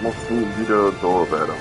Muss nie wieder da werden.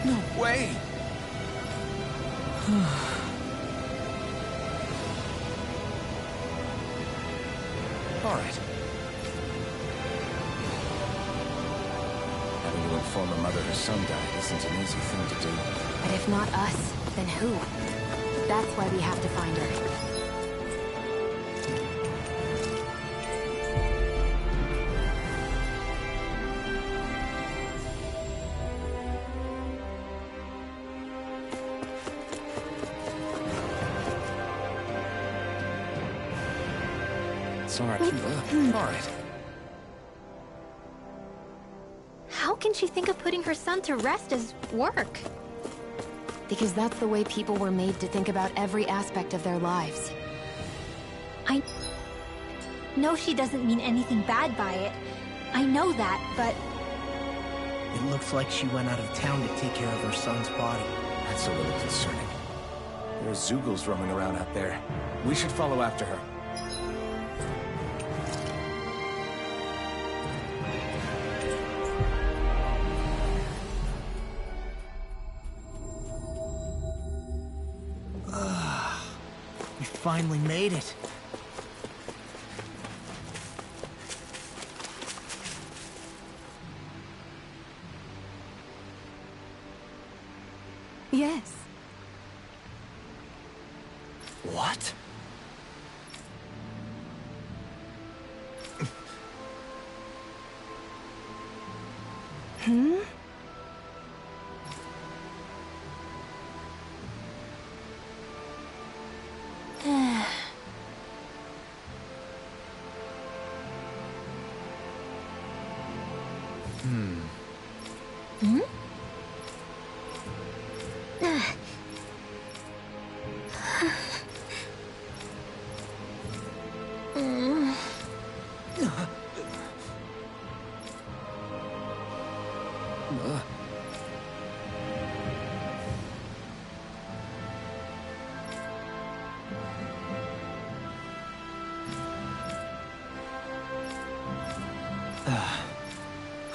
No way! All right. Having to inform a mother her son died isn't an easy thing to do. But if not us, then who? That's why we have to find her. It's all right. All right. How can she think of putting her son to rest as work? Because that's the way people were made to think about every aspect of their lives. I know she doesn't mean anything bad by it. I know that, but... It looks like she went out of town to take care of her son's body. That's a little concerning. There are Zoogles roaming around out there. We should follow after her. We finally made it. Yes. What? Hmm? Hmm?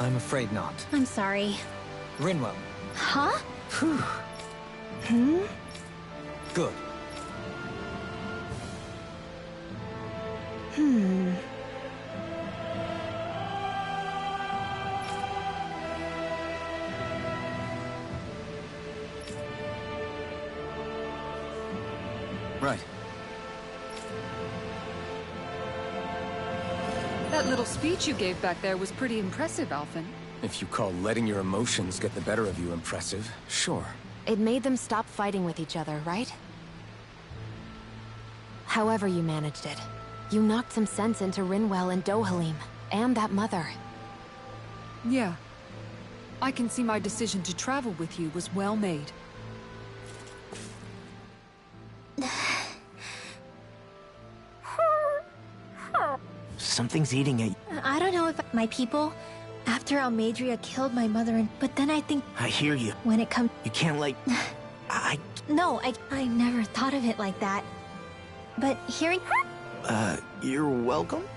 I'm afraid not. I'm sorry. Rinwell. Huh? Phew. Hmm? Good. Hmm. Right. That little speech you gave back there was pretty impressive, Alphen. If you call letting your emotions get the better of you impressive, sure. It made them stop fighting with each other, right? However you managed it, you knocked some sense into Rinwell and Dohalim, and that mother. Yeah. I can see my decision to travel with you was well made. Something's eating at you. I don't know if my people, after Almadria killed my mother, but then I think I hear you. when it comes... You can't, like... No, I never thought of it like that. But hearing... You're welcome?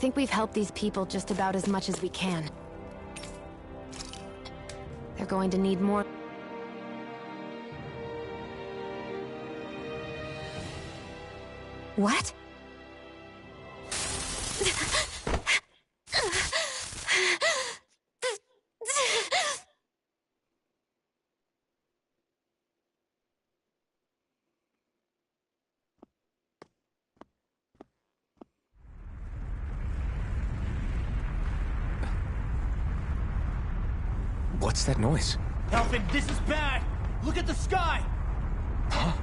think we've helped these people just about as much as we can. They're going to need more. What? What's that noise? Elfin, this is bad! Look at the sky! Huh?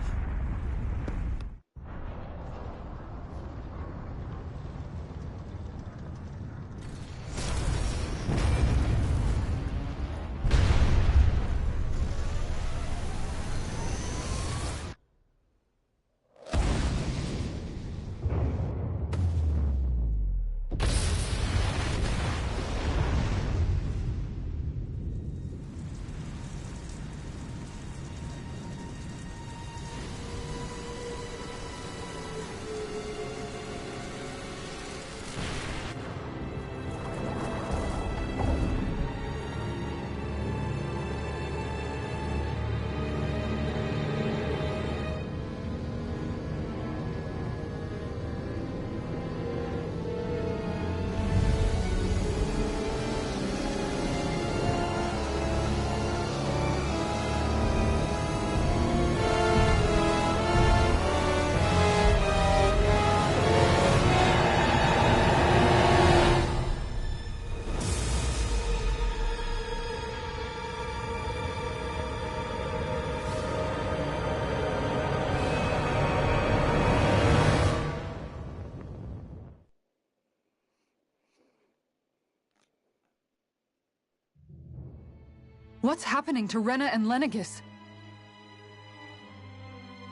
What's happening to Rena and Lenegis?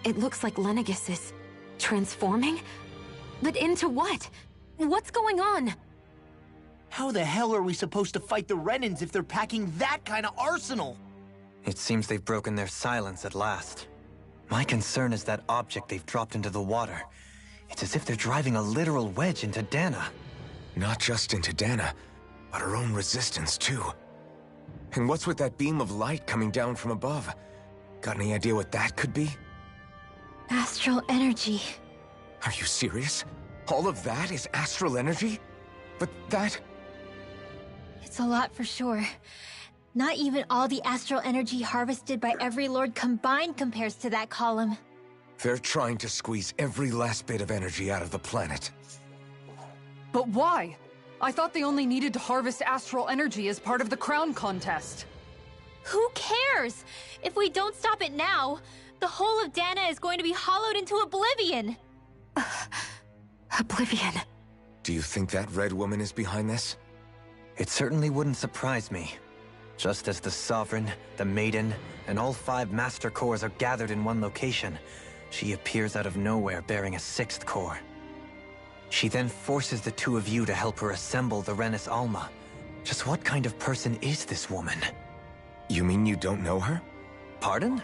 It looks like Lenegis is transforming? But into what? What's going on? How the hell are we supposed to fight the Renans if they're packing that kind of arsenal? It seems they've broken their silence at last. My concern is that object they've dropped into the water. It's as if they're driving a literal wedge into Dana. Not just into Dana, but her own resistance too. And what's with that beam of light coming down from above? Got any idea what that could be? Astral energy. Are you serious? All of that is astral energy? But that... It's a lot for sure. Not even all the astral energy harvested by every lord combined compares to that column. They're trying to squeeze every last bit of energy out of the planet. But why? I thought they only needed to harvest astral energy as part of the crown contest. Who cares? If we don't stop it now, the whole of Dana is going to be hollowed into oblivion. Oblivion. Do you think that red woman is behind this? It certainly wouldn't surprise me. Just as the Sovereign, the Maiden, and all 5 Master Cores are gathered in one location, she appears out of nowhere bearing a 6th core. She then forces the 2 of you to help her assemble the Renis Alma. Just what kind of person is this woman? You mean you don't know her? Pardon?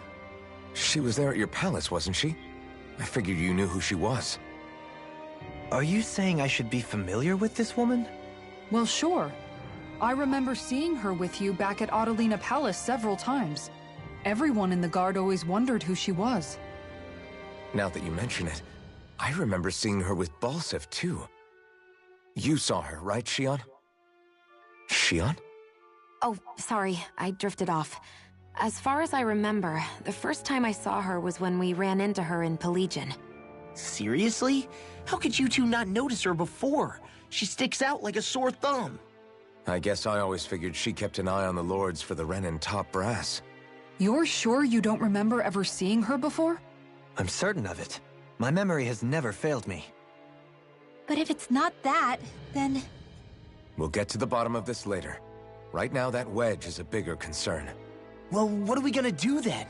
She was there at your palace, wasn't she? I figured you knew who she was. Are you saying I should be familiar with this woman? Well, sure. I remember seeing her with you back at Adelina Palace several times. Everyone in the guard always wondered who she was. Now that you mention it, I remember seeing her with Balsif, too. You saw her, right, Shion? Shion? Oh, sorry, I drifted off. As far as I remember, the first time I saw her was when we ran into her in Pelagian. Seriously? How could you two not notice her before? She sticks out like a sore thumb. I guess I always figured she kept an eye on the lords for the Renin top brass. You're sure you don't remember ever seeing her before? I'm certain of it. My memory has never failed me. But if it's not that, then... We'll get to the bottom of this later. Right now, that wedge is a bigger concern. Well, what are we gonna do then?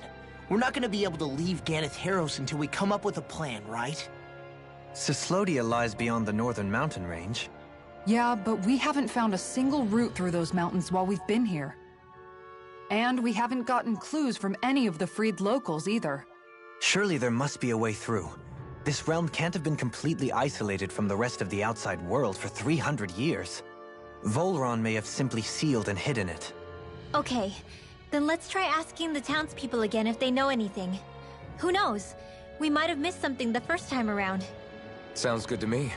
We're not gonna be able to leave Ganeth Heros until we come up with a plan, right? Cyslodia lies beyond the northern mountain range. Yeah, but we haven't found a single route through those mountains while we've been here. And we haven't gotten clues from any of the freed locals either. Surely there must be a way through. This realm can't have been completely isolated from the rest of the outside world for 300 years. Volron may have simply sealed and hidden it. Okay, then let's try asking the townspeople again if they know anything. Who knows? We might have missed something the first time around. Sounds good to me.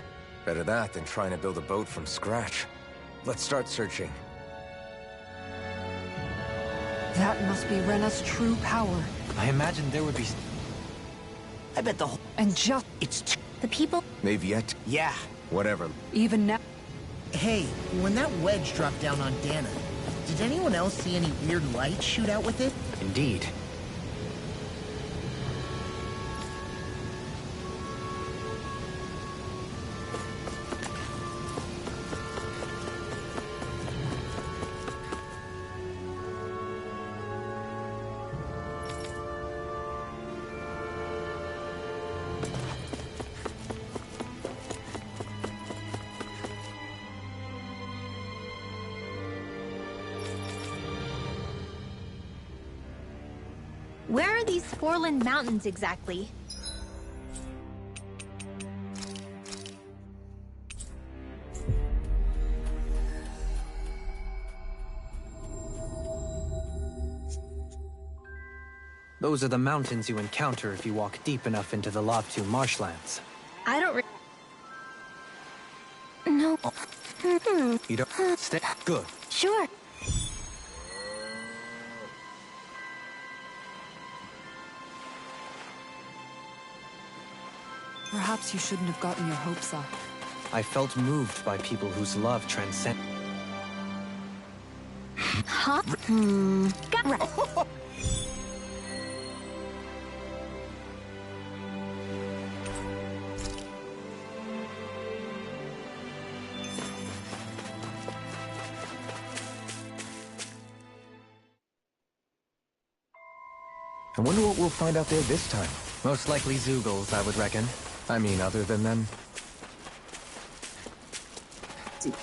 Better that than trying to build a boat from scratch. Let's start searching. That must be Rena's true power. I imagine there would be... I bet the whole... And just It's The people? They've yet... Yeah. Whatever. even now... Hey, when that wedge dropped down on Dana, did anyone else see any weird light shoot out with it? Indeed. Where are these Foreland Mountains exactly? Those are the mountains you encounter if you walk deep enough into the Lavtu marshlands. I don't No. You don't... Stay... Good. Sure. Perhaps you shouldn't have gotten your hopes up. I felt moved by people whose love transcend... Huh? Got right. I wonder what we'll find out there this time. Most likely Zoogles, I would reckon. I mean, other than them.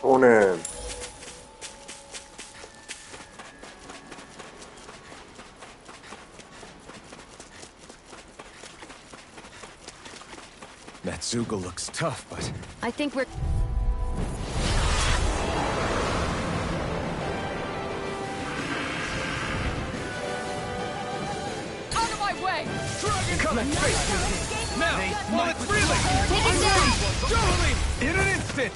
오늘 That Zoogle looks tough, but... I think we're... Out of my way! Coming face this. Now, while it's reeling! Take it down! Totally! In an instant!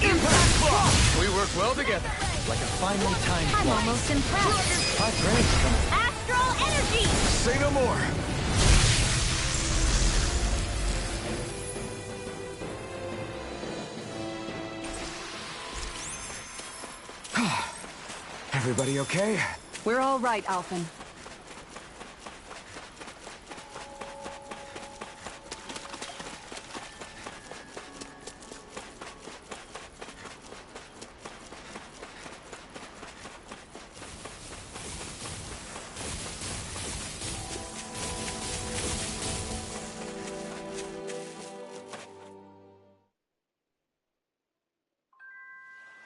Impact block! We work well together. Like a finely timed I'm flight. almost impressed. My brain's coming. Astral energy! Say no more! Everybody okay? We're all right, Alphen.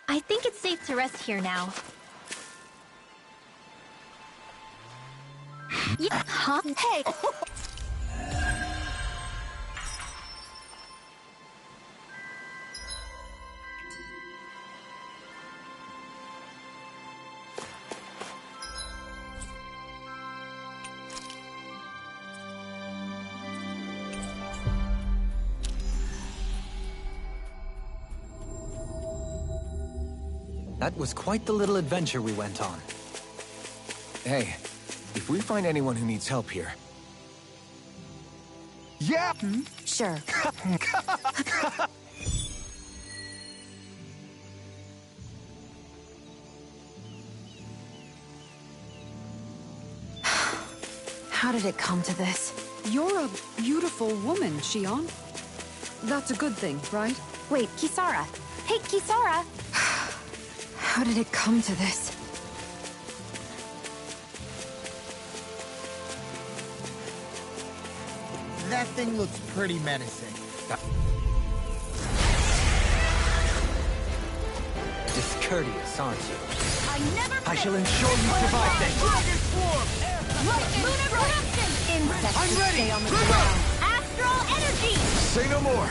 I think it's safe to rest here now. Yeah, huh? Hey! That was quite the little adventure we went on. Hey, if we find anyone who needs help here... Yeah. Sure. How did it come to this? You're a beautiful woman, Shion. That's a good thing, right? Wait, Kisara. Hey, Kisara! How did it come to this? That thing looks pretty menacing. Discourteous, aren't you? I I shall ensure you survive this. Lunar corruption! Insects I'm should ready. stay on the Bring ground. Astral energy! Say no more!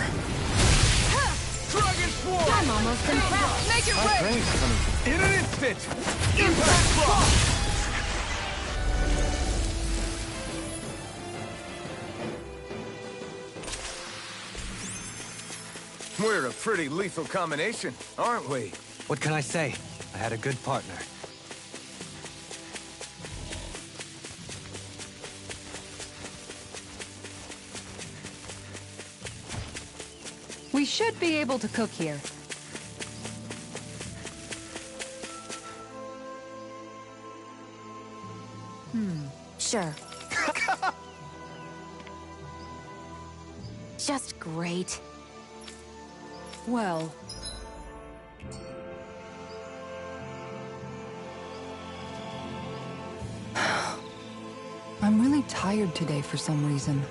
Dragon Swarm! I'm almost impressed. Make it My rain! brain's coming. In an instant! Impact Frost! We're a pretty lethal combination, aren't we? What can I say? I had a good partner. We should be able to cook here. Sure. Just great. Well... I'm really tired today for some reason.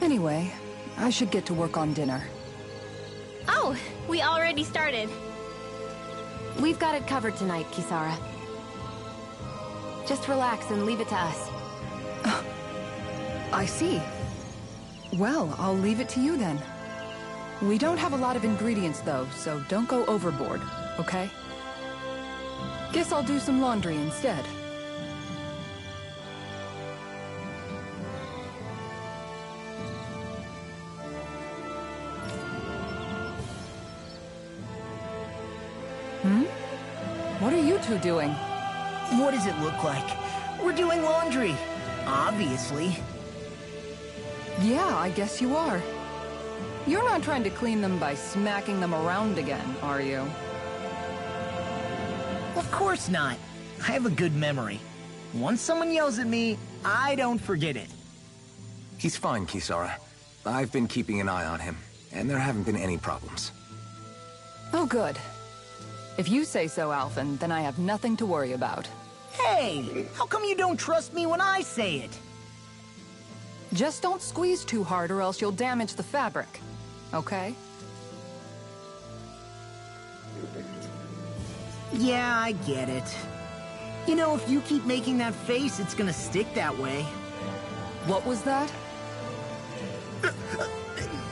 Anyway, I should get to work on dinner. Oh, we already started. We've got it covered tonight, Kisara. Just relax and leave it to us. I see. Well, I'll leave it to you then. We don't have a lot of ingredients though, so don't go overboard, okay? Guess I'll do some laundry instead. What are you two doing? What does it look like? We're doing laundry. Obviously. Yeah, I guess you are. You're not trying to clean them by smacking them around again, are you? Of course not. I have a good memory. Once someone yells at me, I don't forget it. He's fine, Kisara. I've been keeping an eye on him, and there haven't been any problems. Oh, good. If you say so, Alphen, then I have nothing to worry about. Hey, how come you don't trust me when I say it? Just don't squeeze too hard or else you'll damage the fabric. Okay? Yeah, I get it. You know, if you keep making that face, it's gonna stick that way. What was that?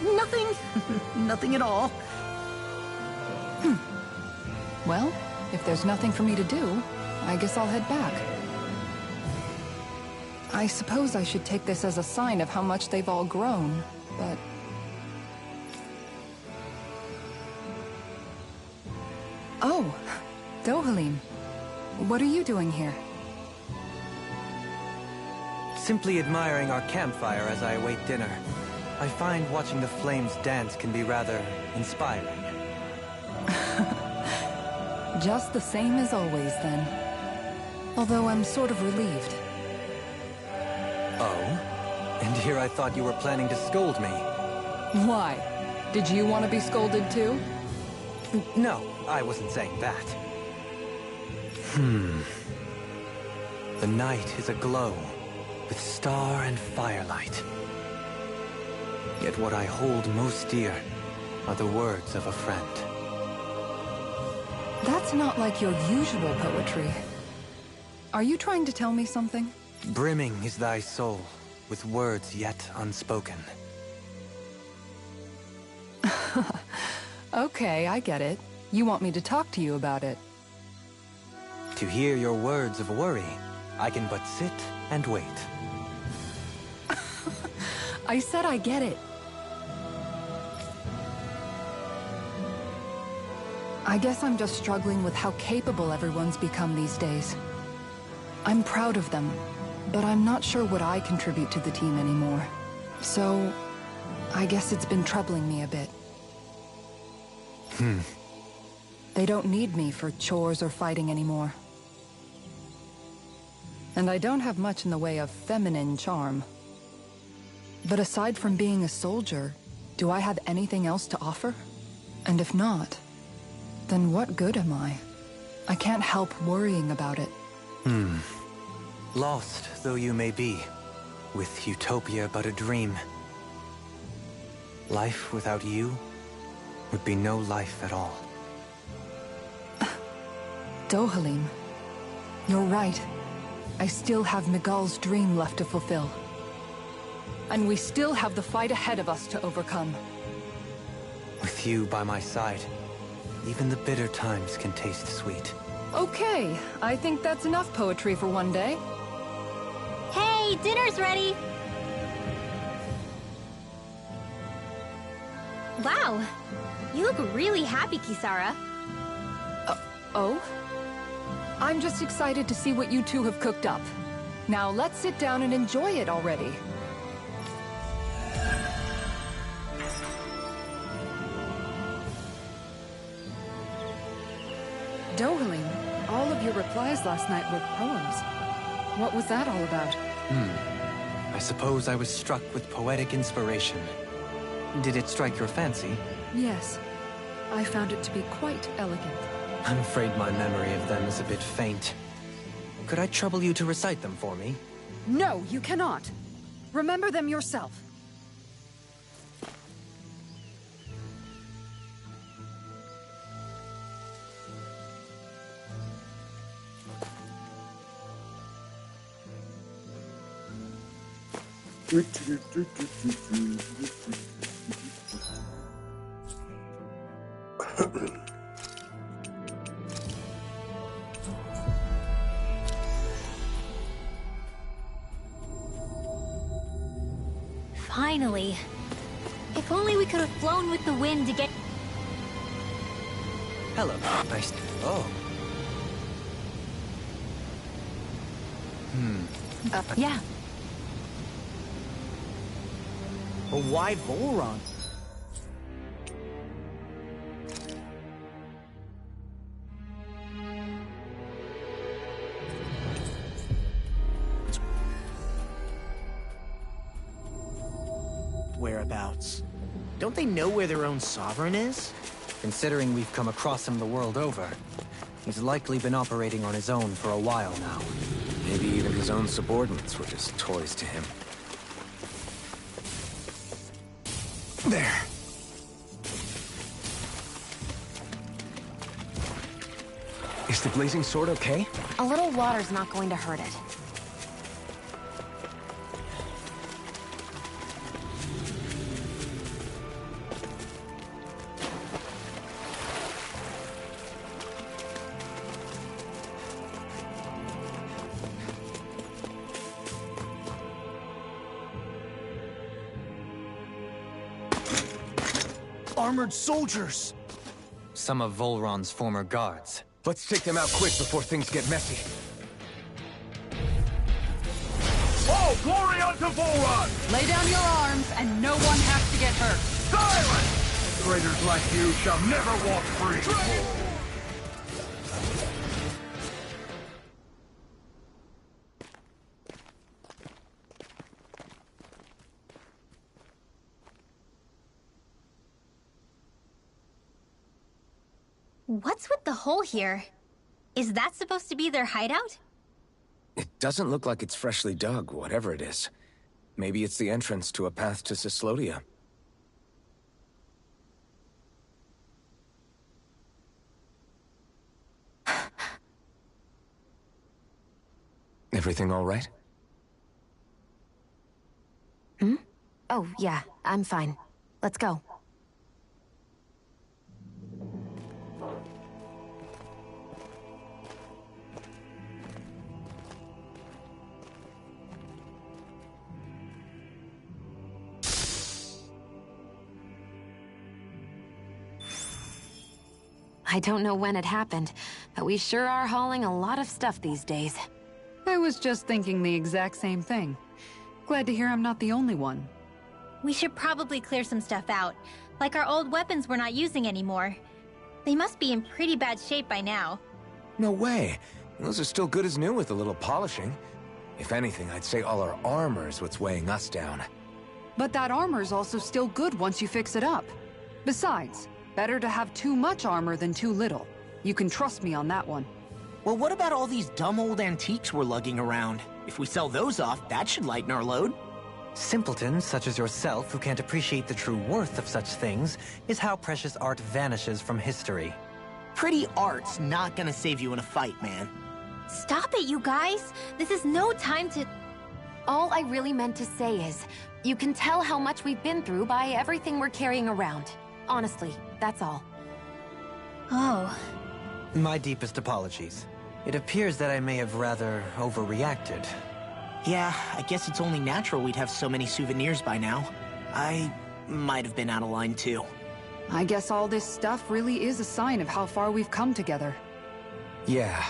Nothing. Nothing at all. Well, if there's nothing for me to do, I guess I'll head back. I suppose I should take this as a sign of how much they've all grown, but... Oh, Dohalim. What are you doing here? Simply admiring our campfire as I await dinner. I find watching the flames dance can be rather inspiring. Just the same as always, then. Although I'm sort of relieved. Oh? And here I thought you were planning to scold me. Why? Did you want to be scolded too? No, I wasn't saying that. The night is aglow with star and firelight. Yet what I hold most dear are the words of a friend. That's not like your usual poetry. Are you trying to tell me something? Brimming is thy soul with words yet unspoken. Okay, I get it. You want me to talk to you about it. To hear your words of worry, I can but sit and wait. I said I get it. I guess I'm just struggling with how capable everyone's become these days. I'm proud of them, but I'm not sure what I contribute to the team anymore. So, I guess it's been troubling me a bit. They don't need me for chores or fighting anymore. And I don't have much in the way of feminine charm. But aside from being a soldier, do I have anything else to offer? And if not, then what good am I? I can't help worrying about it. Lost though you may be, with utopia but a dream. Life without you would be no life at all. Dohalim, you're right. I still have Miguel's dream left to fulfill. and we still have the fight ahead of us to overcome. With you by my side, even the bitter times can taste sweet. Okay, I think that's enough poetry for one day. Hey, dinner's ready! Wow, you look really happy, Kisara. Oh? I'm just excited to see what you two have cooked up. Now let's sit down and enjoy it already. Dohalim, all of your replies last night were poems. What was that all about? I suppose I was struck with poetic inspiration. Did it strike your fancy? Yes. I found it to be quite elegant. I'm afraid my memory of them is a bit faint. Could I trouble you to recite them for me? No, you cannot. Remember them yourself. Finally. If only we could have flown with the wind to get... Hello, nice. Oh. Yeah. But why Volron? Whereabouts? Don't they know where their own sovereign is? Considering we've come across him the world over, he's likely been operating on his own for a while now. Maybe even his own subordinates were just toys to him. There. Is the blazing sword okay? A little water's not going to hurt it. Armored soldiers! Some of Volron's former guards. Let's take them out quick before things get messy. All glory unto Volron! Lay down your arms, and no one has to get hurt. Silence! Traitors like you shall never walk free! What's with the hole here? Is that supposed to be their hideout? It doesn't look like it's freshly dug, whatever it is. Maybe it's the entrance to a path to Cyslodia. Everything all right? Oh, yeah, I'm fine. Let's go. I don't know when it happened, but we sure are hauling a lot of stuff these days. I was just thinking the exact same thing. Glad to hear I'm not the only one. We should probably clear some stuff out, like our old weapons we're not using anymore. They must be in pretty bad shape by now. No way. Those are still good as new with a little polishing. If anything, I'd say all our armor is what's weighing us down. But that armor's also still good once you fix it up. Besides, better to have too much armor than too little. You can trust me on that one. Well, what about all these dumb old antiques we're lugging around? If we sell those off, that should lighten our load. Simpletons such as yourself who can't appreciate the true worth of such things is how precious art vanishes from history. Pretty art's not gonna save you in a fight, man. Stop it, you guys! This is no time to... All I really meant to say is, You can tell how much we've been through by everything we're carrying around. Honestly, that's all. Oh. My deepest apologies. It appears that I may have rather overreacted. Yeah, I guess it's only natural we'd have so many souvenirs by now. I might have been out of line too. I guess all this stuff really is a sign of how far we've come together. Yeah,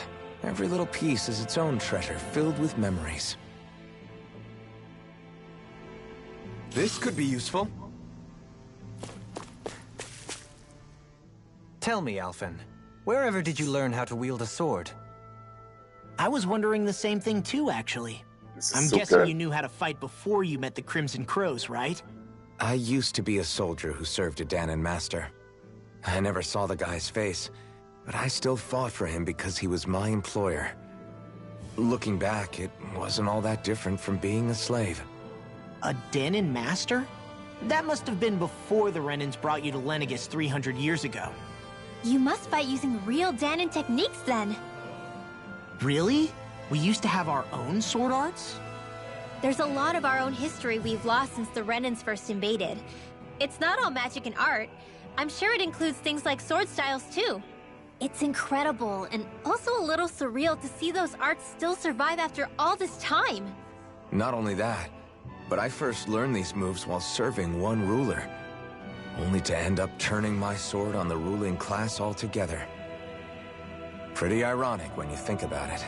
every little piece is its own treasure, filled with memories. This could be useful. Tell me, Alphen, wherever did you learn how to wield a sword? I was wondering the same thing too, actually. I'm so guessing good. you knew how to fight before you met the Crimson Crows, right? I used to be a soldier who served a Danon master. I never saw the guy's face, but I still fought for him because he was my employer. Looking back, it wasn't all that different from being a slave. A Danon master? That must have been before the Renans brought you to Lenegis 300 years ago. You must fight using real Danon techniques then. Really? We used to have our own sword arts? There's a lot of our own history we've lost since the Renans first invaded. It's not all magic and art. I'm sure it includes things like sword styles too. It's incredible and also a little surreal to see those arts still survive after all this time. Not only that, but I first learned these moves while serving one ruler, only to end up turning my sword on the ruling class altogether. Pretty ironic when you think about it.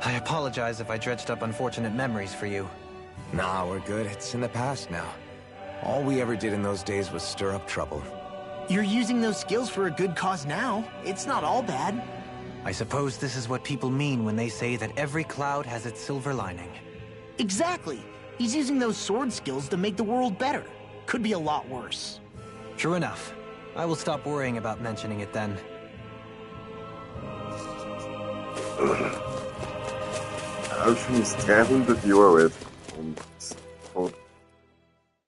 I apologize if I dredged up unfortunate memories for you. Nah, we're good. It's in the past now. All we ever did in those days was stir up trouble. You're using those skills for a good cause now. It's not all bad. I suppose this is what people mean when they say that every cloud has its silver lining. Exactly. He's using those sword skills to make the world better. Could be a lot worse. True enough. I will stop worrying about mentioning it then. Alphen ist 300 Jahre alt und hat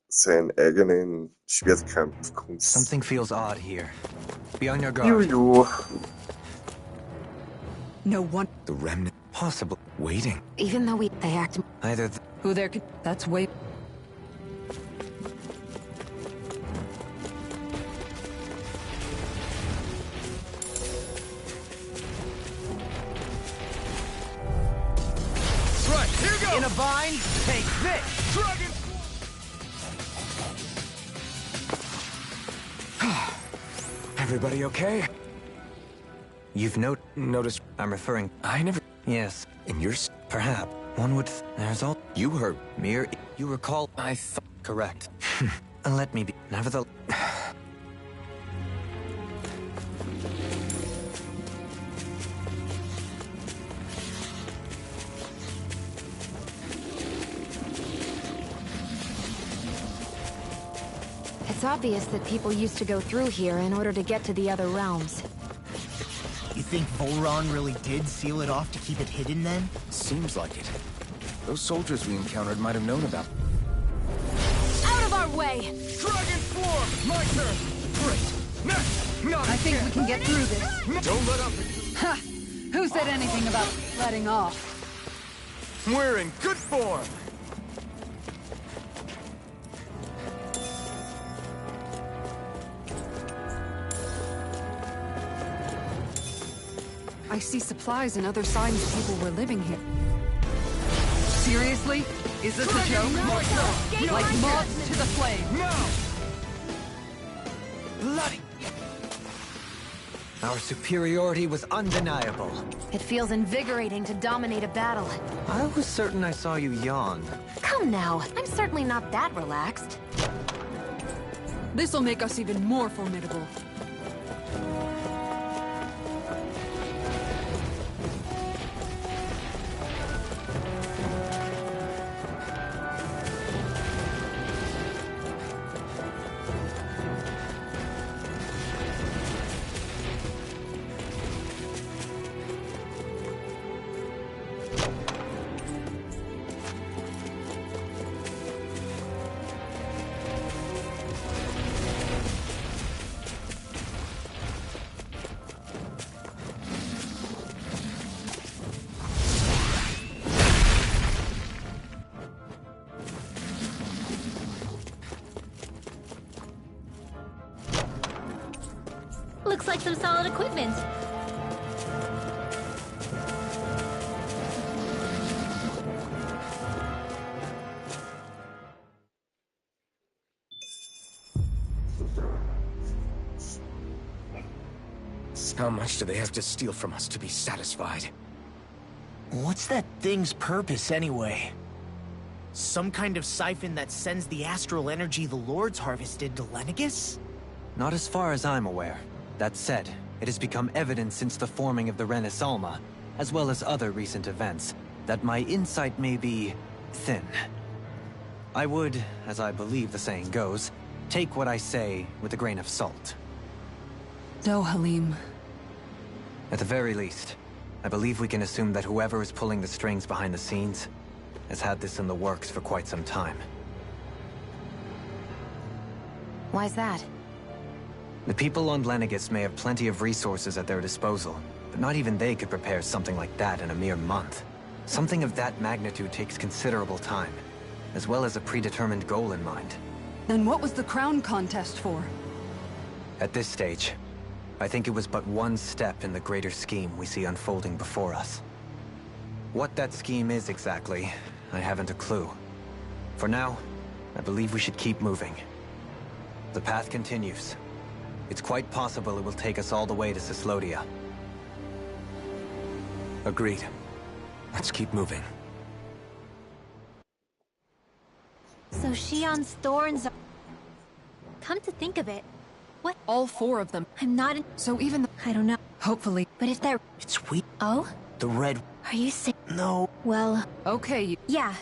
seinen eigenen Schwertkampfkunst. Something feels odd here. Be on your guard. Jojo. No one The remnant, Possible. waiting. Even though they act... Either who there could... That's way... Right, here goes! In a bind, take this! Dragon! Everybody okay? you've Noticed I'm referring... I never... Yes, In your... perhaps. One would... There's all... You heard... Mere... You recall... I thought... Correct. Let me be... Nevertheless... It's obvious that people used to go through here in order to get to the other realms. You think Volron really did seal it off to keep it hidden then? Seems like it. Those soldiers we encountered might have known about... Out of our way! Dragon form! My turn! Great! Next! Not I think we can get through this. Don't let up! Ha! Who said anything about letting off? We're in good form! I see supplies and other signs people were living here. Seriously? Is this a joke? Like moths to the flame. No! Bloody... Our superiority was undeniable. It feels invigorating to dominate a battle. I was certain I saw you yawn. Come now, I'm certainly not that relaxed. This'll make us even more formidable. Looks like some solid equipment. How much do they have to steal from us to be satisfied? What's that thing's purpose, anyway? Some kind of siphon that sends the astral energy the Lords harvested to Lenegus? Not as far as I'm aware. That said, it has become evident since the forming of the Renis Alma, as well as other recent events, that my insight may be thin. I would, as I believe the saying goes, take what I say with a grain of salt. No, Halim. At the very least, I believe we can assume that whoever is pulling the strings behind the scenes has had this in the works for quite some time. Why's that? The people on Lenegus may have plenty of resources at their disposal, but not even they could prepare something like that in a mere month. Something of that magnitude takes considerable time, as well as a predetermined goal in mind. Then what was the crown contest for? At this stage, I think it was but one step in the greater scheme we see unfolding before us. What that scheme is exactly, I haven't a clue. For now, I believe we should keep moving. The path continues. It's quite possible it will take us all the way to Cyslodia. Agreed. Let's keep moving. So Shion's thorns are... Come to think of it, what? All 4 of them. I'm not in... So even the... I don't know. Hopefully. But if that... It's weak. Oh? The red... Are you sick? No. Well... Okay, Yeah.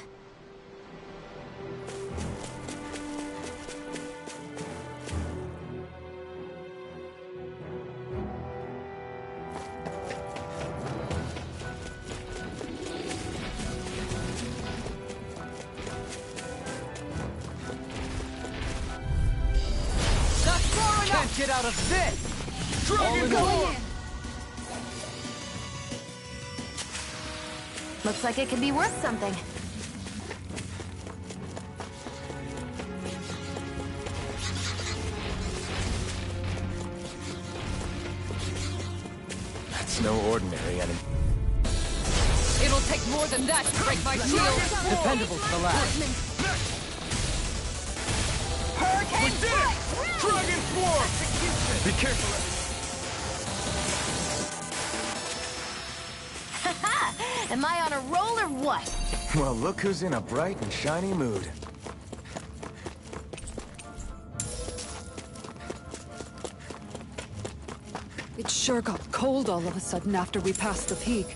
Can't get out of this! Dragon Going in! Looks like it could be worth something. That's no ordinary enemy. It'll take more than that to break my shield. Dependable to the last. We did it! Dragon Swarm! Be careful! Am I on a roll or what? Well, look who's in a bright and shiny mood. It sure got cold all of a sudden after we passed the peak.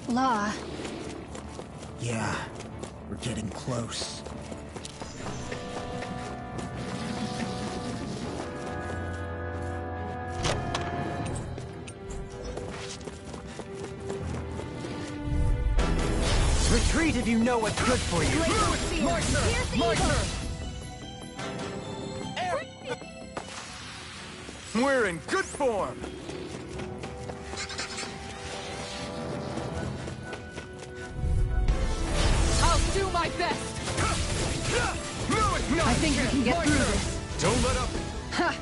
Law. Yeah, we're getting close. Retreat if you know what's good for you. My turn! My turn! We're in good form! I'll do my best. I think we can get through this. Don't let up! Ha!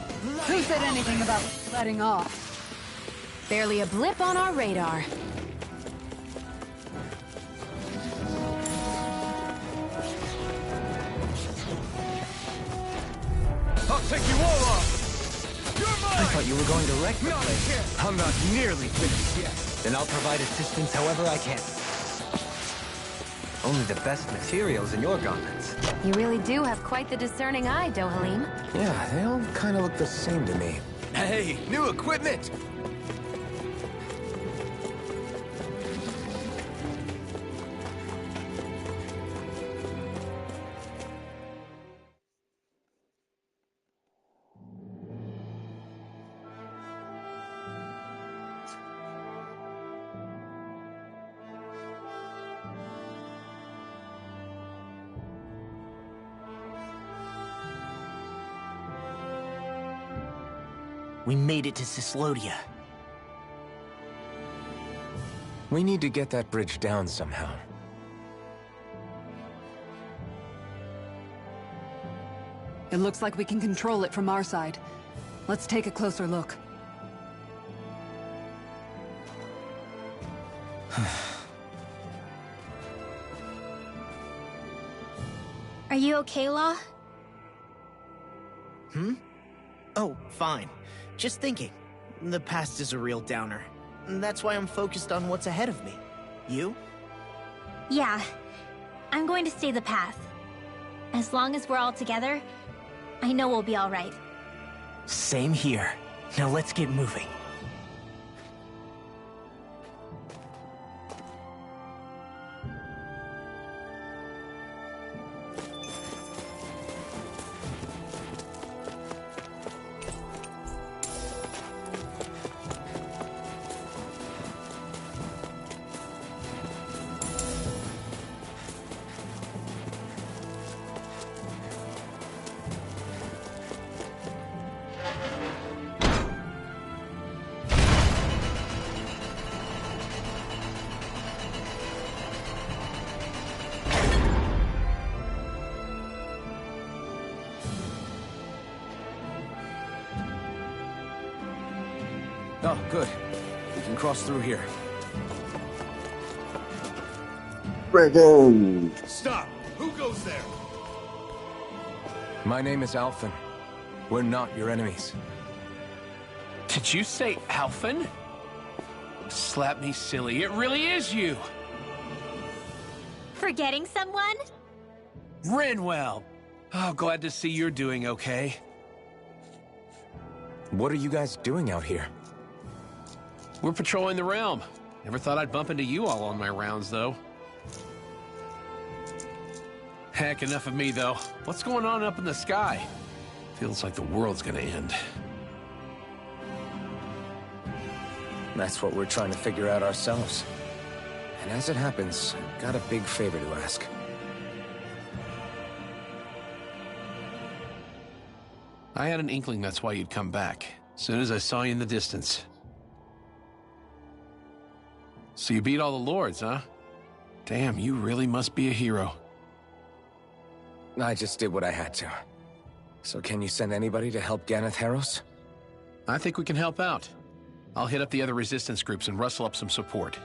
Who said anything about letting off? Barely a blip on our radar. I'll take you all off! I thought you were going to wreck the place. I'm not nearly finished yet. Then I'll provide assistance however I can. Only the best materials in your gauntlets. You really do have quite the discerning eye, Dohalim. Yeah, they all kind of look the same to me. Hey, new equipment! We made it to Cyslodia. We need to get that bridge down somehow. It looks like we can control it from our side. Let's take a closer look. Are you okay, Law? Oh, fine. Just thinking. The past is a real downer. That's why I'm focused on what's ahead of me. You? Yeah. I'm going to stay the path. As long as we're all together, I know we'll be all right. Same here. Now let's get moving. Oh, good. We can cross through here. Dragon! Stop! Who goes there? My name is Alphen. We're not your enemies. Did you say Alphen? Slap me silly, it really is you! Forgetting someone? Renwell! Oh, glad to see you're doing okay. What are you guys doing out here? We're patrolling the realm. Never thought I'd bump into you all on my rounds, though. Heck, enough of me, though. What's going on up in the sky? Feels like the world's gonna end. That's what we're trying to figure out ourselves. And as it happens, I've got a big favor to ask. I had an inkling that's why you'd come back. As soon as I saw you in the distance. So you beat all the lords, huh? Damn, you really must be a hero. I just did what I had to. So can you send anybody to help Ganeth Harros? I think we can help out. I'll hit up the other resistance groups and rustle up some support.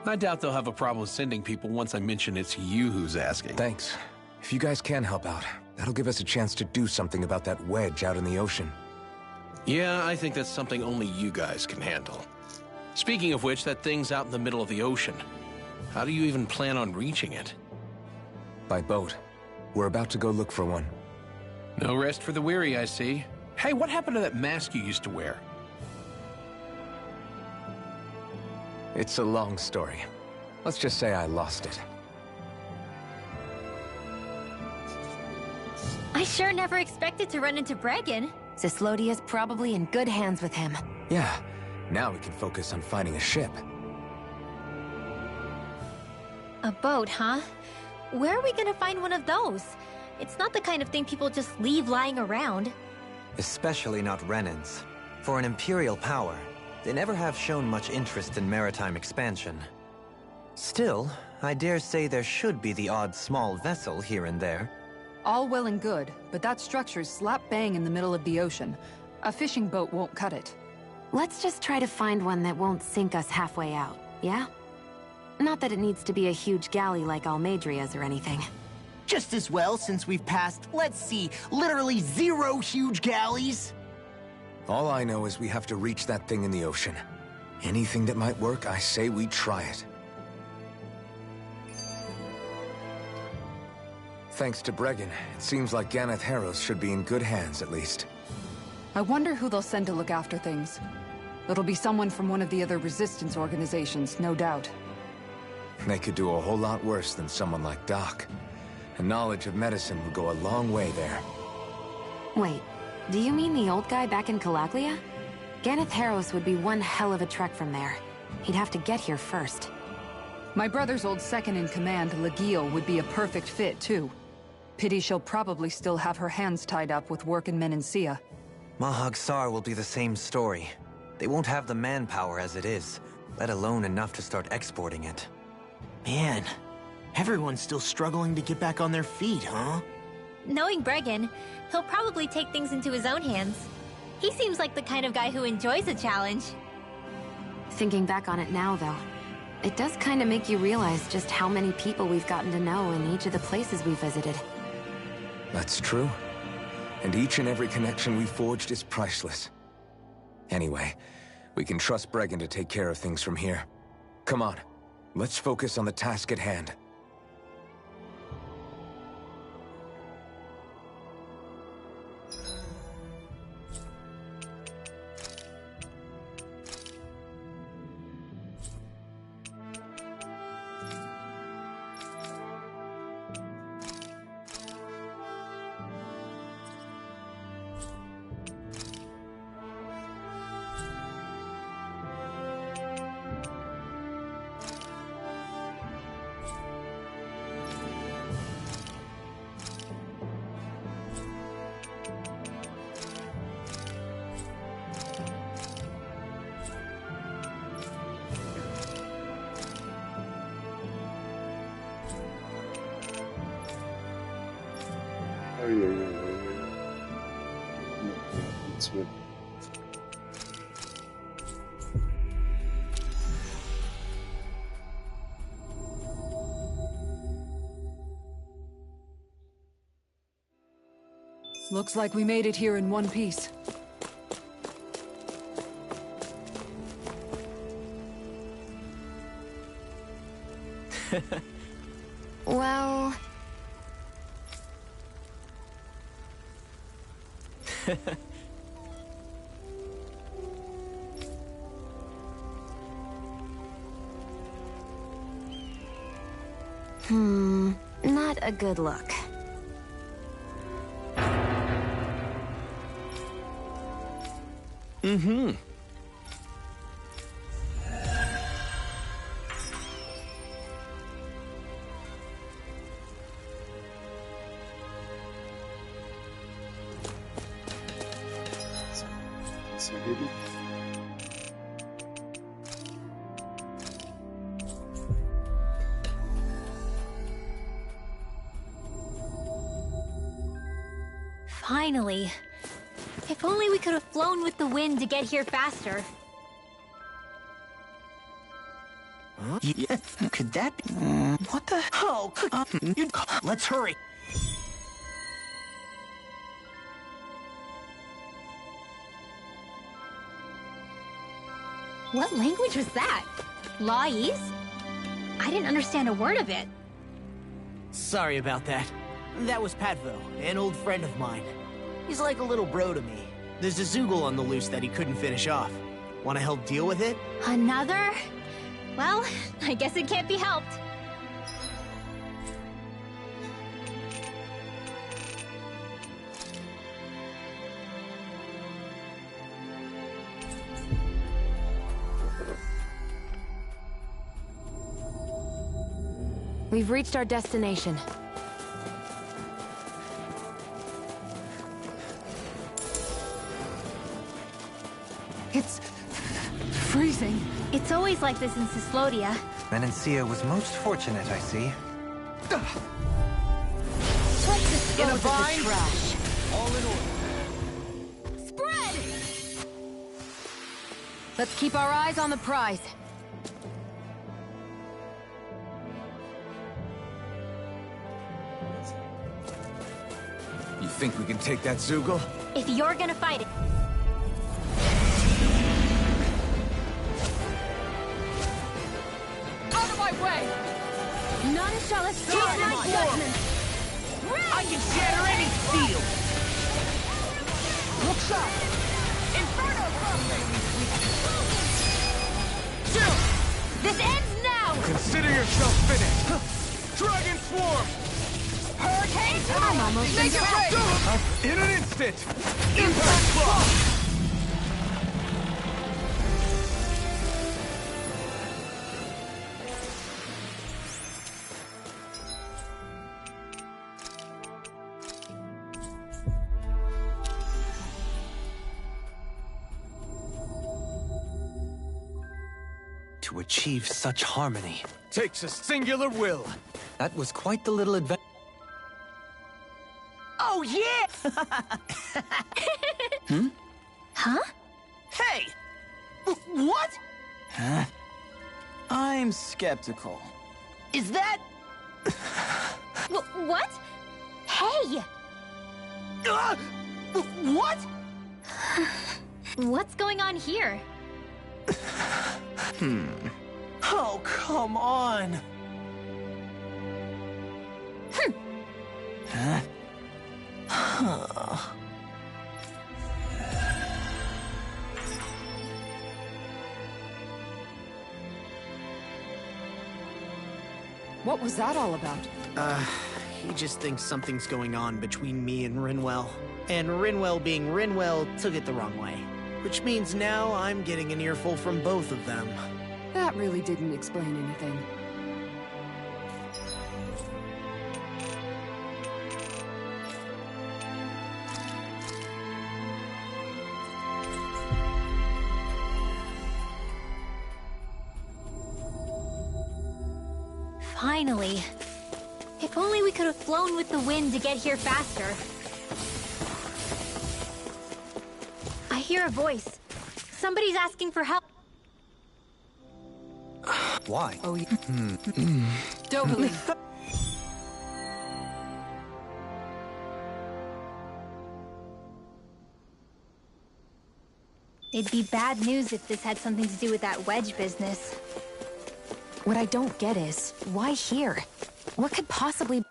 I doubt they'll have a problem sending people once I mention it's you who's asking. Thanks. If you guys can help out, that'll give us a chance to do something about that wedge out in the ocean. Yeah, I think that's something only you guys can handle. Speaking of which, that thing's out in the middle of the ocean. How do you even plan on reaching it? By boat. We're about to go look for one. No rest for the weary, I see. Hey, what happened to that mask you used to wear? It's a long story. Let's just say I lost it. I sure never expected to run into Bregan. Cyslodia's probably in good hands with him. Yeah, now we can focus on finding a ship. A boat, huh? Where are we gonna find one of those? It's not the kind of thing people just leave lying around. Especially not Renans. For an Imperial power, they never have shown much interest in maritime expansion. Still, I dare say there should be the odd small vessel here and there. All well and good, but that structure's slap bang in the middle of the ocean. A fishing boat won't cut it. Let's just try to find one that won't sink us halfway out, yeah? Not that it needs to be a huge galley like Almadria's or anything. Just as well, since we've passed, let's see, literally 0 huge galleys. All I know is we have to reach that thing in the ocean. Anything that might work, I say we try it. Thanks to Bregan, it seems like Ganeth Harros should be in good hands, at least. I wonder who they'll send to look after things. It'll be someone from one of the other resistance organizations, no doubt. They could do a whole lot worse than someone like Doc. A knowledge of medicine would go a long way there. Wait, do you mean the old guy back in Calaglia? Ganeth Harros would be one hell of a trek from there. He'd have to get here first. My brother's old second-in-command, Legio, would be a perfect fit, too. Pity she'll probably still have her hands tied up with work in Menancia. Mahag Sar will be the same story. They won't have the manpower as it is, let alone enough to start exporting it. Man, everyone's still struggling to get back on their feet, huh? knowing Bregan, he'll probably take things into his own hands. He seems like the kind of guy who enjoys a challenge. Thinking back on it now, though, it does kind of make you realize just how many people we've gotten to know in each of the places we visited. That's true. And each and every connection we forged is priceless. Anyway, we can trust Bregan to take care of things from here. Come on, let's focus on the task at hand. Oh, yeah. It's with... Looks like we made it here in one piece. Well... not a good look. So maybe... Finally. If only we could have flown with the wind to get here faster. Huh? Yeah, could that be? What the hell? Let's hurry. What language was that? Lawese? I didn't understand a word of it. Sorry about that. That was Patvo, an old friend of mine. He's like a little bro to me. There's a Zoogle on the loose that he couldn't finish off. Want to help deal with it? Another? Well, I guess it can't be helped. We've reached our destination. It's... freezing. It's always like this in Cyslodia. Menancia was most fortunate, I see. Let's dispose of bind. the trash. All in order. Spread! Let's keep our eyes on the prize. You think we can take that Zoogle? If you're gonna fight it... Out of my way! None shall escape my judgment! I can shatter any steel! Looks up! Inferno Shoot! This ends now! Consider yourself finished! Dragon Swarm! Hurricane! I'm almost Make it rain! In an instant! Impact Block! To achieve such harmony. Takes a singular will. That was quite the little adventure. Huh? Hey! What? Huh? I'm skeptical. Is that... What? Hey! What? What's going on here? Oh, come on. Huh? What was that all about? He just thinks something's going on between me and Rinwell. And Rinwell being Rinwell took it the wrong way. Which means now I'm getting an earful from both of them. That really didn't explain anything. Finally. If only we could have flown with the wind to get here faster. I hear a voice. Somebody's asking for help. Why? Oh, yeah. Totally. It'd be bad news if this had something to do with that wedge business. What I don't get is, why here? What could possibly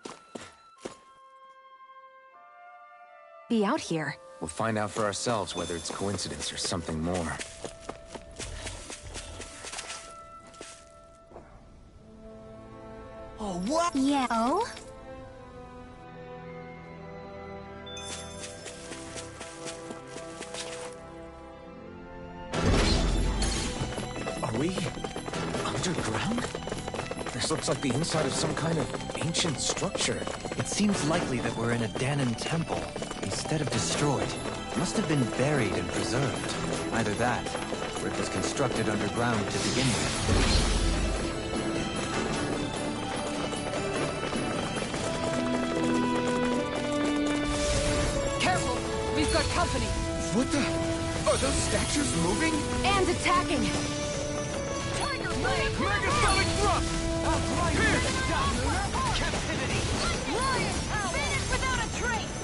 be out here? We'll find out for ourselves whether it's coincidence or something more. Oh, what? Yeah. Oh? Are we underground? This looks like the inside of some kind of ancient structure. It seems likely that we're in a Danon temple. Instead of destroyed, it must have been buried and preserved. Either that, or it was constructed underground to begin with. Careful! We've got company! What the? Are those statues moving? And attacking! Tiger Blade! Megasonic thrust! Here! Captivity! Lion power! Finish without a trace!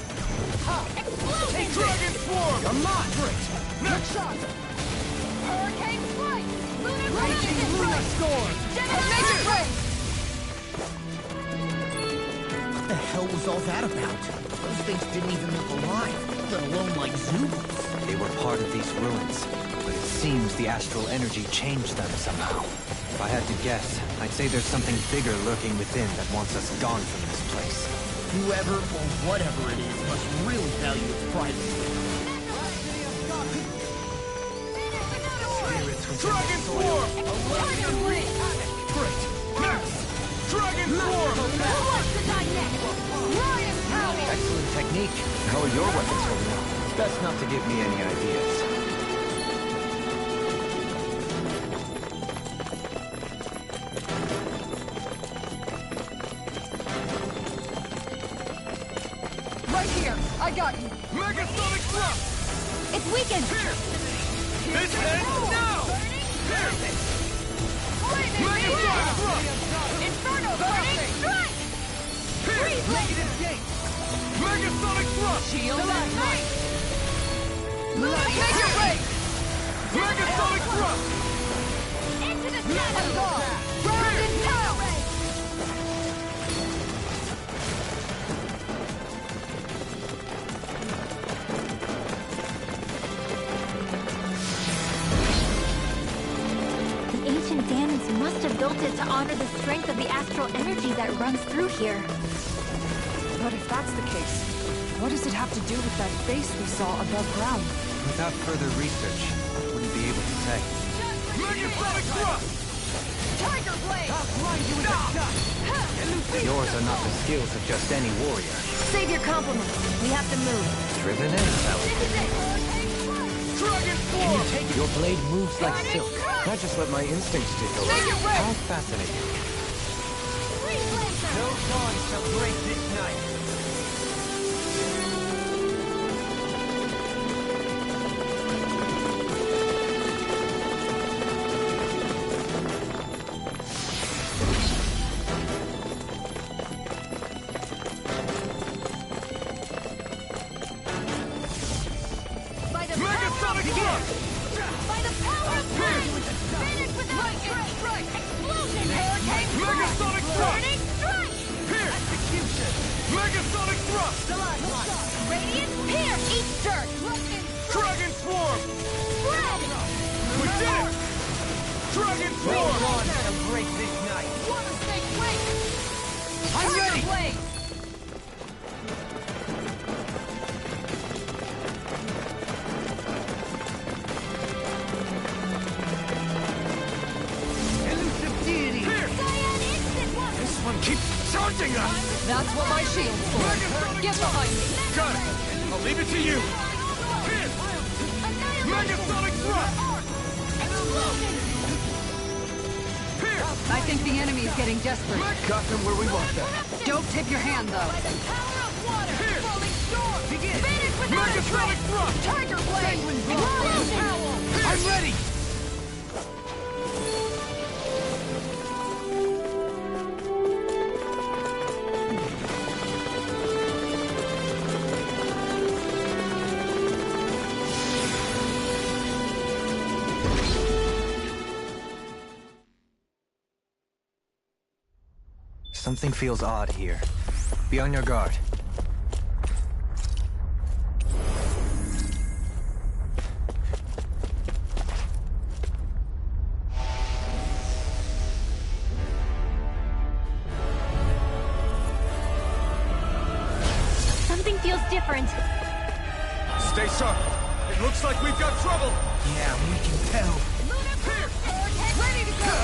Explosion! Dragon Swarm! Come on! Next shot! Hurricane Flight! Lunar Raging Luna Storm! Generation Ray! What the hell was all that about? Those things didn't even look alive, let alone like zoos. They were part of these ruins, but it seems the astral energy changed them somehow. If I had to guess, I'd say there's something bigger lurking within that wants us gone from this place. Whoever or whatever it is must really value its privacy. Dragon Swarm! Great! Next! Dragon Swarm! Lion power! Excellent technique. How are your weapons holding up? Best not to give me any ideas. Right here! I got you! Megasonic thrust! It's weakened! Here! This ends now! Here! Megasonic thrust! Inferno burning strike! Freeze blade! Megasonic thrust! Shield at night! Take it away! Megasonic thrust! Into the shadows! Here! The ancient Danons must have built it to honor the strength of the astral energy that runs through here. But if that's the case, what does it have to do with that face we saw above ground? Without further research, I wouldn't be able to say. Megasonic thrust! Tiger blade! Yours are not the skills of just any warrior. Save your compliments. We have to move. Driven in, Sally. Dragon Swarm! Your blade moves like silk. I just let my instincts take over. How fascinating. No dawn shall break this night. Sonic Thrust! By the power of flame! Finish with lightning strike! Explosion! Hurricane Mega Sonic Thrust! Burning strike! Pierce! Execution! Mega Sonic Thrust! Radiant pierce! Eat dirt! Dragon Swarm! Spread! We did it! Dragon Swarm! gonna break this night. Water snake wake! I'm ready! Blade! Elusive deity! Cyan instant water! This one keeps charging us! That's what my shield's for. Get behind me. Got it! I'll leave it to you! Pierce! Mega Sonic Thrust! Pierce! I think the enemy is getting desperate. Got them where we want them. Don't tip your hand, though. By the power of water! Pierce! Falling storm! Begin! Finish with Mega Sonic Thrust! Tiger blade! Explosion! I'm ready! Something feels odd here. Be on your guard. Something feels different. Stay sharp. It looks like we've got trouble. Yeah, we can tell. Ready to go!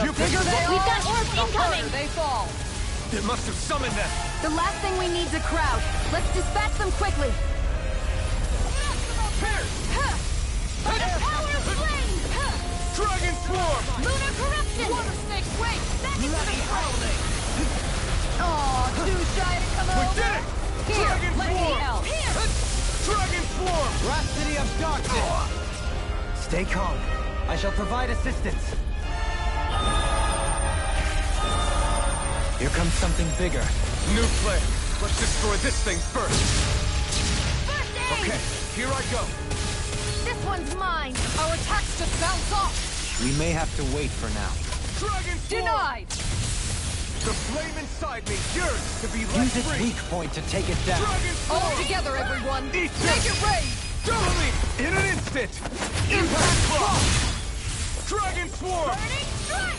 You Bigger they We've are, got orbs the incoming! harder they fall. It must have summoned them. The last thing we need's a crowd. Let's dispatch them quickly. By the power of flame! Dragon Swarm! Lunar corruption! Water snake wake! Back into the fray! Aw, too shy to come We over. did it! Here, Dragon let me Swarm! help. Dragon Swarm! Rhapsody of Darkness! Stay calm. I shall provide assistance. Here comes something bigger. New plan. Let's destroy this thing first. First aid! Okay, here I go. This one's mine! Our attacks just bounce off. We may have to wait for now. Dragon Swarm! Denied. The flame inside me yearns to be Use let its free. weak point to take it down. Dragon Swarm! All together, everyone. Eat Make this. it rain. Doubly! In an instant! Impact Block! Dragon Swarm! Burning strike!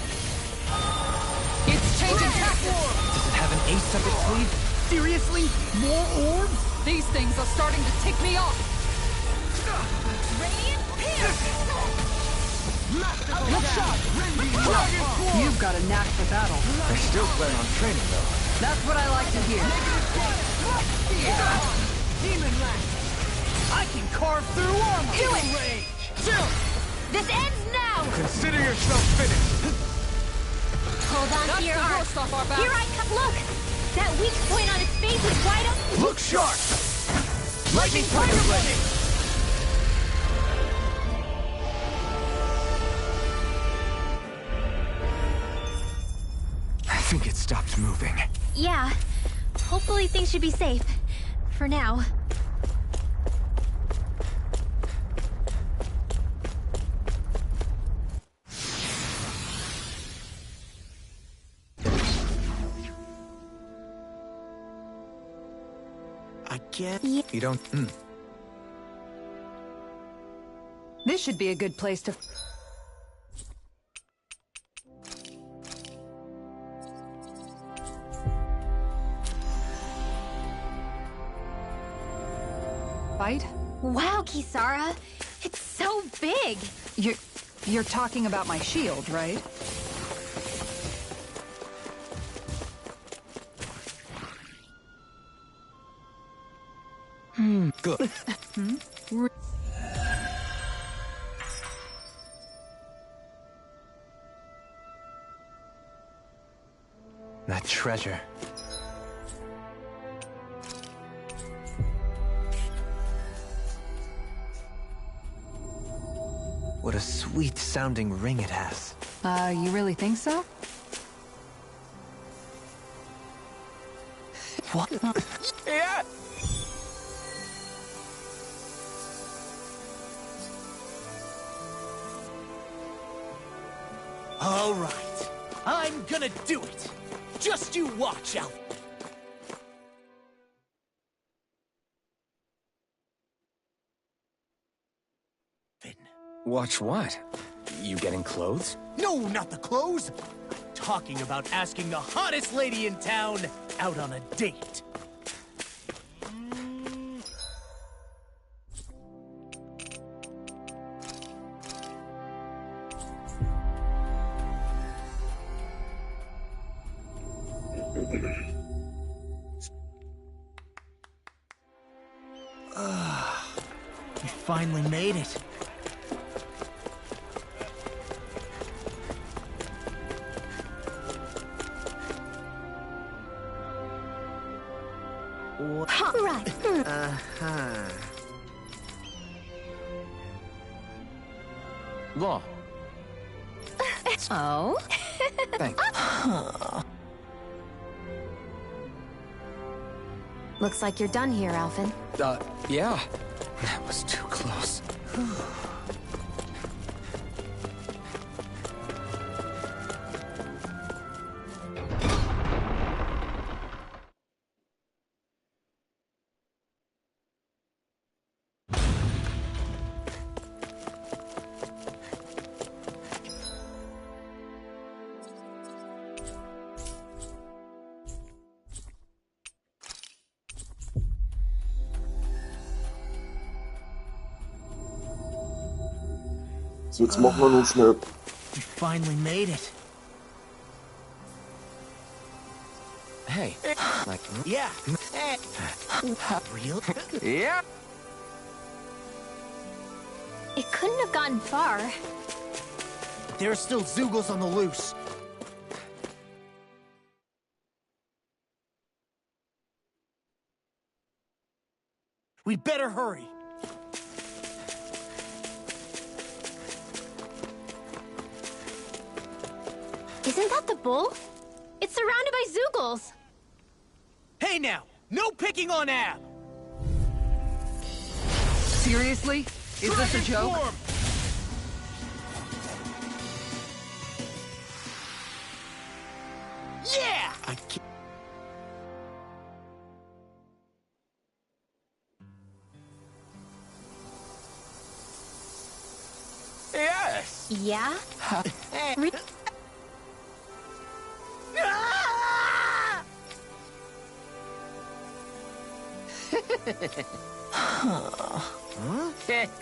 It's changing tactics. Does it have an ace up its sleeve? Seriously? More orbs? These things are starting to tick me off. Radiant pierce! Look sharp. Dragon Swarm! You've got a knack for battle. I still plan on training, though. That's what I like to hear. Demon Lance! I can carve through armor! Do it! Range! Chill! This ends now! Consider yourself finished. Hold on That's to your the heart. worst off our back. Here I come. Look! That weak point on its face is wide open. Look sharp! Lightning Tiger Blade! I think it stopped moving. Yeah. Hopefully things should be safe. For now. Again? You don't... This should be a good place to... Fight? Wow, Kisara. It's so big. You're talking about my shield, right? Good. That treasure. What a sweet-sounding ring it has. You really think so? What? Yeah! All right. I'm gonna do it. Just you watch, Alpha. Watch what? You getting clothes? No, not the clothes. Talking about asking the hottest lady in town out on a date. We finally made it. Right. Law. Oh? Thanks. Looks like you're done here, Alphen. Yeah. That was too close. So, jetzt machen wir nun schnell. We finally made it. Hey. Like... Yeah. Real? Yeah. It couldn't have gotten far. There are still Zeugles on the loose. We'd better hurry. Isn't that the bull? It's surrounded by Zeugles. Hey now, no picking on Ab. Seriously? Is this a joke? Swarm! Yeah! I can't... Yes. Yeah? Ah! Huh?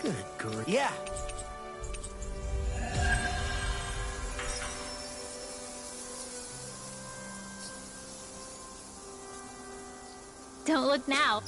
Good grief. Yeah. Don't look now.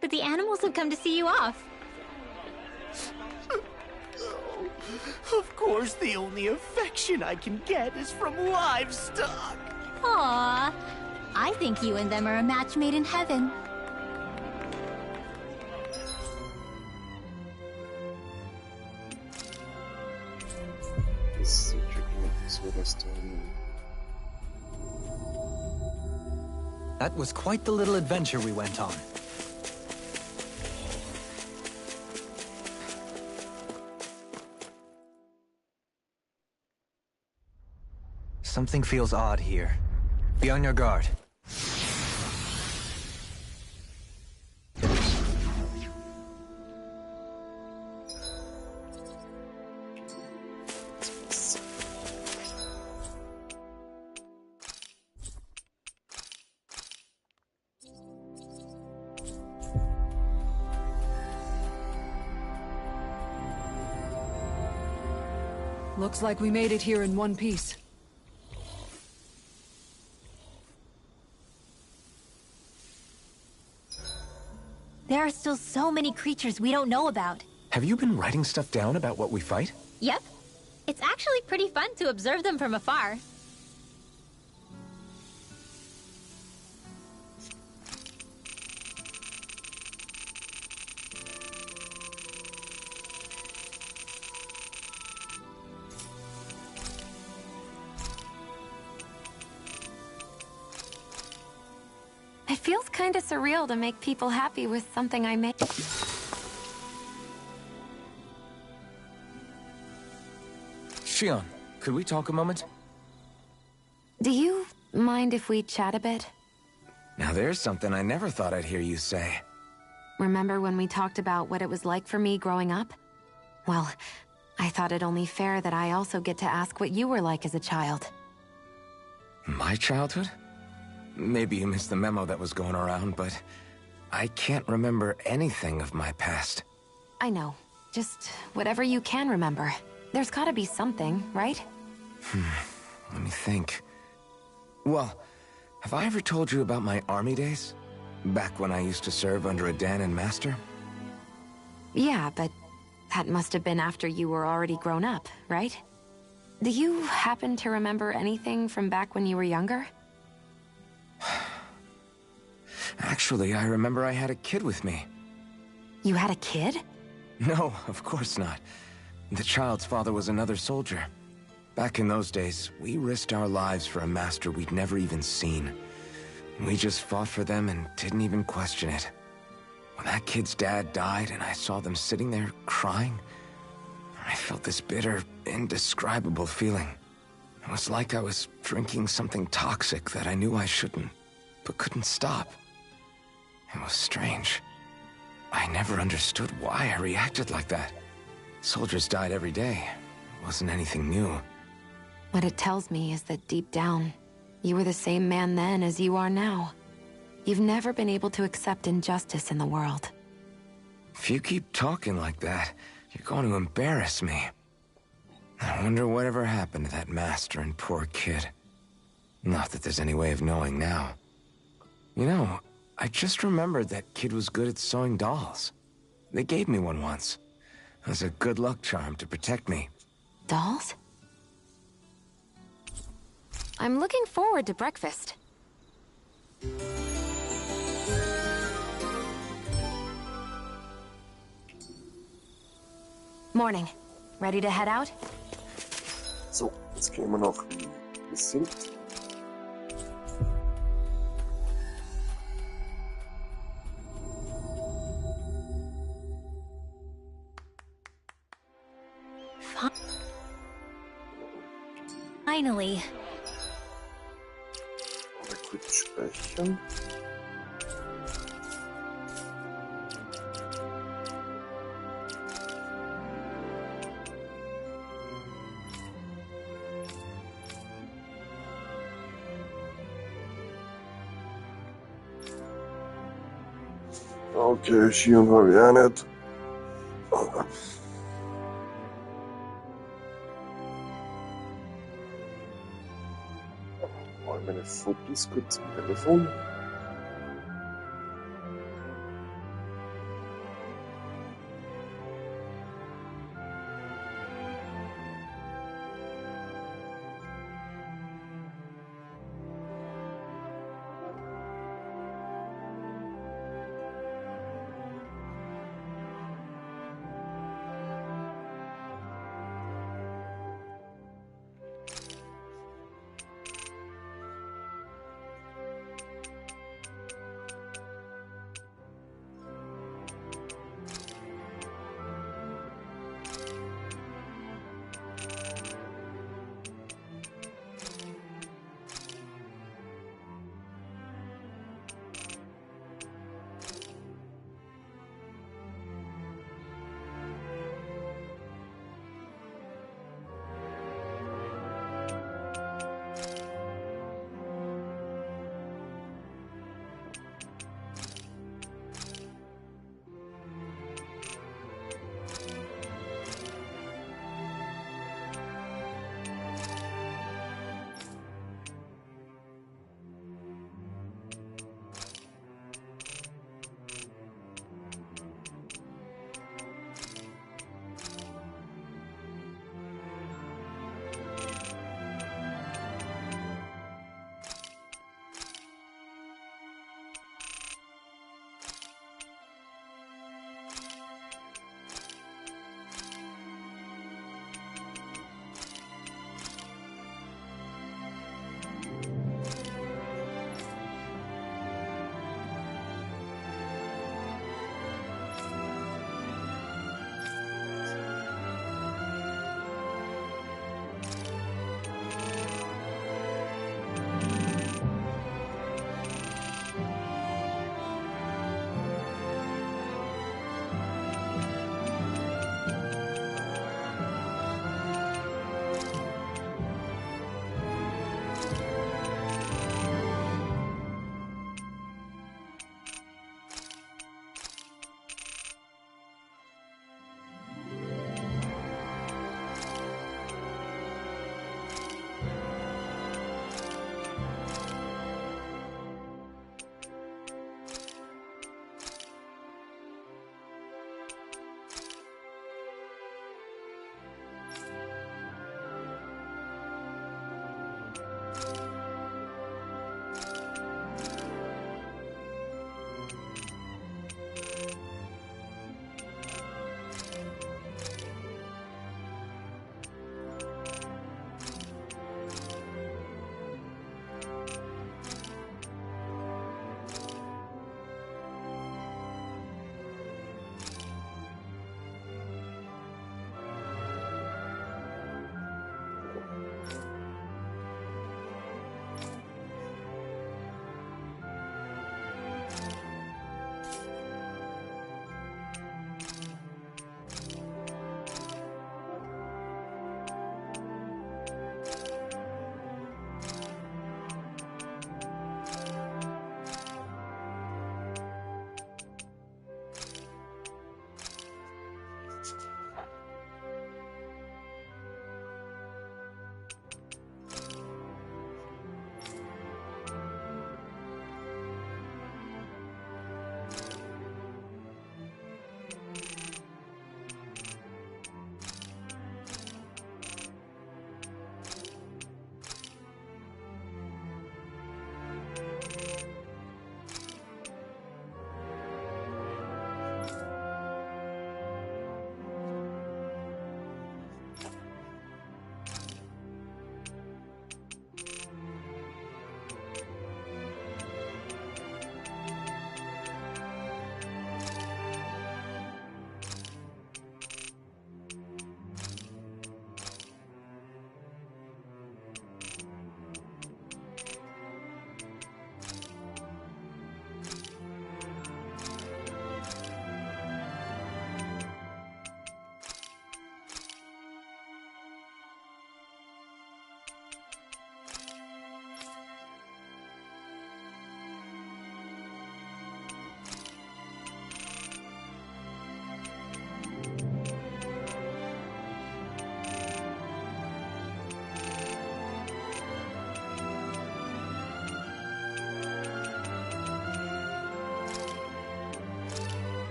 But the animals have come to see you off. Of course, the only affection I can get is from livestock. Aww. I think you and them are a match made in heaven. Das ist so tricky, so das dann. That was quite the little adventure we went on. Something feels odd here. Be on your guard. Looks like we made it here in one piece. There are still so many creatures we don't know about. Have you been writing stuff down about what we fight? Yep. It's actually pretty fun to observe them from afar. It feels kinda surreal to make people happy with something I made. Shion, could we talk a moment? Do you mind if we chat a bit? Now there's something I never thought I'd hear you say. Remember when we talked about what it was like for me growing up? Well, I thought it only fair that I also get to ask what you were like as a child. My childhood? Maybe you missed the memo that was going around, but I can't remember anything of my past. I know. Just whatever you can remember. There's gotta be something, right? Let me think. Well, have I ever told you about my army days? Back when I used to serve under a Danon master? Yeah, but that must have been after you were already grown up, right? Do you happen to remember anything from back when you were younger? Actually, I remember I had a kid with me. You had a kid? No, of course not. The child's father was another soldier. Back in those days, we risked our lives for a master we'd never even seen. We just fought for them and didn't even question it. When that kid's dad died and I saw them sitting there crying, I felt this bitter, indescribable feeling. It was like I was drinking something toxic that I knew I shouldn't, but couldn't stop. It was strange. I never understood why I reacted like that. Soldiers died every day. It wasn't anything new. What it tells me is that deep down, you were the same man then as you are now. You've never been able to accept injustice in the world. If you keep talking like that, you're going to embarrass me. I wonder whatever happened to that master and poor kid. Not that there's any way of knowing now. You know, I just remembered that kid was good at sewing dolls. They gave me one once. It was a good luck charm to protect me. Dolls? I'm looking forward to breakfast. Morning. Ready to head out? So, jetzt gehen wir noch ein bisschen. Finally. Mal kurz sprechen. Okay, Shion habe ich auch nicht. Mal meine Fotos kurz im Telefon.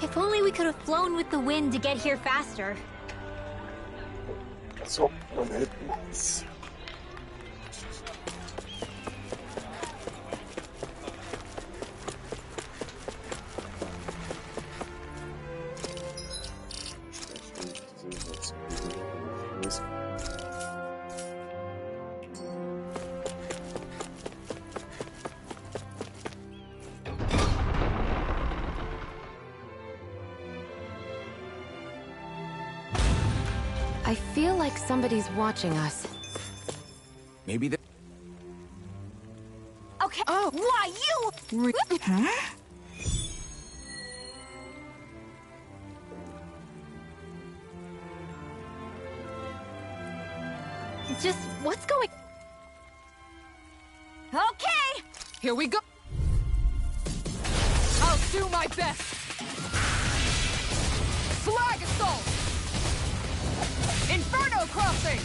If only we could have flown with the wind to get here faster. So, nice. I feel like somebody's watching us. Maybe the... Okay. Oh. Why, you... Huh? Just, what's going... Okay! Here we go. I'll do my best. Flag assault! Inferno crossing!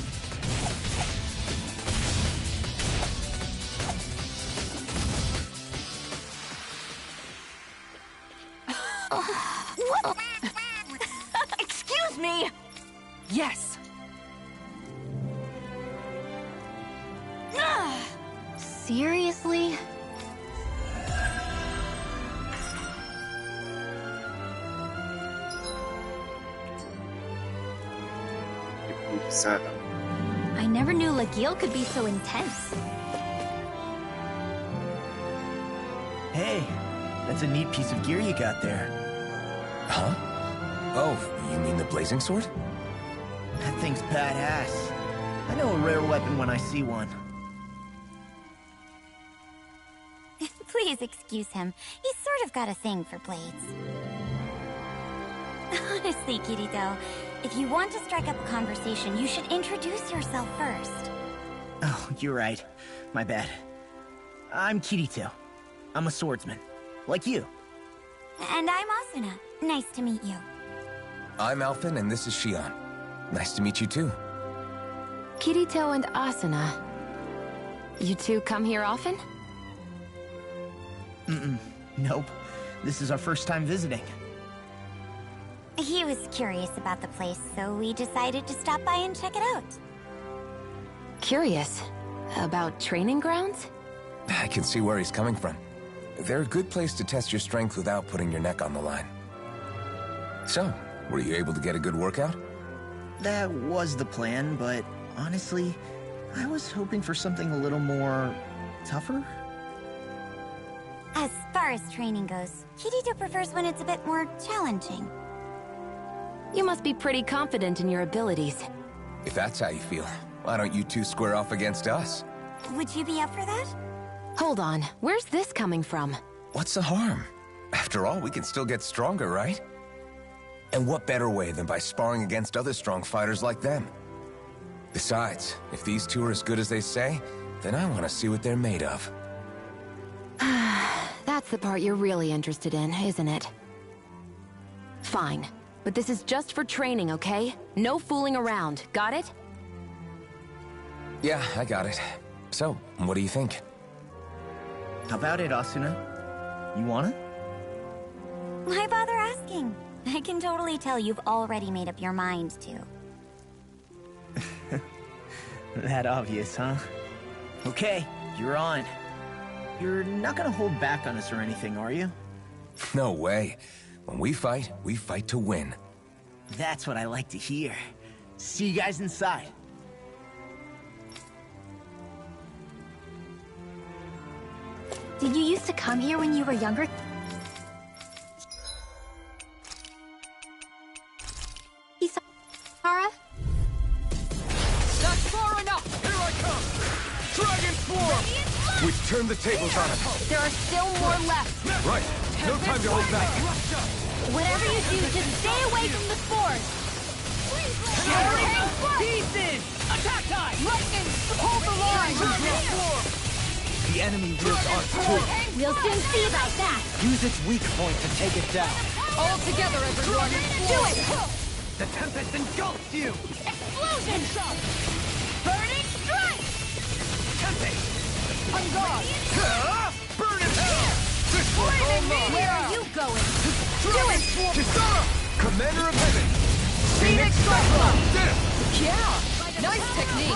What? Excuse me! Yes. Seriously? I never knew Lagiel could be so intense. Hey, that's a neat piece of gear you got there. Huh? Oh, you mean the blazing sword? That thing's badass. I know a rare weapon when I see one. Please excuse him. He's sort of got a thing for blades. Honestly, Kirito, if you want to strike up a conversation, you should introduce yourself first. Oh, you're right. My bad. I'm Kirito. I'm a swordsman. Like you. And I'm Asuna. Nice to meet you. I'm Alphen, and this is Shion. Nice to meet you, too. Kirito and Asuna. You two come here often? Nope. This is our first time visiting. He was curious about the place, so we decided to stop by and check it out. Curious? About training grounds? I can see where he's coming from. They're a good place to test your strength without putting your neck on the line. So, were you able to get a good workout? That was the plan, but honestly, I was hoping for something a little more... tougher? As far as training goes, Kirito prefers when it's a bit more challenging. You must be pretty confident in your abilities. If that's how you feel, why don't you two square off against us? Would you be up for that? Hold on, where's this coming from? What's the harm? After all, we can still get stronger, right? And what better way than by sparring against other strong fighters like them? Besides, if these two are as good as they say, then I want to see what they're made of. That's the part you're really interested in, isn't it? Fine. But this is just for training, okay? No fooling around, got it? Yeah, I got it. So, what do you think? How about it, Asuna? You wanna? Why bother asking? I can totally tell you've already made up your mind to. That obvious, huh? Okay, you're on. You're not gonna hold back on us or anything, are you? No way. When we fight to win. That's what I like to hear. See you guys inside. Did you used to come here when you were younger? Isara? That's far enough! Here I come! Dragon Swarm! We've turned the tables on him. There are still more left. Right! No time to hold back! Whatever you do, just stay away from the spores. Pieces! Attack time! Lightning! Hold the line! The enemy wields arts too. We'll soon see about that. Use its weak point to take it down. All together, everyone! Do it! The Tempest engulfs you! Explosion! Burning strike! On guard! Burn in hell! This will hold on! Where are you going? Do it! Commander of Heaven! Phoenix Cyclone! Did it! Yeah! Nice technique!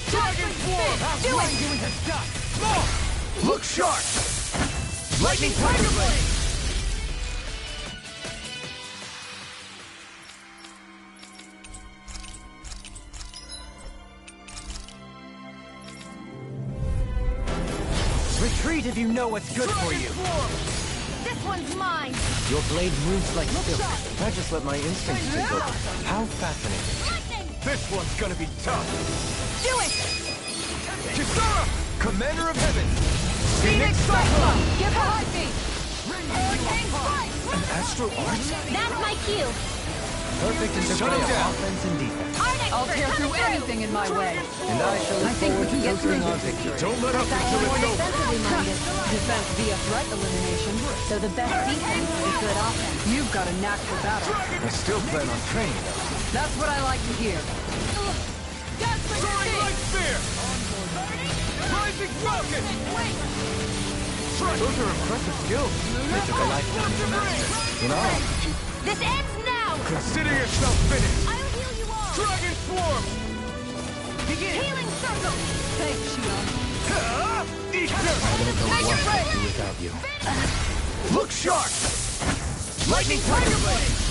Dragon Swarm! Do it! Doing her stuff! Look sharp! Lightning Tiger Blade! Retreat if you know what's good for you. This one's mine! Your blade moves like silk. I just let my instincts take over. How fascinating. This one's gonna be tough! Do it! Kisara! Commander of Heaven! Phoenix Cyclone! Give her heartbeat! An astral art? That's my cue! Perfect interplay of offense and defense. I'll tear through anything in my way. And I shall look think we forward can to get through coasting our this. victory. Don't let up until it's over! Defense via threat elimination. So the best defense is good offense. You've got a knack for battle. I still plan on training, though. That's what I like to hear. Soaring Light Spear! Rising Falcon! Those are impressive skills. They took a lifetime to master. You know? This ends now! Consider yourself finished! I'll heal you all! Dragon Swarm! Healing circle! Thanks, Shion. Eat I don't know what I'd do without you. Look sharp! Lightning Tiger Blade!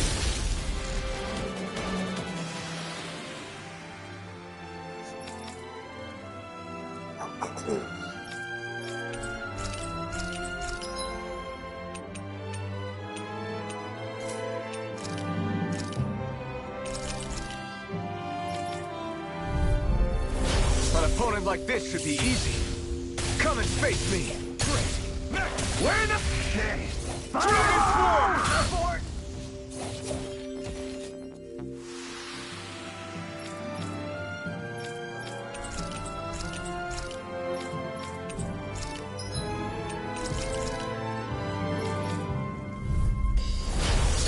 An opponent like this should be easy. Come and face me. Great. Where the... Dragon Swarm!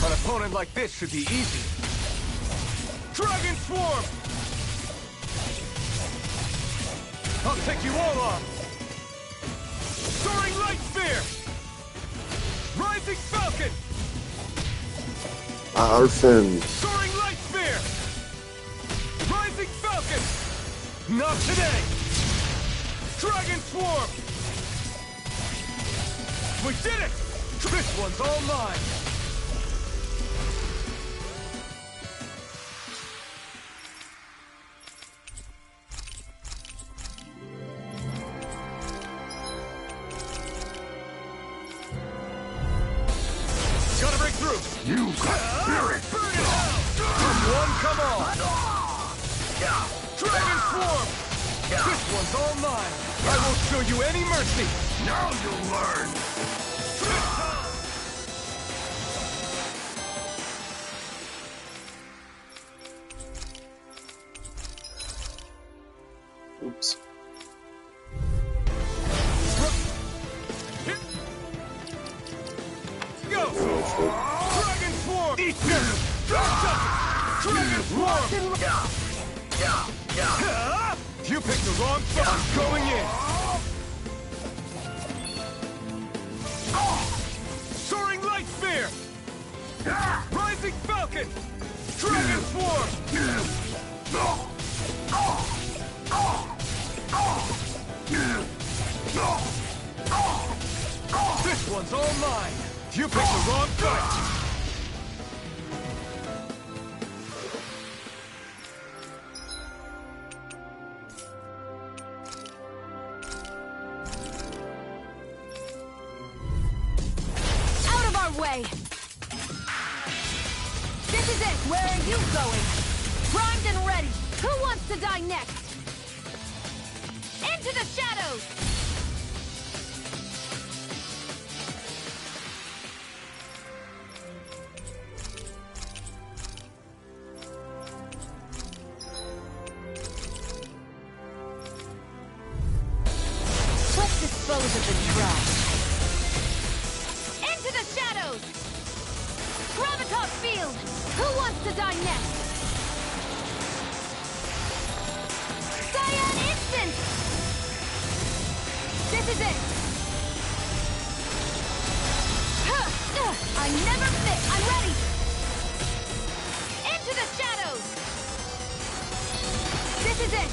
An opponent like this should be easy. Dragon Swarm! I'll take you all on! Soaring Light Spear! Rising Falcon! Arfin. Soaring Light Spear! Rising Falcon! Not today! Dragon Swarm! We did it! This one's all mine! Gotta break through! You got spirit! Burn it out! Come one, come all! Dragon Swarm! This one's all mine! I won't show you any mercy! Now you'll learn! Oops. Go! Dragon Swarm! Eat this! Dragon Swarm! You picked the wrong spot. I'm going in! Soaring Light Spear! Rising Falcon! Dragon Swarm! This one's all mine! You picked the wrong fight! Out of our way! This is it! Where are you going? Primed and ready! Who wants to die next? Into the shadows! Let's dispose of the trash. Into the shadows! Gravitas field! Who wants to die next? Cyan instant! This is it! I never fit! I'm ready! Into the shadows! This is it!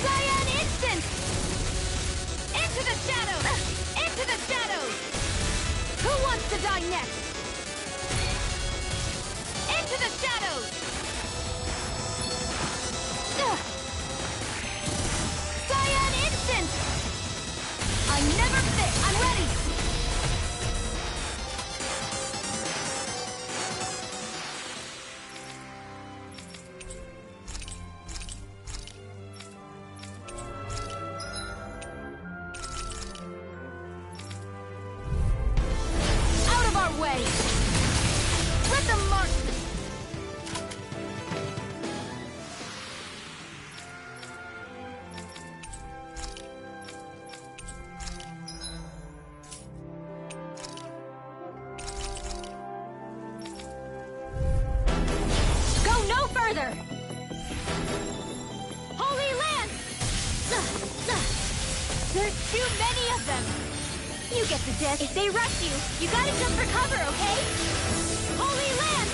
Cyan Instant! Into the shadows! Into the shadows! Who wants to die next? Into the shadows! Cyan Instant! I never fit! I'm ready! Out of our way! Let them march! Further! Holy Land! There's too many of them! You get the gist. If they rush you, you gotta jump for cover, okay? Holy Land!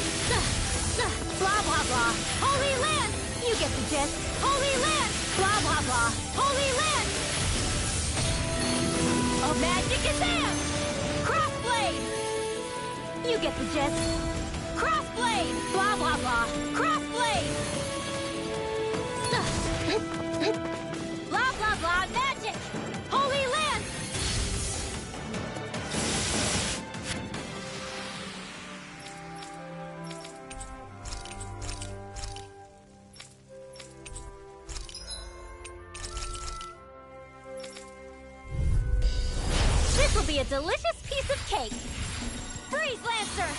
Blah, blah, blah. Holy Land! You get the gist. Holy Land! Blah, blah, blah. Holy Land! Oh, magic is am! Crossblade! You get the gist. Crossblade! Blah, blah, blah. Crossblade! Blah, blah, blah. Magic! Holy Land! This will be a delicious piece of cake! Freeze Lancer!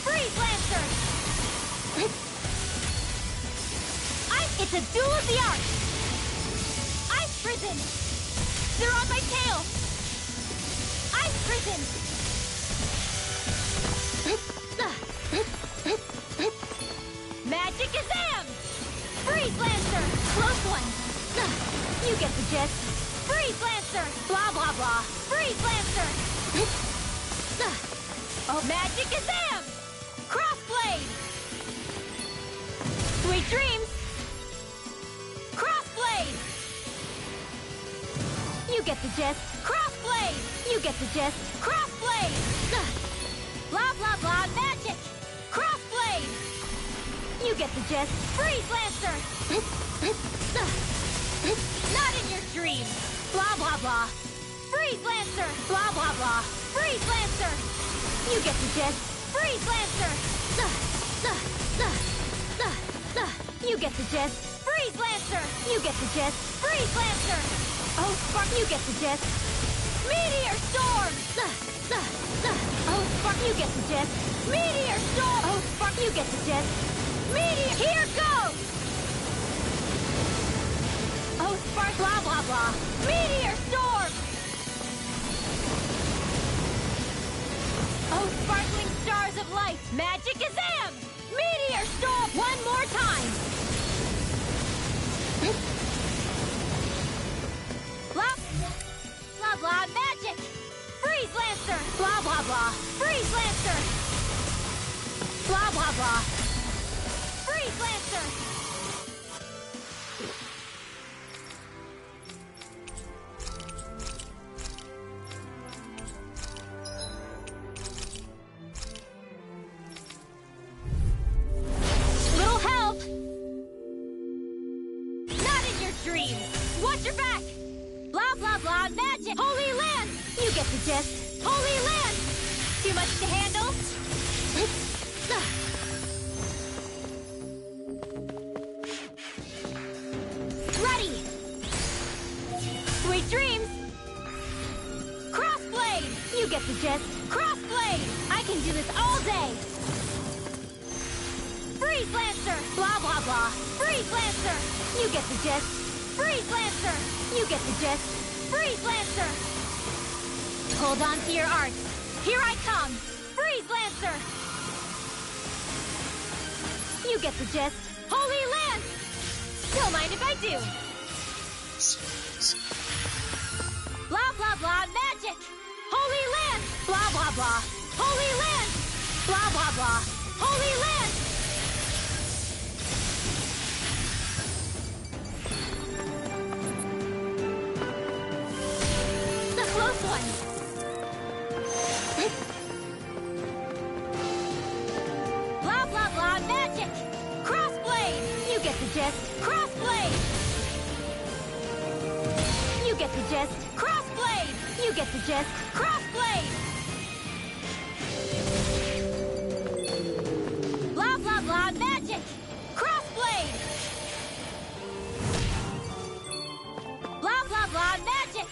Freeze Lancer! It's a duel of the arts! Ice Prison! They're on my tail! Ice Prison! Magic Azam! Freeze Lancer! Close one! You get the gist! Freeze Lancer! Blah, blah, blah! Freeze Lancer! Oh, Magic Azam! Crossblade! Sweet dreams! Crossblade! You get the gist. Crossblade! You get the gist. Crossblade! Blah, blah, blah, magic! Crossblade! You get the gist. Freeze Lancer! Not in your dreams! Blah, blah, blah! Freeze Lancer! Blah, blah, blah! Freeze Lancer! You get the gist. Freeze Lancer! You get the gist. Freeze Lancer! You get the gist. Freeze Lancer! Oh, Spark, you get the gist. Meteor Storm! Oh, Spark, you get the gist. Meteor Storm! Oh, Spark, you get the gist. Meteor! Here goes! Oh, Spark, blah, blah, blah. Meteor Storm! Oh, sparkling stars of light! Magic Azam! Meteor Storm! One more time! Blah, blah, blah, magic! Freeze Lancer! Blah, blah, blah! Freeze Lancer! Blah, blah, blah! Freeze Lancer! Little help! Not in your dreams! Watch your back! Blah, blah, blah, magic! Holy Land! You get the gist. Holy Land! Too much to handle? Ready! Sweet dreams! Crossblade! You get the gist. Crossblade! I can do this all day! Freeze Lancer! Blah, blah, blah! Freeze Lancer! You get the gist. Freeze Lancer! You get the gist. Freeze Lancer! Hold on to your arts. Here I come! Freeze Lancer! You get the gist. Holy Land! Don't mind if I do. Blah, blah, blah, magic! Holy Land! Blah, blah, blah. Holy land! Blah, blah, blah. Holy land! The close one! Blah, blah, blah, magic! Crossblade! You get the gist. Crossblade! You get the gist. Crossblade! You get the gist. Crossblade! Blah, blah, blah, magic! Crossblade! Blah, blah, blah, magic!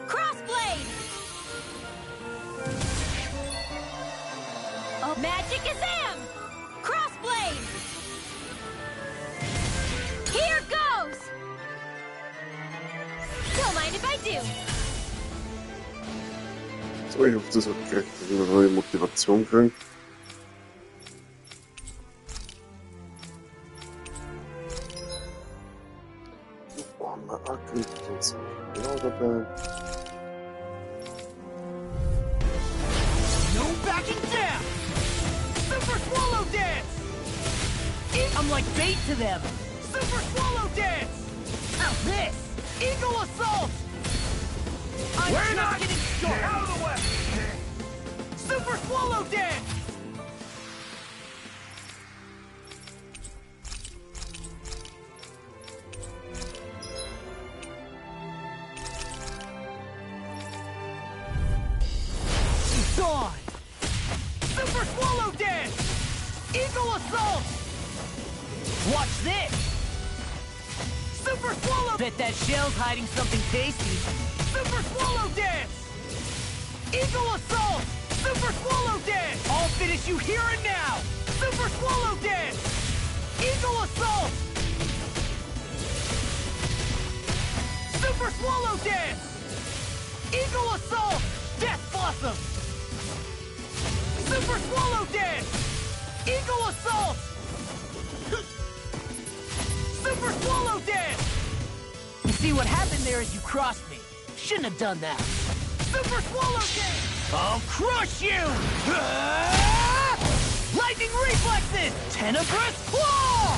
Crossblade! Oh, Magicazam! Crossblade! Here goes! Don't mind if I do. So, ich hoffe, das hat gleich eine neue Motivation kriegen. Oh, mal angekündigt und so. Genau dabei. No backing down! Super Swallow Dance! I'm like bait to them! Super Swallow Dance! Now this! Eagle Assault! We're not getting started! Out of the way! Super Swallow Dance! It's on! Super Swallow Dance! Eagle Assault! Watch this! Super Swallow! Bet that shell's hiding something tasty. Super Swallow Dance! Eagle Assault! Super Swallow Dance! I'll finish you here and now! Super Swallow Dance! Eagle Assault! Super Swallow Dance! Eagle Assault! Death Blossom! Super Swallow Dance! Eagle Assault! Super Swallow Dance! You see what happened there is you crossed me. Shouldn't have done that. Super Swallow Dance! I'll crush you! Ah! Lightning Reflexes! Tenebrous Claw!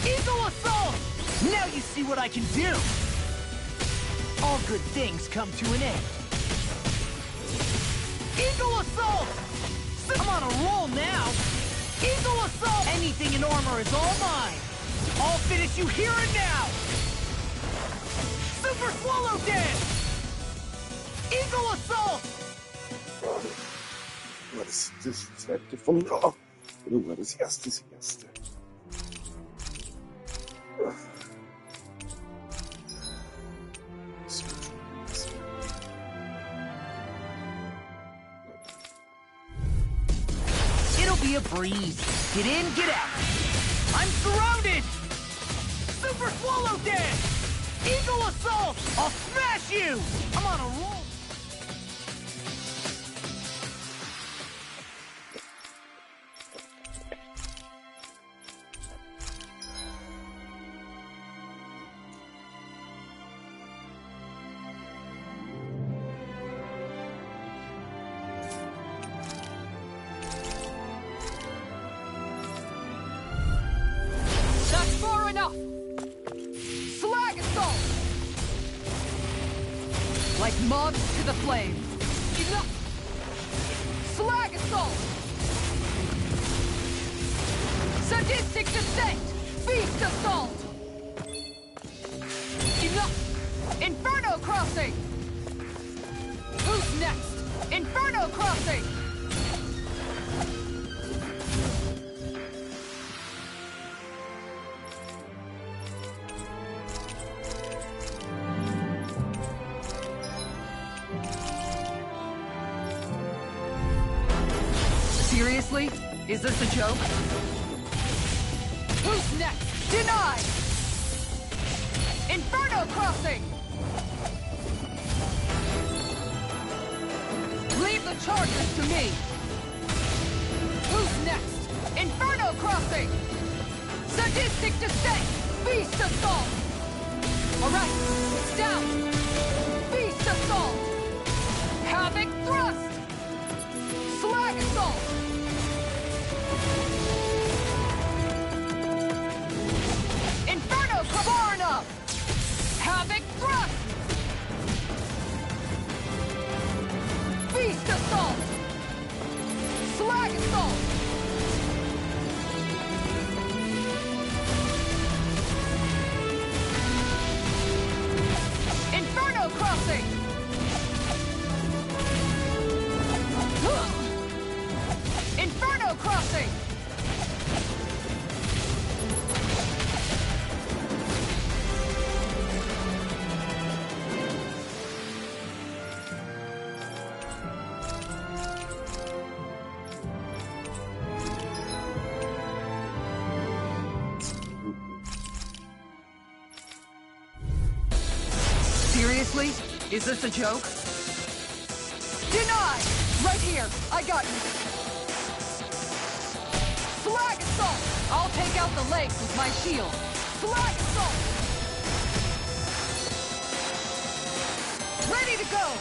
Eagle Assault! Now you see what I can do! All good things come to an end. Eagle Assault! I'm on a roll now! Eagle Assault! Anything in armor is all mine! I'll finish you here and now! Super Swallow Dance! Eagle Assault! War das das zweite von... Oh, oder war das erste das erste? It'll be a breeze. Get in, get out. I'm surrounded! Super Swallow Dance! Eagle Assault! I'll smash you! I'm on a roll! That's far enough! Slag Assault! Like moths to the flame. Enough! Slag Assault! Sadistic Descent! Beast Assault! Enough! Inferno Crossing! Who's next? Inferno Crossing! Seriously? Is this a joke? Who's next? Denied! Inferno Crossing! Leave the charges to me! Who's next? Inferno Crossing! Sadistic Descent! Beast Assault! Alright, it's down! Beast Assault! Havoc Thrust! Slag Assault! Inferno Kavarna! Havoc Thrust! Beast Assault! Slag Assault! Inferno Crossing! Inferno Crossing! Seriously? Is this a joke? Deny! Right here! I got you! Flag Assault! I'll take out the legs with my shield! Flag Assault! Ready to go!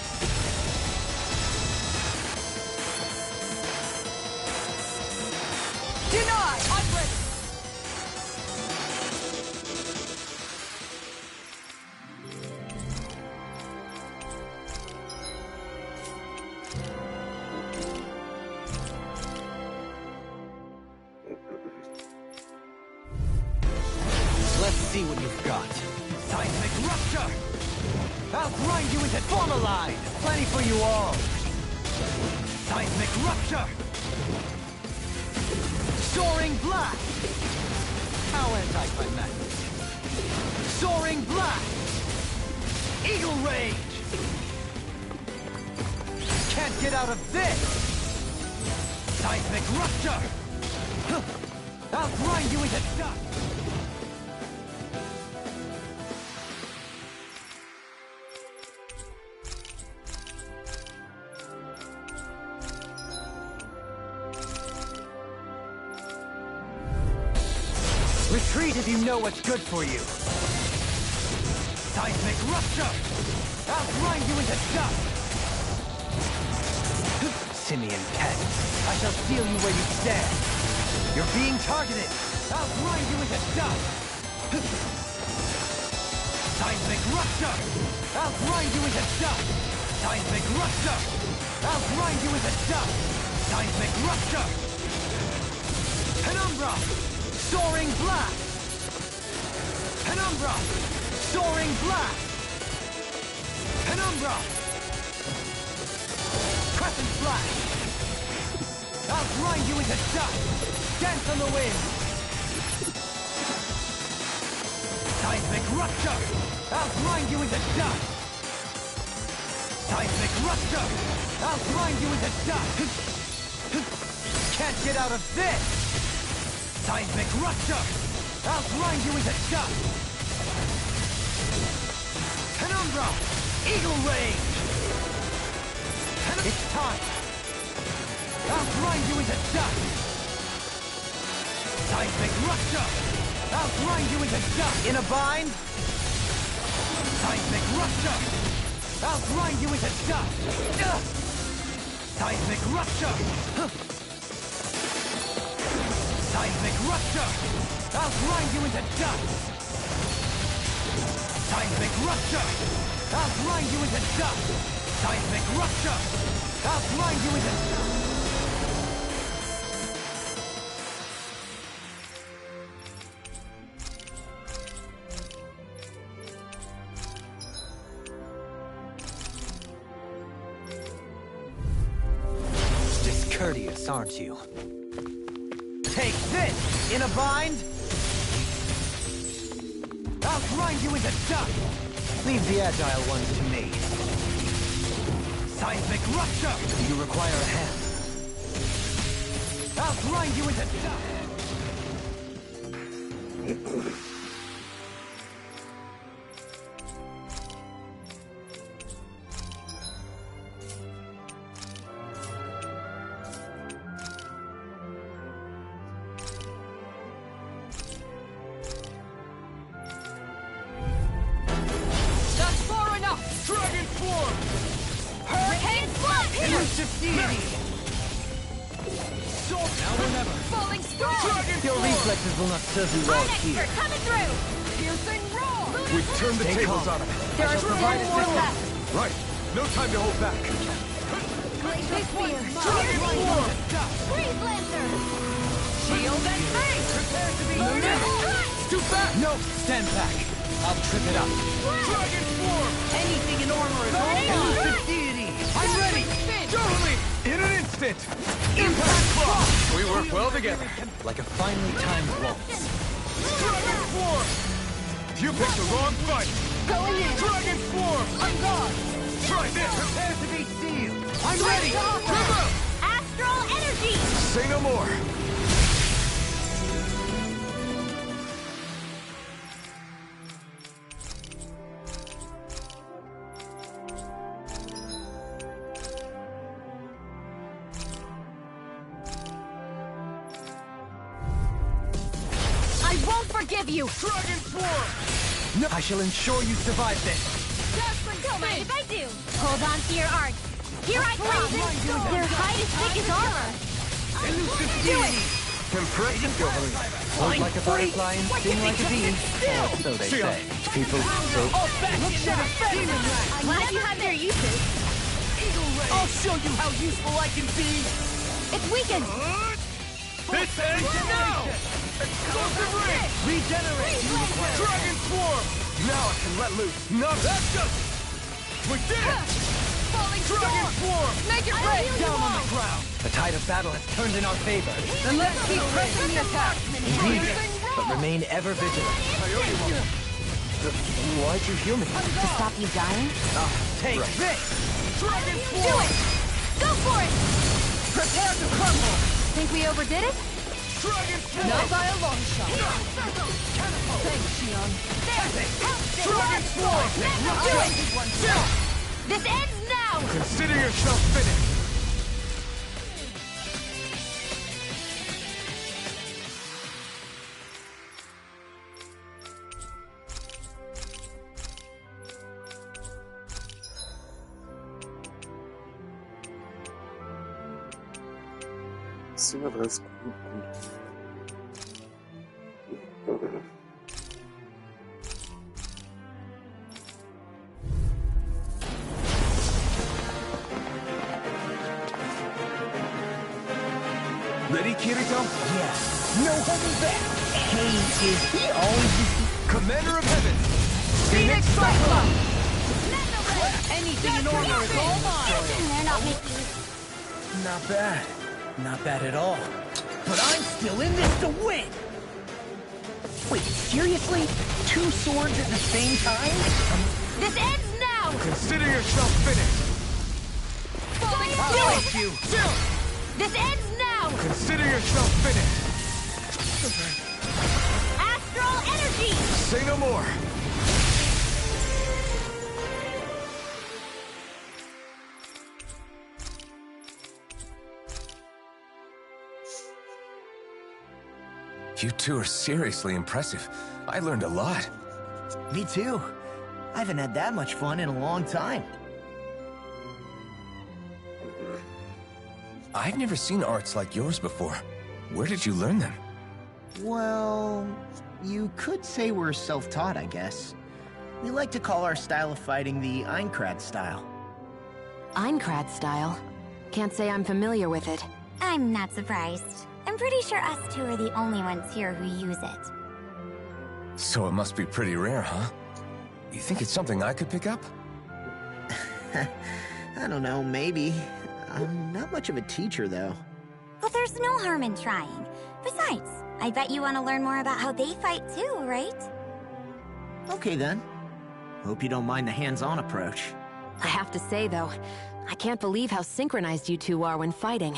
Deny! I'm ready! Let's see what you've got. Seismic Rupture! I'll grind you into Formalide! Plenty for you all! Seismic Rupture! Soaring Blast! How anticlimactic! Soaring Blast! Eagle Rage! Can't get out of this! Seismic Rupture! I'll grind you into dust! Retreat if you know what's good for you! Seismic Rupture! I'll grind you into dust! Simian pet, I shall steal you where you stand! You're being targeted! I'll grind you into dust! Seismic Rupture! I'll grind you into dust! Seismic Rupture! I'll grind you into dust! Seismic Rupture! Penumbra! Soaring Blast! Penumbra! Soaring Blast! Penumbra! Crescent Flash! I'll grind you into dust! Dance on the wind! Seismic Rupture! I'll grind you into dust! Seismic Rupture! I'll grind you into dust! Can't get out of this! Seismic Rupture! I'll grind you into dust! Penumbra! Eagle Range! It's time! I'll grind you into dust! Seismic Rupture! I'll grind you into dust! In a bind? Seismic Rupture! I'll grind you into dust! Seismic Rupture! Seismic Rupture! I'll grind you into dust! Seismic Rupture! I'll grind you into dust! Seismic Rupture! I'll grind you into dust! Discourteous, aren't you? Take this! In a bind? I'll grind you into dust! Leave the agile ones to me. Seismic Rupture! Do you require a hand? I'll grind you into dust! Elusive deity! So now or never! Falling storm! Your reflexes will not serve you well here. Coming through! Piercing roar! We've turned the tables on him. There are still more left! Right. No time to hold back. Glacial Spear! Freeze Lancer! Shield and face! Prepare to be It's too fast. No, stand back. I'll trip it up. Dragon form. Anything in armor is all elusive deity. I'm ready. Totally. In an instant. Impact claw. We work well together. Like a finely timed waltz. Dragon form. You picked the wrong fight. Going in! Dragon form. On guard! Try this. Prepare to be sealed. I'm ready. Come out. Astral Energy! Say no more. I won't forgive you! Dragon form. No, I shall ensure you survive this. Don't mind if I do! Hold on to your art! Here I come! Their hide is thick as armor! Do it! Impressive, Goblin. Float like a butterfly and sting like a bee. Or so they See ya. say. People so... Glad you have their uses! I'll show you how useful I can be. It's weakened! This ends now. Explosive ring. Regenerate. Dragon swarm. Now I can let loose. No, that's just. We did it. Falling Dragon swarm. Make it break! Down on the ground. The tide of battle has turned in our favor. Then let's keep pressing the attack! Indeed, but remain ever vigilant. Why'd you heal me? To stop you dying? Take this! Dragon Do swarm. it! Go for it! Prepare to crumble. Think we overdid it? Dragon swarm. Not by a long shot. Thanks, Xion. Dragon swarm. This ends now! Consider yourself finished. See what that's Ready, Kirito? Yes. No holding back. Hey, is he always... Commander of Heaven. Phoenix Cyclone! Anything in armor is all mine. They're not making... Not bad. Not bad at all. But I'm still in this to win! Wait, seriously? 2 swords at the same time? This ends now! Consider yourself finished. I'll fight you! This ends now! Consider yourself finished. Astral Energy! Say no more. You two are seriously impressive. I learned a lot. Me too. I haven't had that much fun in a long time. I've never seen arts like yours before. Where did you learn them? Well, you could say we're self-taught, I guess. We like to call our style of fighting the Einkrad style. Einkrad style? Can't say I'm familiar with it. I'm not surprised. I'm pretty sure us two are the only ones here who use it. So it must be pretty rare, huh? You think it's something I could pick up? I don't know, maybe. I'm not much of a teacher, though. Well, there's no harm in trying. Besides, I bet you want to learn more about how they fight too, right? Okay, then. Hope you don't mind the hands-on approach. I have to say, though, I can't believe how synchronized you two are when fighting.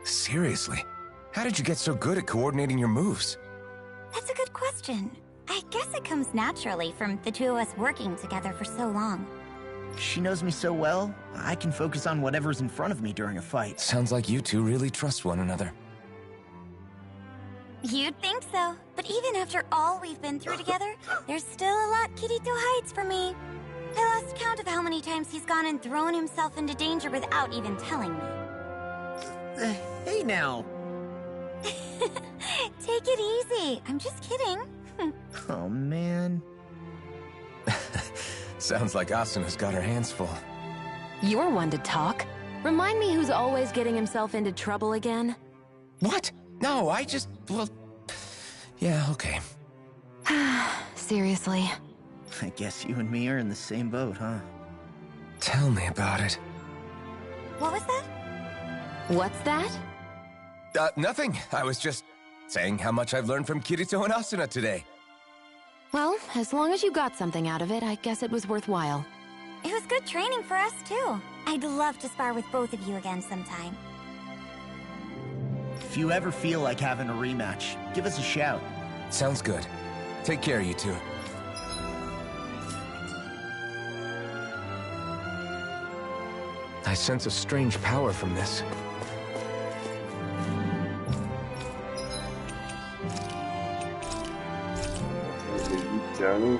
Seriously? How did you get so good at coordinating your moves? That's a good question. I guess it comes naturally from the two of us working together for so long. She knows me so well, I can focus on whatever's in front of me during a fight. Sounds like you two really trust one another. You'd think so. But even after all we've been through together, there's still a lot Kirito hides from me. I lost count of how many times he's gone and thrown himself into danger without even telling me. Hey now. Take it easy. I'm just kidding. Oh, man. Sounds like Asuna's got her hands full. You're one to talk. Remind me who's always getting himself into trouble again. What? No, I just... well... Yeah, okay. Seriously. I guess you and me are in the same boat, huh? Tell me about it. What was that? What's that? Nothing. I was just saying how much I've learned from Kirito and Asuna today. Well, as long as you got something out of it, I guess it was worthwhile. It was good training for us, too. I'd love to spar with both of you again sometime. If you ever feel like having a rematch, give us a shout. Sounds good. Take care, you two. I sense a strange power from this. Down.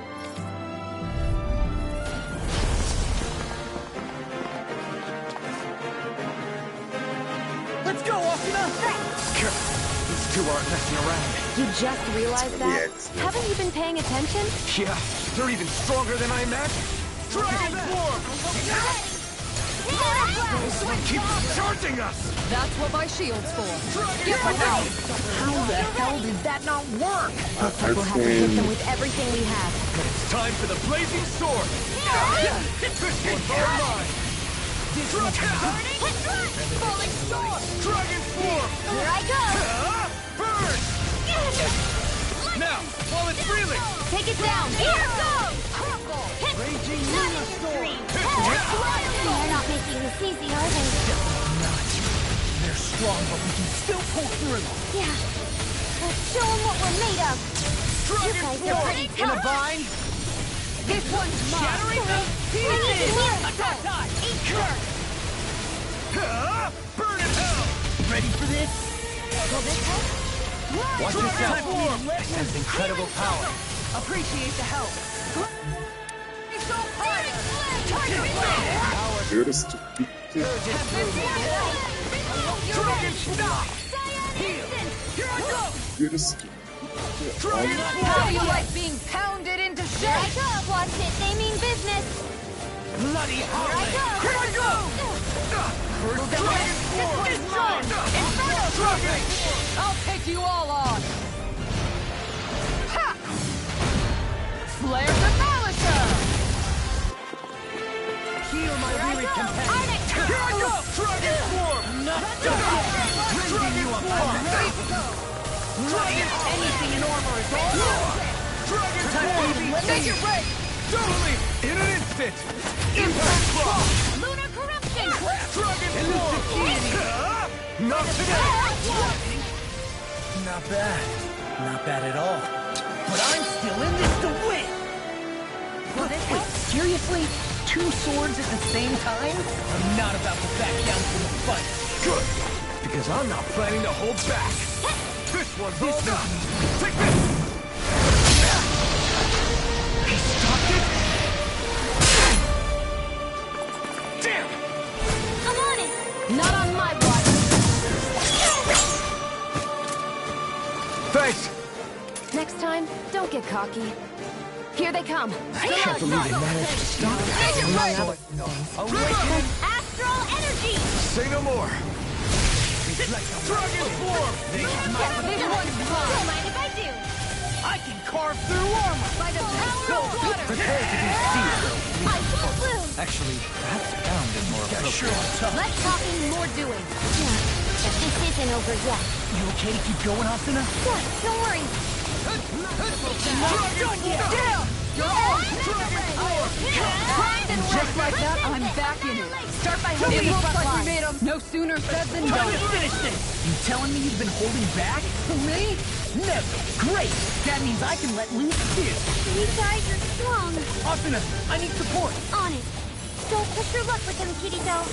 Let's go, Asuna! These two aren't messing around. You just realized that? Haven't you been paying attention? Yeah, they're even stronger than I imagined. Dragon Form! This one keeps charging us! That's what my shield's for. Get out! How the hell did that not work? Looks like we'll have to hit them with everything we have. It's time for the blazing sword! Hit this one, mine! Falling sword! Dragon Form! Here I go! Burn! Now, while it's reeling! Take it down! Here goes! Raging Luna Storm! They're not making this easy, are they? They're strong, but we can still pull through. Yeah. Let's show them what we're made of. You guys are pretty In a tough. bind. This one's mine. Shattering the pieces. Attack time. Burn in hell! Ready for this? Will this help? Watch yourself. This has incredible power. Appreciate the help. Würde es zu Dragon stop. Würde es How you like being pounded into Here I shape? go. Watch it. They mean business. Bloody Here hell. I go. Here I go. First Dragon Form. Inferno. Dragon. I'll take you all on. Ha! Flare Demolition! Heal my weary companion. Arctic. Here I go. Dragon Form. Not done. Rending you apart. Dragon. Anything in armor is all. Dragon Form! Take your break. Totally! In an instant! Impact Block! Lunar corruption. Dragon Form! Not today! Not bad. Not bad at all. But I'm still in this to win! Wait, seriously? 2 swords at the same time? I'm not about to back down from the fight. Good! Because I'm not planning to hold back! This one's all done! Take this! He stopped it? Damn! I'm on it. Not on my watch! Thanks! Next time, don't get cocky. Here they come. I can't believe they managed to stop that. Astral energy. Say no more! Dragon Form! Don't mind if I do. I can carve through armor! By the power of water. Prepare to be sealed! I won't bloom. Actually, perhaps bound is more appropriate. Less talking, more doing. Yeah, but this isn't over yet. You okay to keep going, Asuna? Yeah, don't worry. Not done yet! Down! You're on! And just like that, I'm back in it. Start by It looks like we made them no sooner said than Time done. to finish this! You telling me you've been holding back? Me? Never! Great! That means I can let loose too! You guys are strong. Asuna, I need support! On it. Don't push your luck with them, Kirito.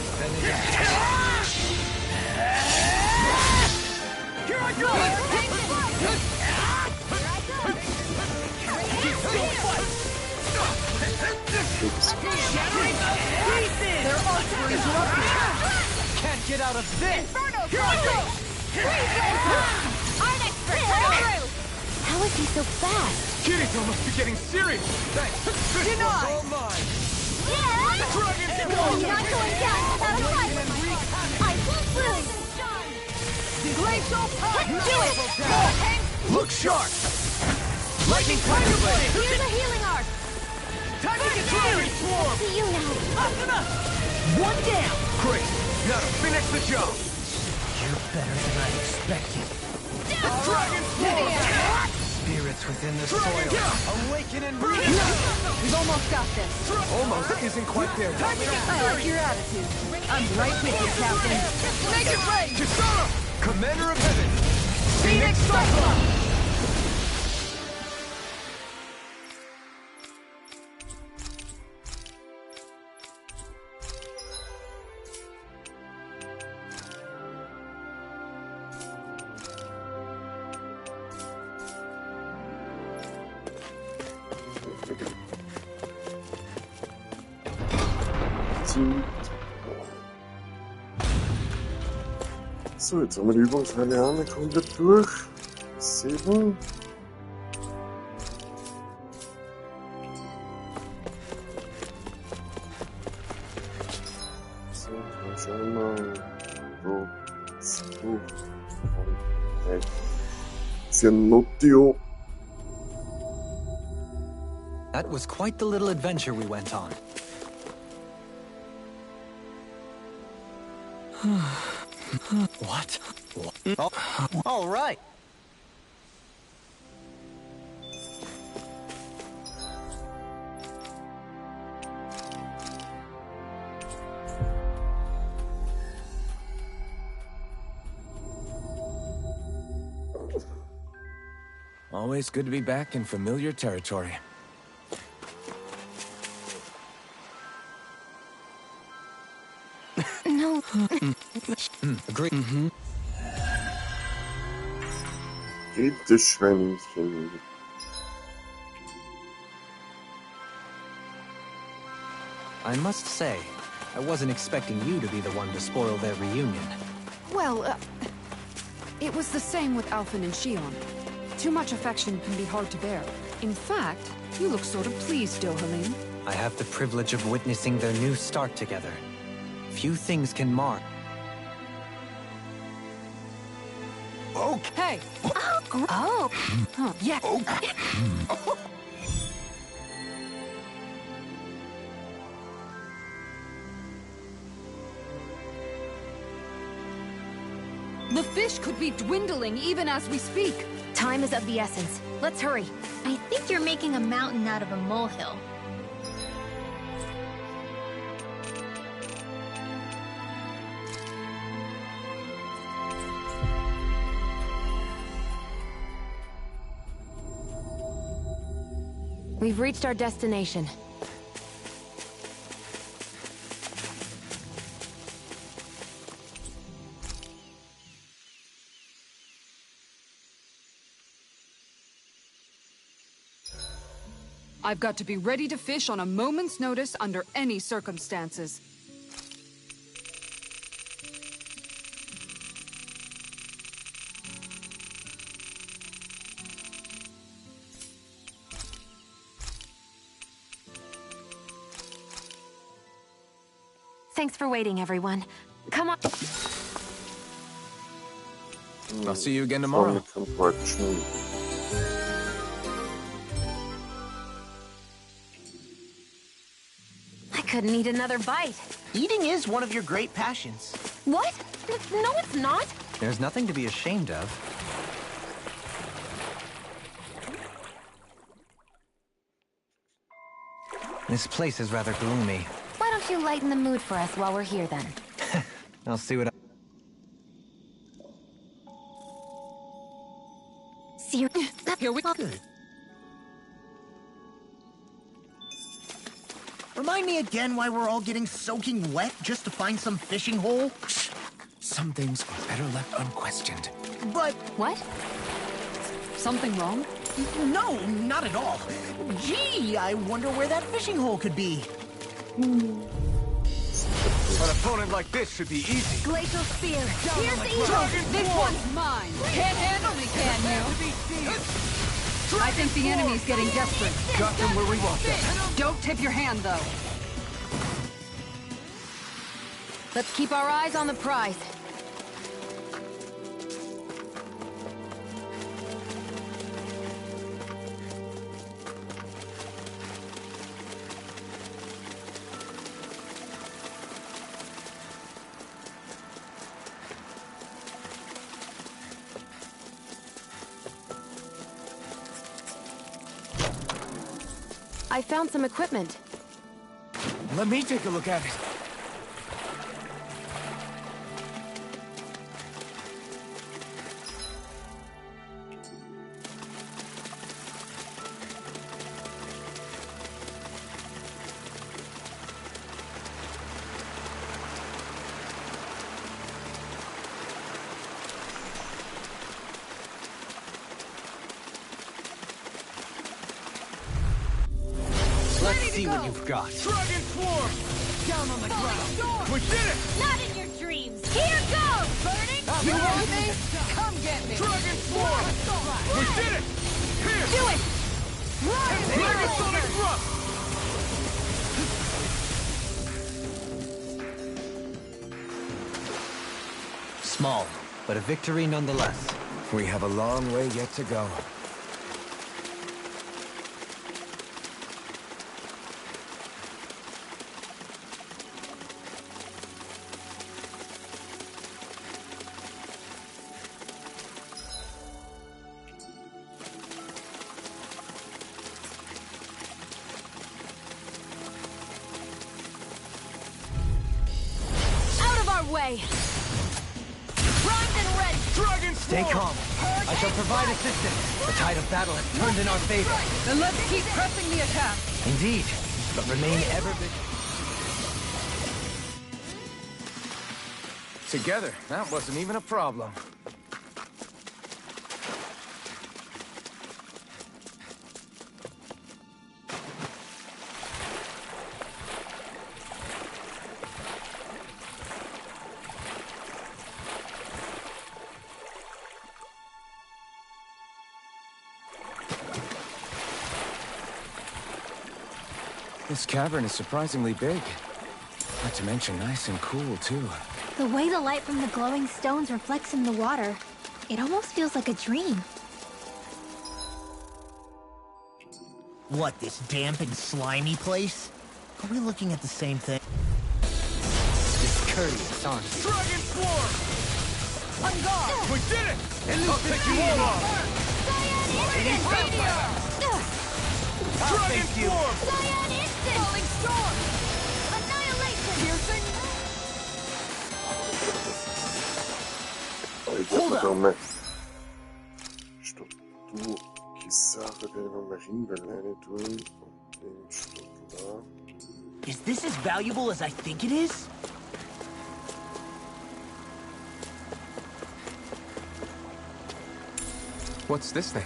Here I go! Keep still, fight! Shattering to pieces! Their arcs were interrupted. Can't get out of this! Inferno Frontal! Art expert, come through! How is he so fast? Kirito must be getting serious! Thanks! This one's all mine! Dragon I'm not going down without a fight! I won't lose! Glacial Punch! Do it! Look sharp! Lightning Tiger Blade! Here's a healing arc! Time to get Dragon Swarm! See you now. Asuna! One down! Great! Now to finish the job! You're better than I expected. Dragon Swarm! Spirits within the Dragon soil. Awaken and breathe! We've almost got this. Almost isn't quite there. I like your attitude. I'm right with you, Captain. Make it rain! Kisara! Commander of Heaven! Phoenix Cyclone! So, jetzt haben wir die Übungshalle komplett durch. 7. So, dann schauen wir mal. So, das Buch. Notio. That was quite the little adventure we went on. What? Oh, all right. Always good to be back in familiar territory. No. Agree. Geht das Schweinchen. I must say, I wasn't expecting you to be the one to spoil their reunion. Well, it was the same with Alphen and Shion. Too much affection can be hard to bear. In fact, you look sort of pleased, Dohalim. I have the privilege of witnessing their new start together. Few things can mar. Hey! Oh. Huh. Yeah. The fish could be dwindling even as we speak. Time is of the essence. Let's hurry. I think you're making a mountain out of a molehill. We've reached our destination. I've got to be ready to fish on a moment's notice under any circumstances. Thanks for waiting, everyone. Come on. I'll see you again tomorrow. Quatschen. I couldn't eat another bite. Eating is one of your great passions. What? No, it's not. There's nothing to be ashamed of. This place is rather gloomy. Why don't you lighten the mood for us while we're here, then? I'll see what I... Here we go. Good. Remind me again why we're all getting soaking wet just to find some fishing hole? Some things are better left unquestioned. But What? Something wrong? No, not at all. Gee, I wonder where that fishing hole could be. An opponent like this should be easy. Glacial Spear. Here's the evil. This one's mine. Can't handle me, can you? I think the enemy's getting desperate. Got them where we want them. Don't tip your hand, though. Let's keep our eyes on the prize. I found some equipment. Let me take a look at it. Let's see what you've got. Dragon Swarm! Down on the ground. We did it! Not in your dreams! Here goes! Burning! You want me? Come get me. Dragon Swarm! We did it! Here! Do it! Megasonic Thrust! Small, but a victory nonetheless. We have a long way yet to go. Out of our way! Primed and ready! Dragon Stay Swarm! calm. I shall provide assistance. The tide of battle has turned in our favor. Then let's keep pressing the attack. Indeed, but remain ever vigilant. Together, that wasn't even a problem. This cavern is surprisingly big. Not to mention nice and cool, too. The way the light from the glowing stones reflects in the water, it almost feels like a dream. What, this damp and slimy place? Are we looking at the same thing? Discourteous, aren't you? Dragon Swarm! On guard! We did it! I'll take you all on! Dragon Swarm! Cyan Instant! Falling storm! Annihilation! Piercing? Ricordo Stopp du Kisare der Marienballone tun und den Stopp da. Is this as valuable as I think it is? What's this thing?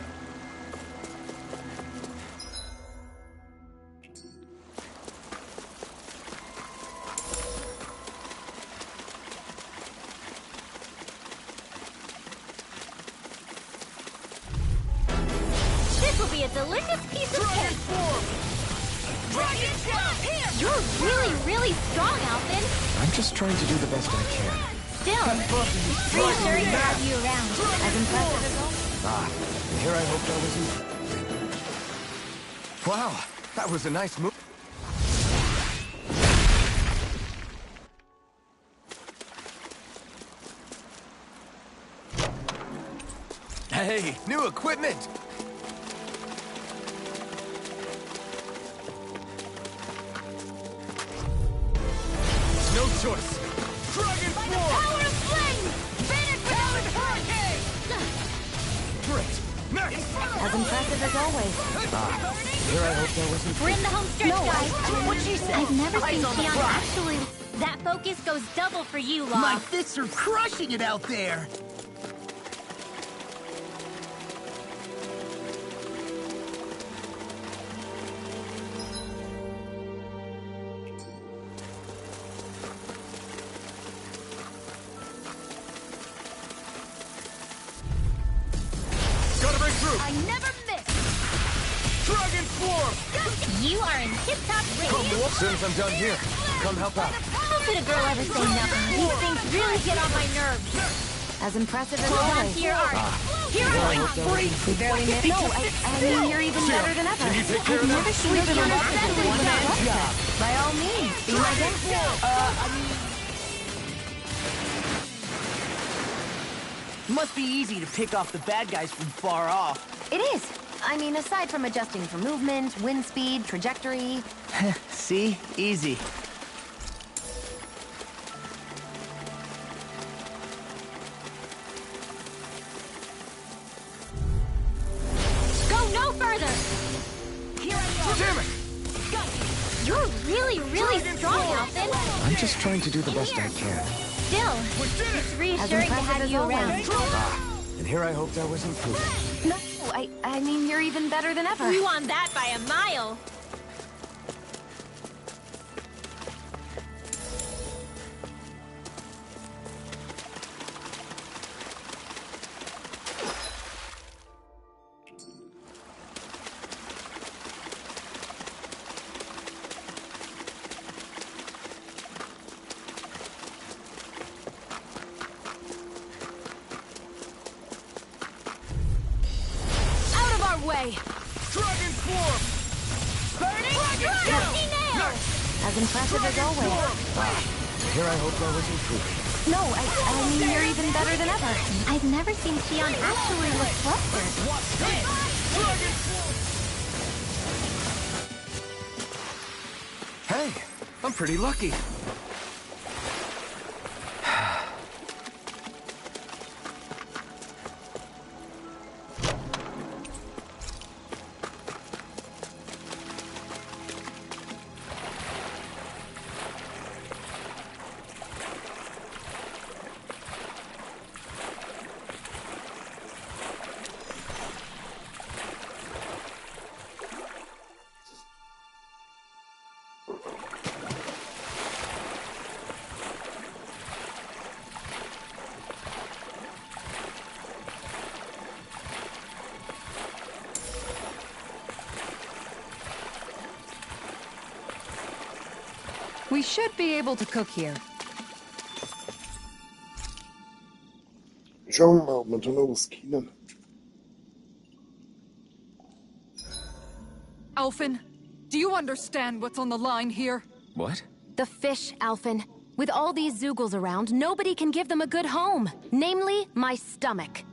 This will be a delicious piece of cake! Dragon Jump! Here! You're really, really strong, Alvin! I'm just trying to do the best I can. Still, reassuring to have you around. As impressive as always. Ah, and here I hoped I wasn't... Wow, that was a nice move. Hey, new equipment! No choice. Dragon By the Swarm! power of flame! Finish with Talon Hurricane! Great! Next! As impressive as always. Here I hoped I wasn't... We're in the home stretch, guys. What'd she say? I've never Eyes seen on the Xion prize. actually... That focus goes double for you, Law. My fists are crushing it out there! You are in tip-top shape. Since I'm done here, come help out. How could a girl ever say nothing? These things really get on my nerves. As impressive as Hold on always. to your art. Here I am, freak! We barely made it. No, I mean, you're even better than ever. Can you take care of Never that? sleep in a one-man job. By all means, be my guest. Must be easy to pick off the bad guys from far off. It is. I mean, aside from adjusting for movement, wind speed, trajectory. See? Easy. Go no further! Here I go! Damn it! You're really strong, Alvin. I'm just trying to do the best I can. Still, it's reassuring to have you around. And here I hoped I was improving. No, I mean, you're even better than ever. You won that by a mile. Way. Dragon form! Burning Dragon nail! As impressive as always. Here I hoped I was improving. No, I mean, you're even better than ever. I've never seen Shion actually look flustered. Watch this! Dragon form! Hey, I'm pretty lucky. We should be able to cook here. Schauen wir mal, ob wir da noch was kennen. Alphen, do you understand what's on the line here? What? The fish, Alphen. With all these Zoogles around, nobody can give them a good home. Namely, my stomach.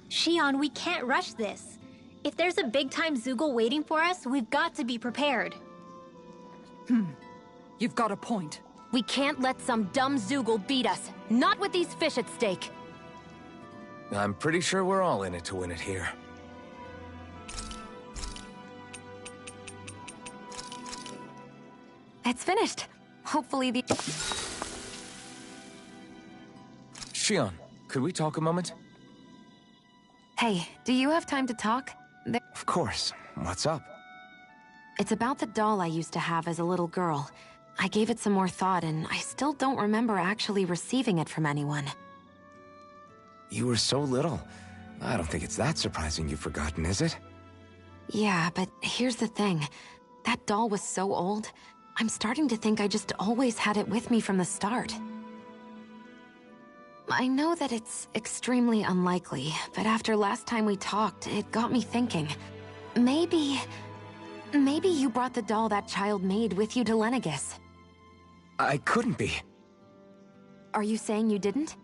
Shion, we can't rush this. If there's a big-time Zoogle waiting for us, we've got to be prepared. You've got a point. We can't let some dumb Zoogle beat us. Not with these fish at stake. I'm pretty sure we're all in it to win it here. It's finished. Hopefully the... Shion, could we talk a moment? Hey, do you have time to talk? Of course. What's up? It's about the doll I used to have as a little girl. I gave it some more thought, and I still don't remember actually receiving it from anyone. You were so little. I don't think it's that surprising you've forgotten, is it? Yeah, but here's the thing. That doll was so old, I'm starting to think I just always had it with me from the start. I know that it's extremely unlikely, but after last time we talked, it got me thinking. Maybe you brought the doll that child made with you to Lenegis. I couldn't be. Are you saying you didn't?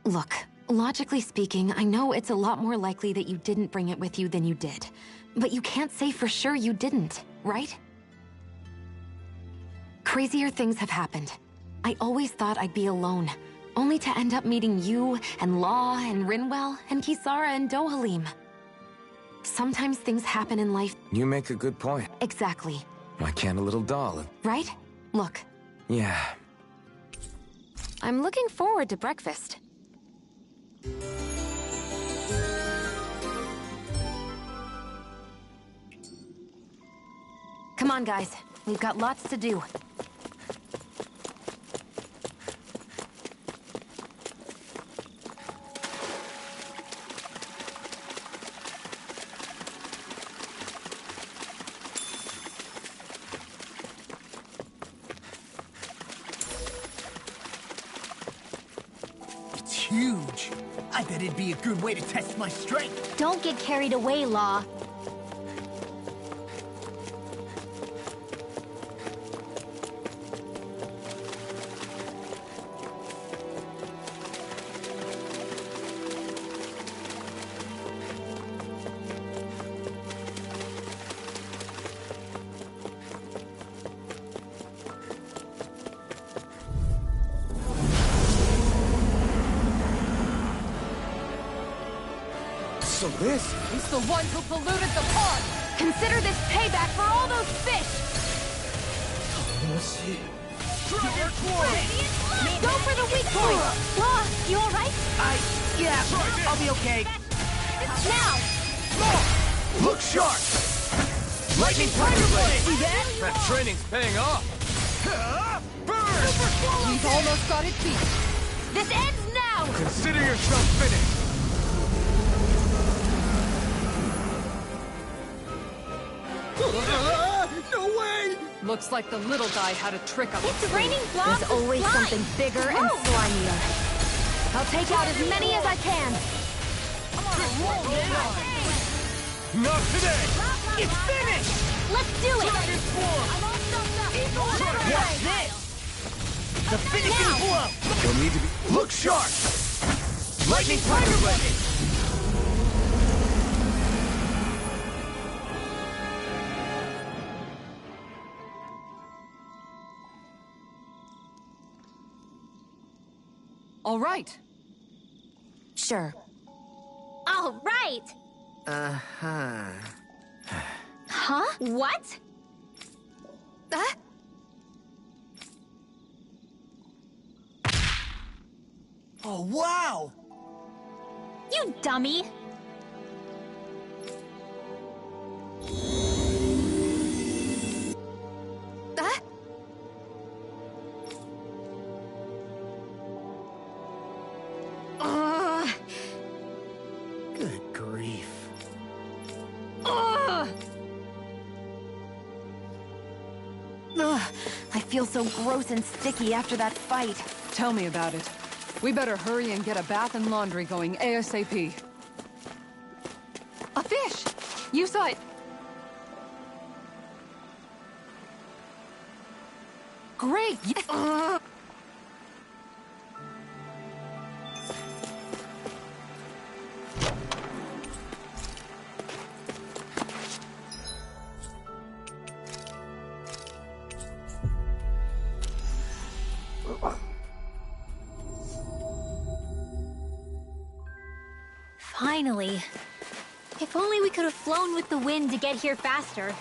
Look, logically speaking, I know it's a lot more likely that you didn't bring it with you than you did. But you can't say for sure you didn't, right? Crazier things have happened. I always thought I'd be alone, only to end up meeting you, and Law, and Rinwell, and Kisara, and Dohalim. Sometimes things happen in life... You make a good point. Exactly. Why can't a little doll... Right? Look. Yeah. I'm looking forward to breakfast. Come on, guys. We've got lots to do. I bet it'd be a good way to test my strength. Don't get carried away, Law. So this... It's the ones who polluted the pond! Consider this payback for all those fish! Dragon Swarm! Go for the weak point! Law, you alright? Yeah, I'll be okay. Now! Look sharp! Lightning Tiger Blade! See that? That training's paying off! Burn! We've almost got it beat. This ends now! Consider yourself finished! No way! Looks like the little guy had a trick up his It's sleeve. raining blobs There's always of slime. something bigger and slimier. I'll take out as many as I can. Not today! It's finished! Let's do it! Dragon Swarm! Watch this! The finishing blow! You'll need to be... Look sharp! Lightning Tiger Blade! All right. Sure. All right! Uh-huh. Huh? What? Oh, wow! You dummy! Good grief. Ugh, I feel so gross and sticky after that fight. Tell me about it. We better hurry and get a bath and laundry going ASAP. A fish! You saw it. Great! Finally. If only we could have flown with the wind to get here faster.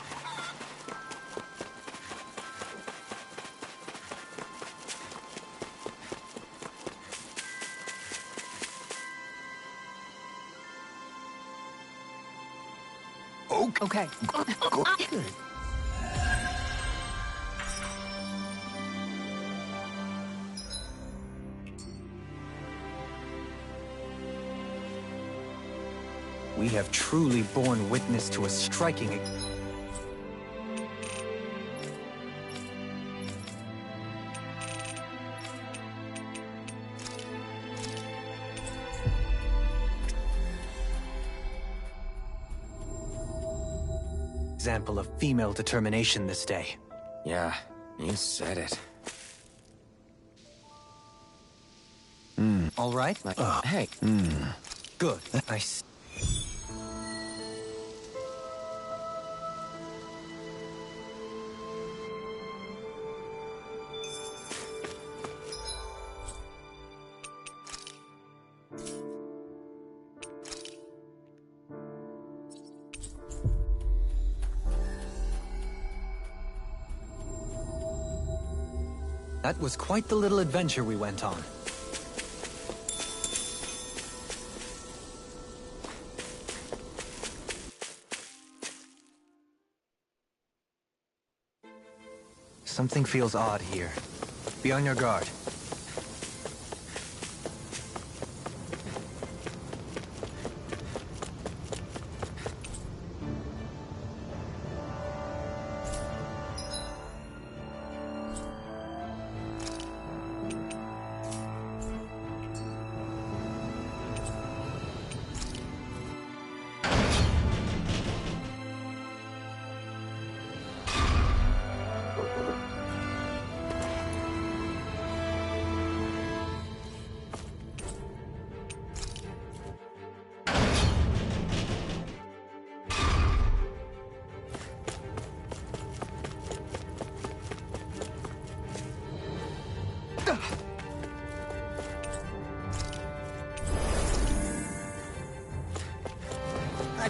Okay. Good. We have truly borne witness to a striking... example of female determination this day. Yeah, you said it. All right? Hey. Good. That was quite the little adventure we went on. Something feels odd here. Be on your guard.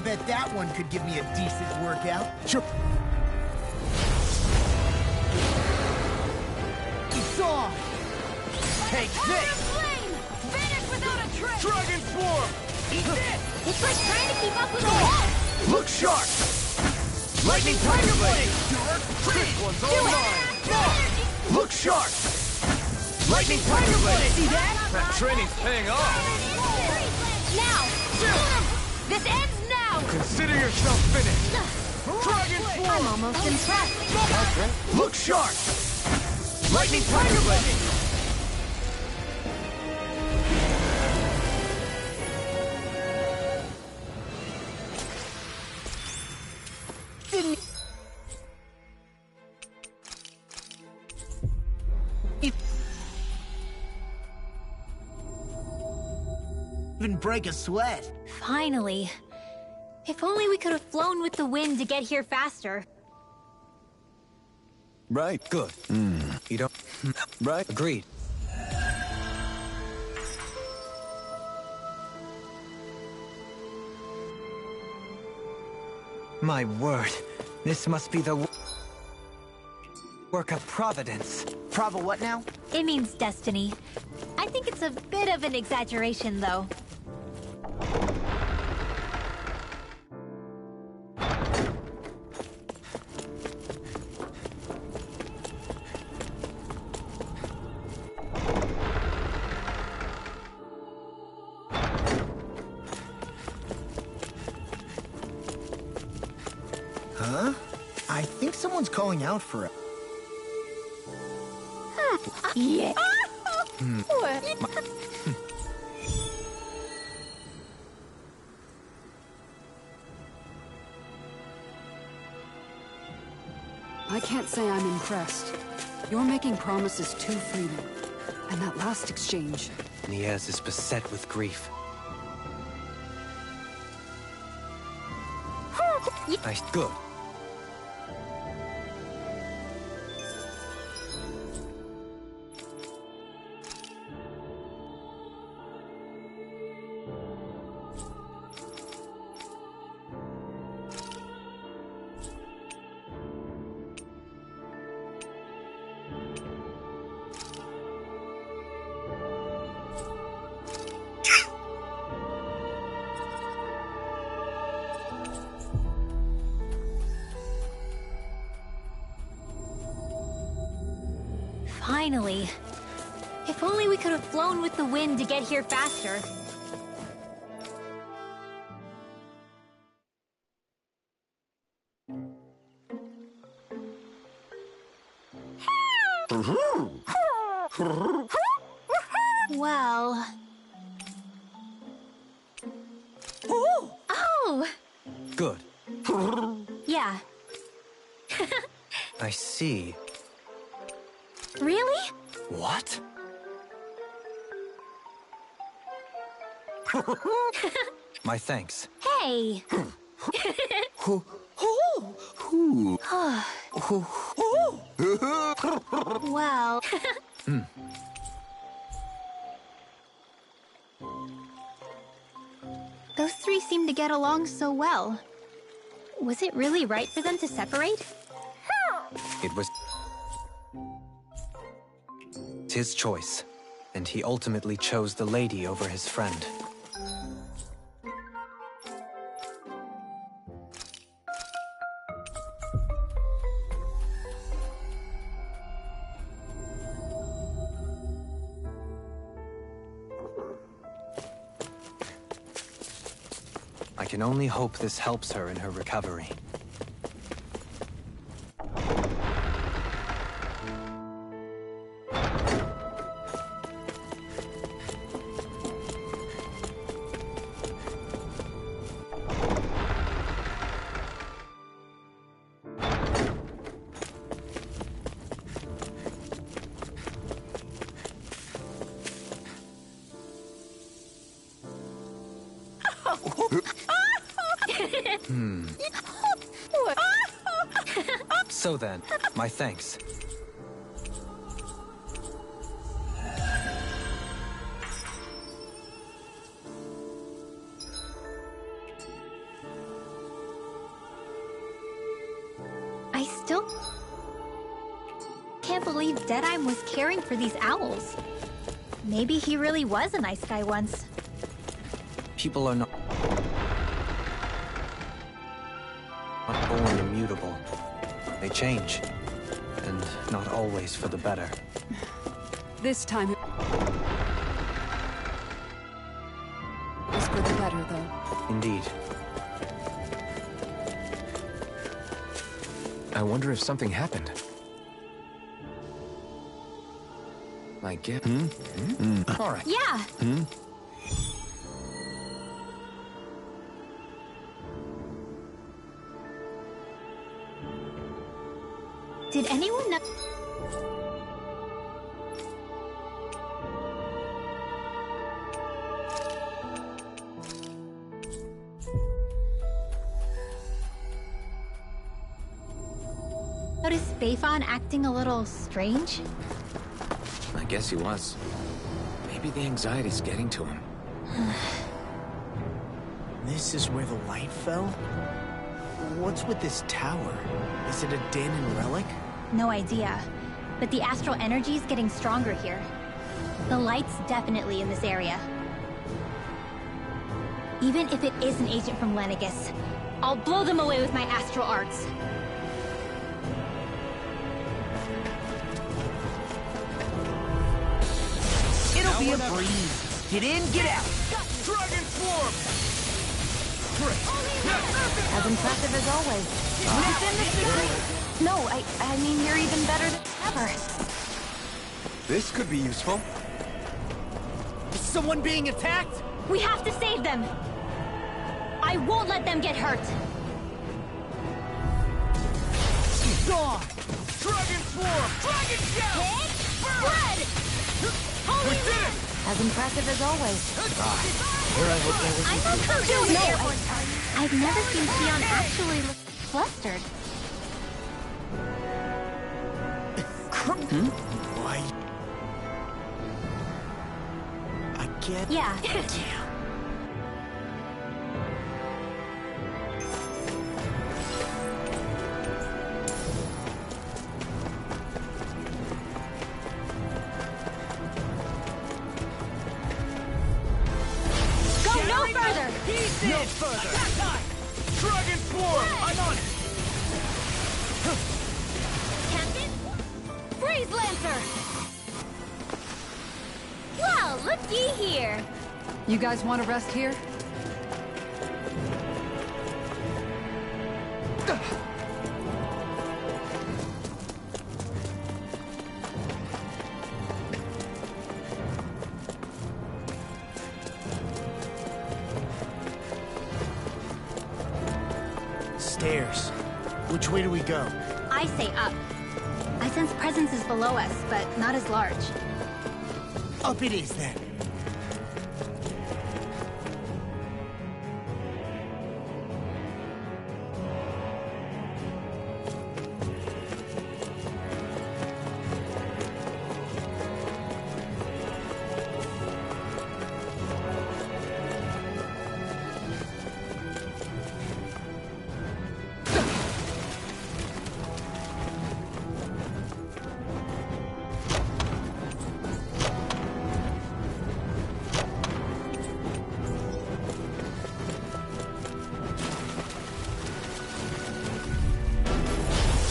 bet that one could give me a decent workout. Sure. It's on! Take this! Finish without a trick! Dragon form! Eat this! It's like trying to keep up with the wall! Look sharp! Lightning Tiger Blade! This one's all mine! Look sharp! Lightning Tiger Blade! See that? That training's paying off! Now! This ends now! Consider yourself finished! Dragon form! I'm almost impressed. Look sharp! Lightning Tiger Blade! Even break a sweat. Finally. If only we could have flown with the wind to get here faster. Right, good. You don't... Right, agreed. My word, this must be the work of Providence. Prova what now? It means destiny. I think it's a bit of an exaggeration, though. Huh? I think someone's calling out for it. Yeah. I can't say I'm impressed. You're making promises too freely. And that last exchange... Niaz is beset with grief. Good. Finally. If only we could have flown with the wind to get here faster. Well... Oh! Good. Yeah. I see. Really? What? My thanks. Hey! Well... Those three seem to get along so well. Was it really right for them to separate? It was his choice, and he ultimately chose the lady over his friend. I can only hope this helps her in her recovery. So then, my thanks. still can't believe Deadeye was caring for these owls. Maybe he really was a nice guy once. People are not born immutable. They change, and not always for the better. This time it was for the better, though. Indeed. I wonder if something happened. I get. All right. Yeah. Did anyone know? Notice Bayfon acting a little strange? I guess he was. Maybe the anxiety's getting to him. This is where the light fell? What's with this tower? Is it a Danon relic? No idea. But the astral energy's getting stronger here. The light's definitely in this area. Even if it is an agent from Lenegus, I'll blow them away with my astral arts. It'll be a breeze. Get in, get out. Dragon Swarm! As impressive as always. Within the secret? No, I mean you're even better than ever. This could be useful. Is someone being attacked? We have to save them! I won't let them get hurt! Gone! Dragon Swarm! Dragon Shell! Blood! We did it! As impressive as always. I'm not doing it! I've never seen Xion actually look flustered. Why? I get... Yeah. Go no further! No further! Dragon Swarm! I'm on it! Captain? Freeze Lancer! Well, looky here! You guys want to rest here? Stairs. Which way do we go? I say up. I sense presence is below us, but not as large. Up it is, then.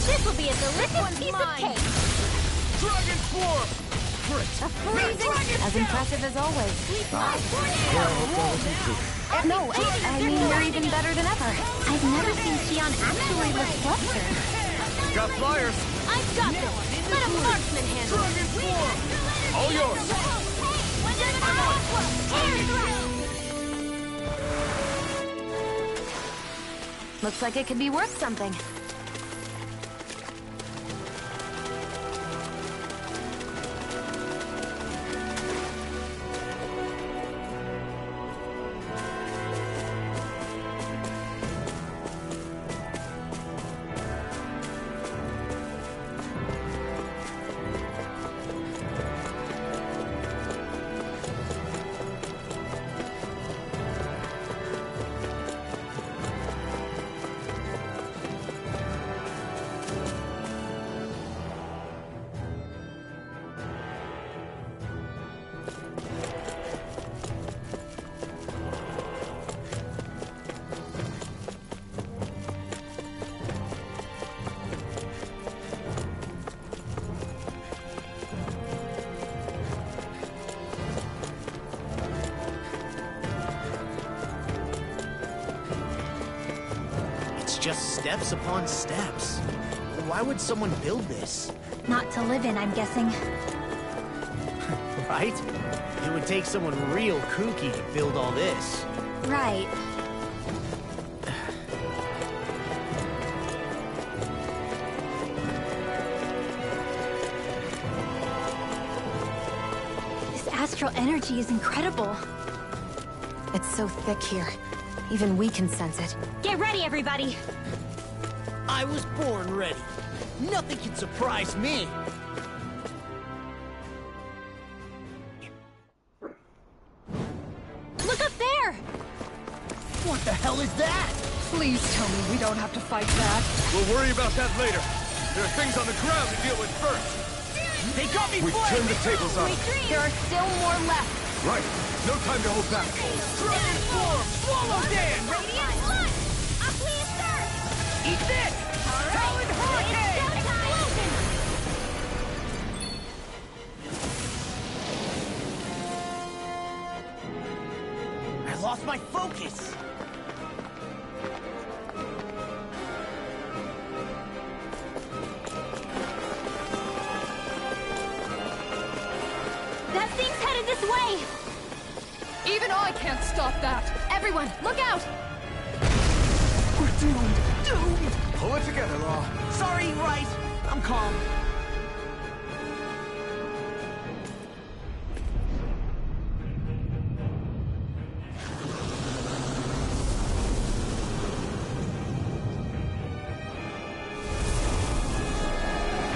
This will be a delicious piece of cake! Dragon Swarm! A freezing... As impressive as always. No, I mean you're even better than ever. I've never seen Xion actually look flustered. Got flyers! I've got this! Let a marksman handle it! Dragon Swarm! All yours! Looks like it could be worth something. just steps upon steps. Why would someone build this? Not to live in, I'm guessing. Right? It would take someone real kooky to build all this. Right. This astral energy is incredible. It's so thick here. Even we can sense it. Get ready, everybody! I was born ready. Nothing can surprise me. Look up there! What the hell is that? Please tell me we don't have to fight that. We'll worry about that later. There are things on the ground to deal with first. They got me We've turned the tables on. There are still more left. Right. No time to hold back. Dragon Form! Swallow Dance! Radiant Blood! Aqueous Surge! Eat this! Talon Hurricane! I lost my focus! That thing's headed this way! Even I can't stop that. Everyone, look out! We're doomed! Doomed! Pull it together, Law. Sorry, right. I'm calm.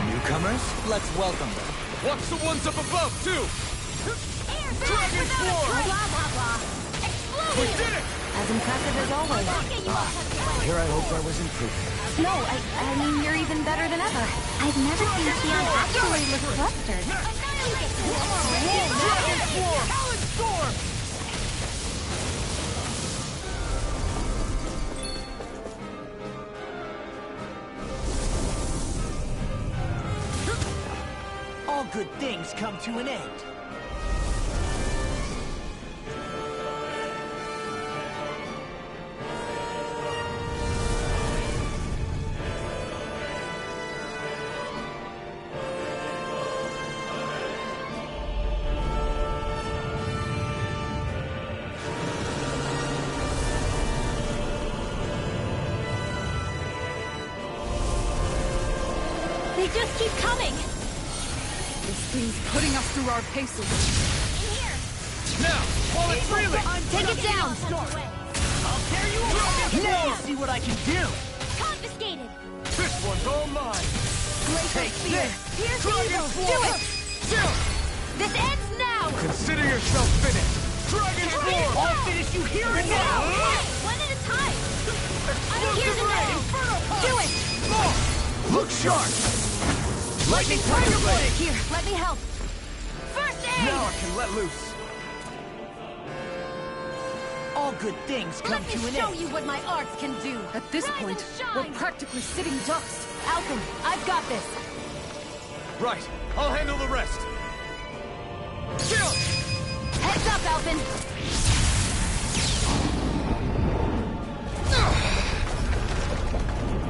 Newcomers, let's welcome them. Watch the ones up above, too! Dragon Swarm! Blah, blah, blah. We Exploding! did it! As impressive as always. Here I hoped I was improving. No, I mean, you're even better than ever. I've never seen Xion actually look flustered. Dragon Swarm! Talon Storm! All good things come to an end. They just keep coming! This thing's putting us through our paces. Now, while it's reeling! Take it down! I'll tear you apart! Now you see what I can do! Confiscated! This one's all mine! Take this! Here's Dragon evil! Swarm! Do it! Chill! This ends now! Consider yourself finished! Dragon Swarm! I'll finish you here and now! Hey, one at a time! Here's another! Do it! Look sharp! Lightning Tiger Blade! Here, let me help. First aid! Now I can let loose. All good things come Let to me an show end. you what my arts can do. At this Rise point, and we're shine. practically sitting ducks. Alphen, I've got this. Right, I'll handle the rest. Chill! Heads up, Alphen.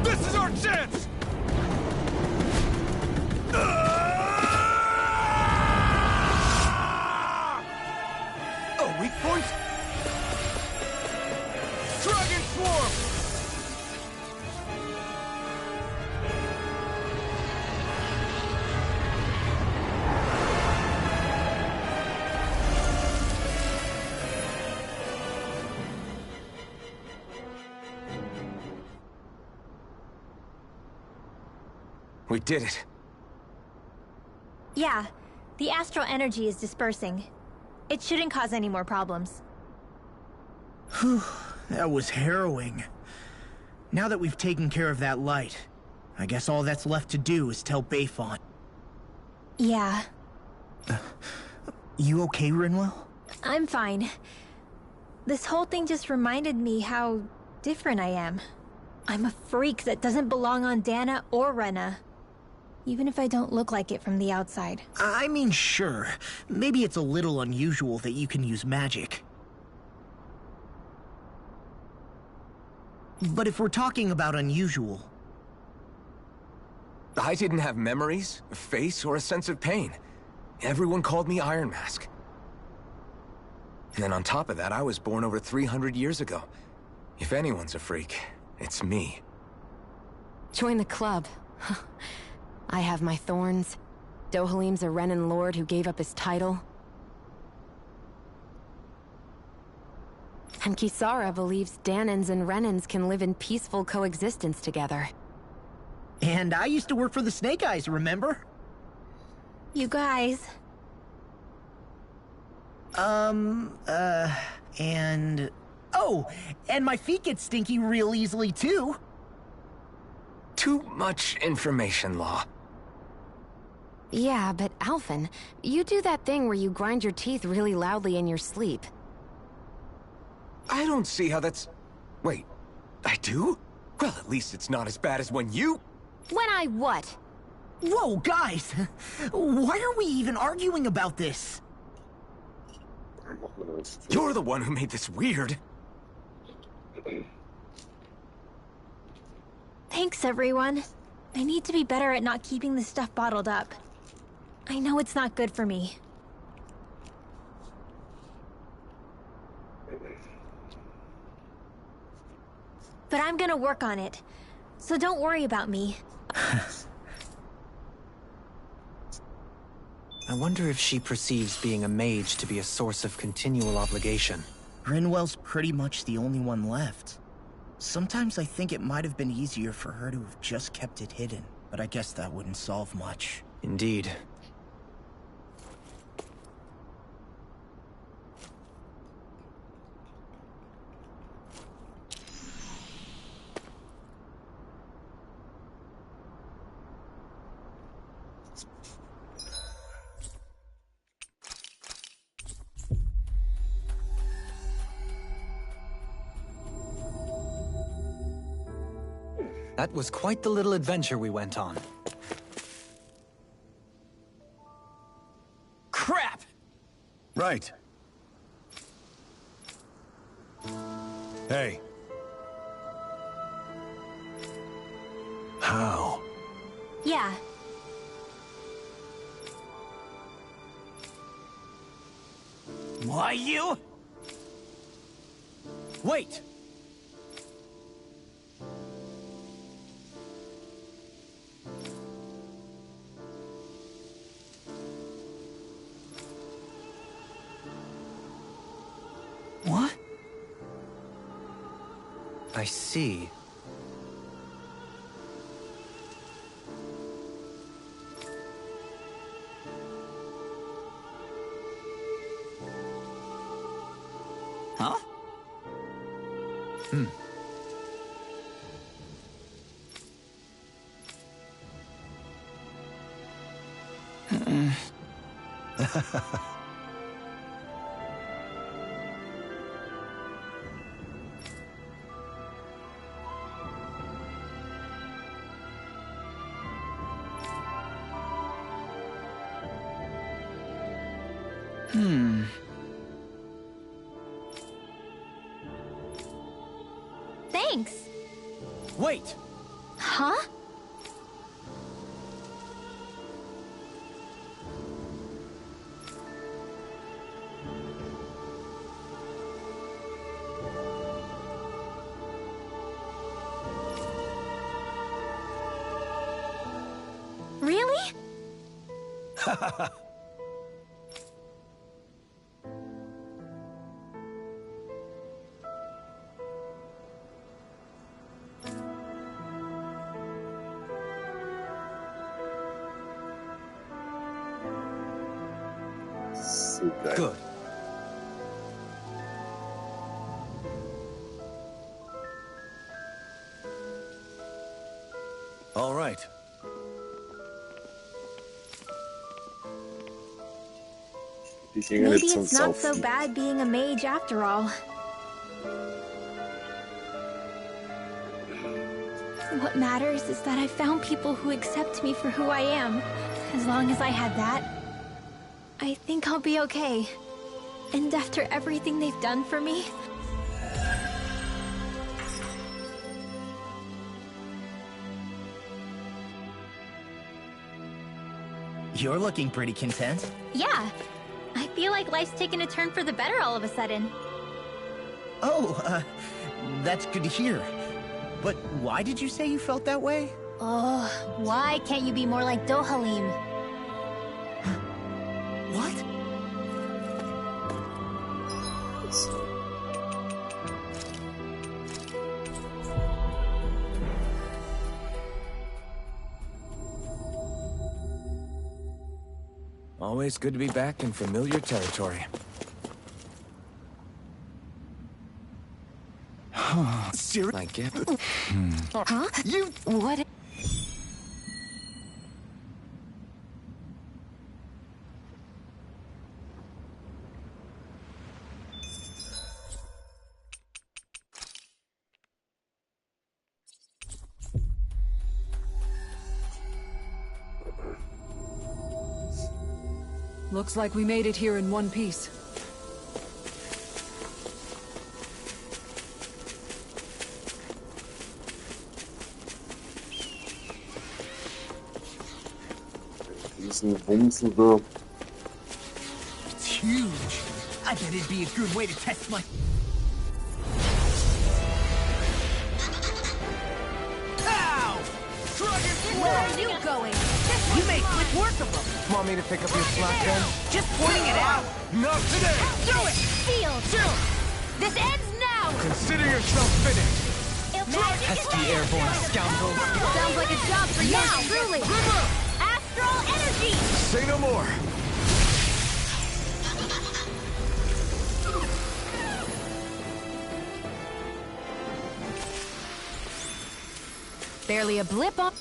This is our chance! A weak point? Dragon Swarm! We did it. Yeah, the astral energy is dispersing. It shouldn't cause any more problems. Whew, that was harrowing. Now that we've taken care of that light, I guess all that's left to do is tell Bayfon. Yeah, You okay, Rinwell? I'm fine. This whole thing just reminded me how different I am. I'm a freak that doesn't belong on Dana or Rena. Even if I don't look like it from the outside. I mean, sure. Maybe it's a little unusual that you can use magic. But if we're talking about unusual... I didn't have memories, a face, or a sense of pain. Everyone called me Iron Mask. And then on top of that, I was born over 300 years ago. If anyone's a freak, it's me. Join the club. I have my thorns. Dohalim's a Renan lord who gave up his title. And Kisara believes Danans and Renans can live in peaceful coexistence together. And I used to work for the Snake Eyes, remember? You guys... and... Oh, and my feet get stinky real easily, too. Too much information, Law. Yeah, but Alphen, you do that thing where you grind your teeth really loudly in your sleep. I don't see how that's... Wait, I do? Well, at least it's not as bad as when you... When I what? Whoa, guys! Why are we even arguing about this? You're the one who made this weird. Thanks, everyone. I need to be better at not keeping this stuff bottled up. I know it's not good for me. But I'm gonna work on it. So don't worry about me. I wonder if she perceives being a mage to be a source of continual obligation. Grinwell's pretty much the only one left. Sometimes I think it might have been easier for her to have just kept it hidden, but I guess that wouldn't solve much. Indeed. That was quite the little adventure we went on. Crap! Right. Hey. How? Yeah. Why you? Wait! What? I see. Huh? Hmm. Thanks. Wait! Huh? Really? Good. All right. Maybe it's not so bad being a mage after all. What matters is that I found people who accept me for who I am. As long as I had that, I think I'll be okay. And after everything they've done for me, You're looking pretty content. Yeah. I feel like life's taken a turn for the better all of a sudden. Oh, that's good to hear. But why did you say you felt that way? Oh, why can't you be more like Dohalim? What? Always good to be back in familiar territory. Seriously? I get. Huh? You... What? Looks like we made it here in one piece. Diesen Wumsen da. It's huge. I bet it'd be a good way to test my... Ow! Where are you going? You make quick work of them. Want me to pick up your slack then? Just pointing it out. Not today! Do it! Field! This ends now! Consider yourself finished! Pesky airborne scoundrels. Sounds like a job for you, truly! Astral energy! Say no more! Barely a blip on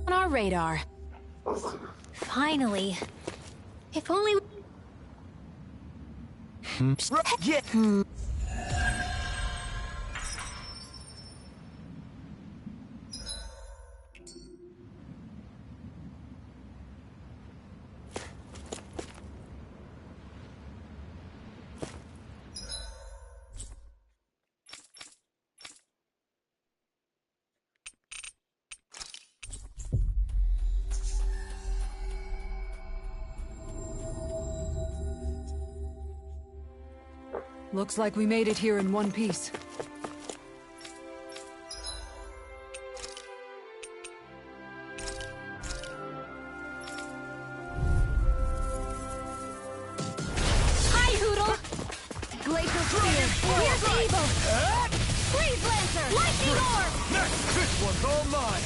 our radar. Finally. If only... Yeah. Looks like we made it here in one piece. Hi, Hoodle! Glacial Spear! Here's evil! Freeze Lancer! Lightning Orb! Next! This one's all mine!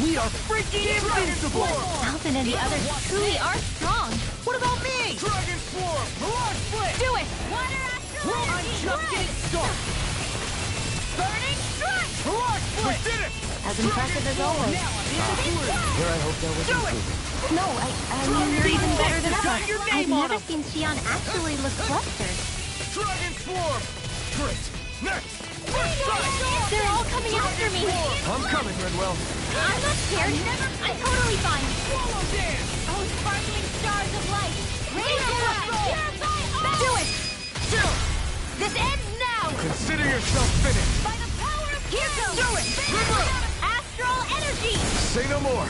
We are freaking invincible! Alvin and the others truly are strong. What about me? Dragon Swarm! Mirage Split! Do it! Water Astral I'm Energy! just getting started! Burning Strike! Mirage Split! We did it! As impressive as always. Here I hope that was improvement. No, I mean, you're even better than ever. Got your I've name on never 'em. seen Shion actually look flustered. Dragon Swarm! Great! Next! They're all coming after me. I'm coming, Redwell. I'm not scared. I'm totally fine. Swallow Dance! Oh, sparkling stars of light. Do it! This ends now! Consider yourself finished! By the power of Kirko! Do it! Astral energy! Say no more!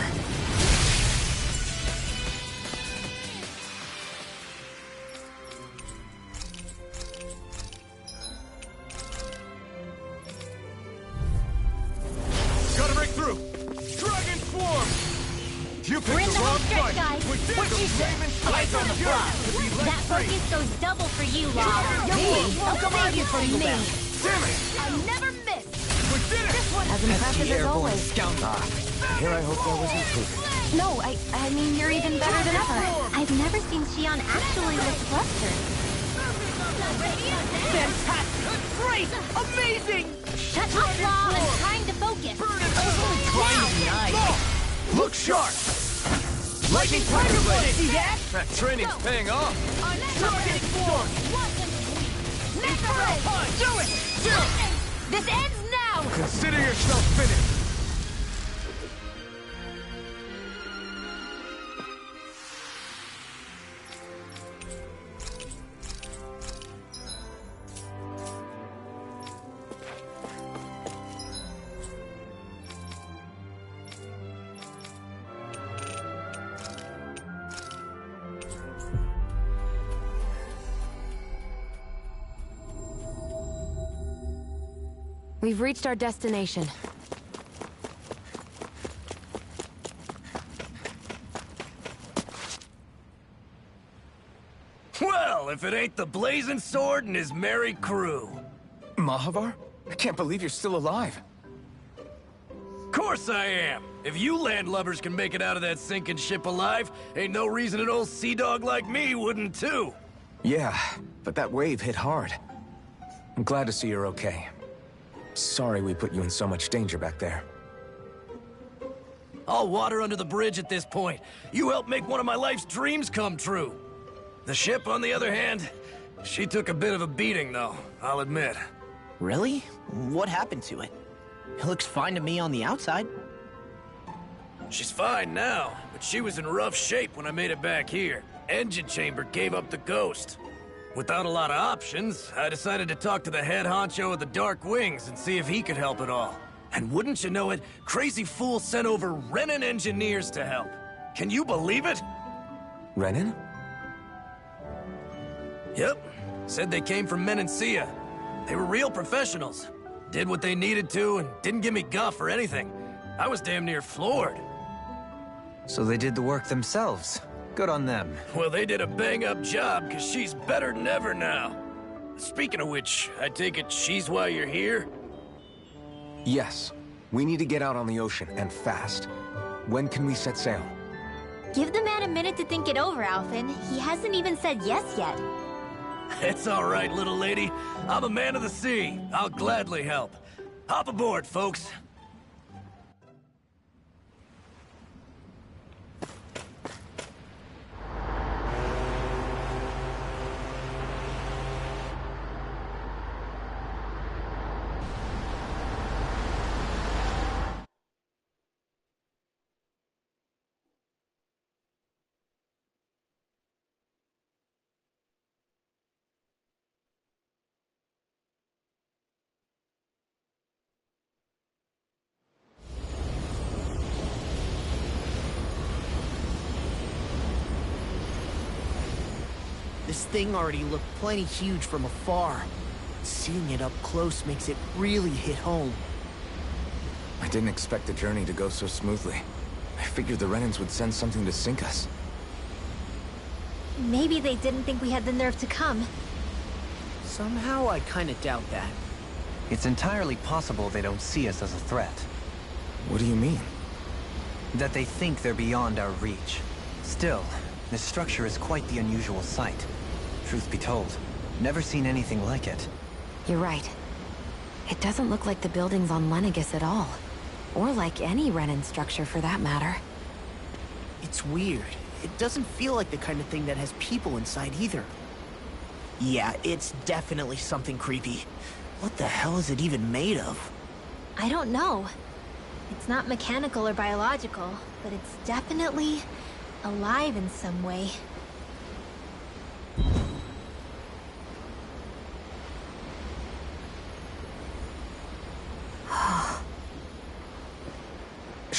Gotta break through! Dragon Swarm! You We're in picked the the wrong home stretch, fight! guys. What'd you say? Eyes on the prize. To be That left free! focus goes double for you, Law. How come I get from singled me? out? Damn it! I never miss. We did it! As Pesky impressive as airborne always. scoundrels. Here I hope that was improvement. No, I mean, you're even better than ever. I've never seen Shion actually look flustered. Fantastic! Great! Amazing! Shut up, Law. I'm trying to focus. Trying to be nice. Look sharp! Lightning Tiger Blade! See that? That training's paying off! Dragon Swarm! Never Punch! Do it! This ends now! Consider yourself finished! We've reached our destination. Well, if it ain't the Blazing Sword and his merry crew. Mahavar? I can't believe you're still alive. Course I am. If you landlubbers can make it out of that sinking ship alive, ain't no reason an old sea dog like me wouldn't too. Yeah, but that wave hit hard. I'm glad to see you're okay. Sorry we put you in so much danger back there. All water under the bridge at this point. You helped make one of my life's dreams come true. The ship, on the other hand, she took a bit of a beating, though, I'll admit. Really? What happened to it? It looks fine to me on the outside. She's fine now, but she was in rough shape when I made it back here. Engine chamber gave up the ghost. Without a lot of options, I decided to talk to the head honcho of the Dark Wings and see if he could help at all. And wouldn't you know it, Crazy Fool sent over Renin engineers to help. Can you believe it? Renin? Yep. Said they came from Menancia. They were real professionals. Did what they needed to and didn't give me guff or anything. I was damn near floored. So they did the work themselves. Good on them. Well, they did a bang-up job, because she's better than ever now. Speaking of which, I take it she's why you're here? Yes. We need to get out on the ocean, and fast. When can we set sail? Give the man a minute to think it over, Alphen. He hasn't even said yes yet. It's all right, little lady. I'm a man of the sea. I'll gladly help. Hop aboard, folks. This thing already looked plenty huge from afar. Seeing it up close makes it really hit home. I didn't expect the journey to go so smoothly. I figured the Renins would send something to sink us. Maybe they didn't think we had the nerve to come. Somehow I kinda doubt that. It's entirely possible they don't see us as a threat. What do you mean? That they think they're beyond our reach. Still, this structure is quite the unusual sight. Truth be told, never seen anything like it. You're right. It doesn't look like the buildings on Lenegis at all. Or like any Renin structure for that matter. It's weird. It doesn't feel like the kind of thing that has people inside either. Yeah, it's definitely something creepy. What the hell is it even made of? I don't know. It's not mechanical or biological, but it's definitely alive in some way.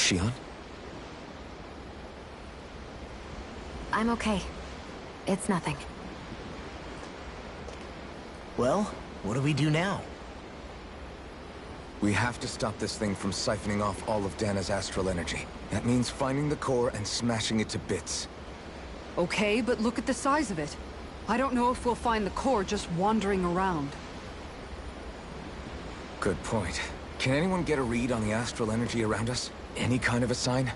Shion? I'm okay. It's nothing. Well, what do we do now? We have to stop this thing from siphoning off all of Dana's astral energy. That means finding the core and smashing it to bits. Okay, but look at the size of it. I don't know if we'll find the core just wandering around. Good point. Can anyone get a read on the astral energy around us? Any kind of a sign?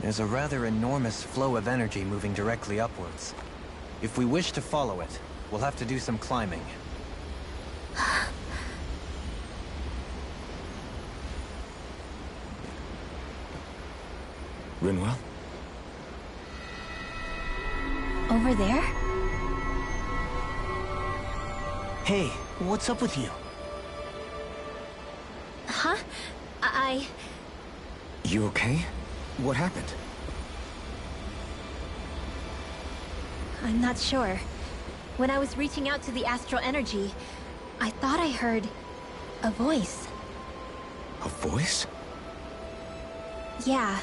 There's a rather enormous flow of energy moving directly upwards. If we wish to follow it, we'll have to do some climbing. Rinwell? Over there? Hey, what's up with you? Huh? You okay? What happened? I'm not sure. When I was reaching out to the astral energy, I thought I heard a voice. A voice? Yeah.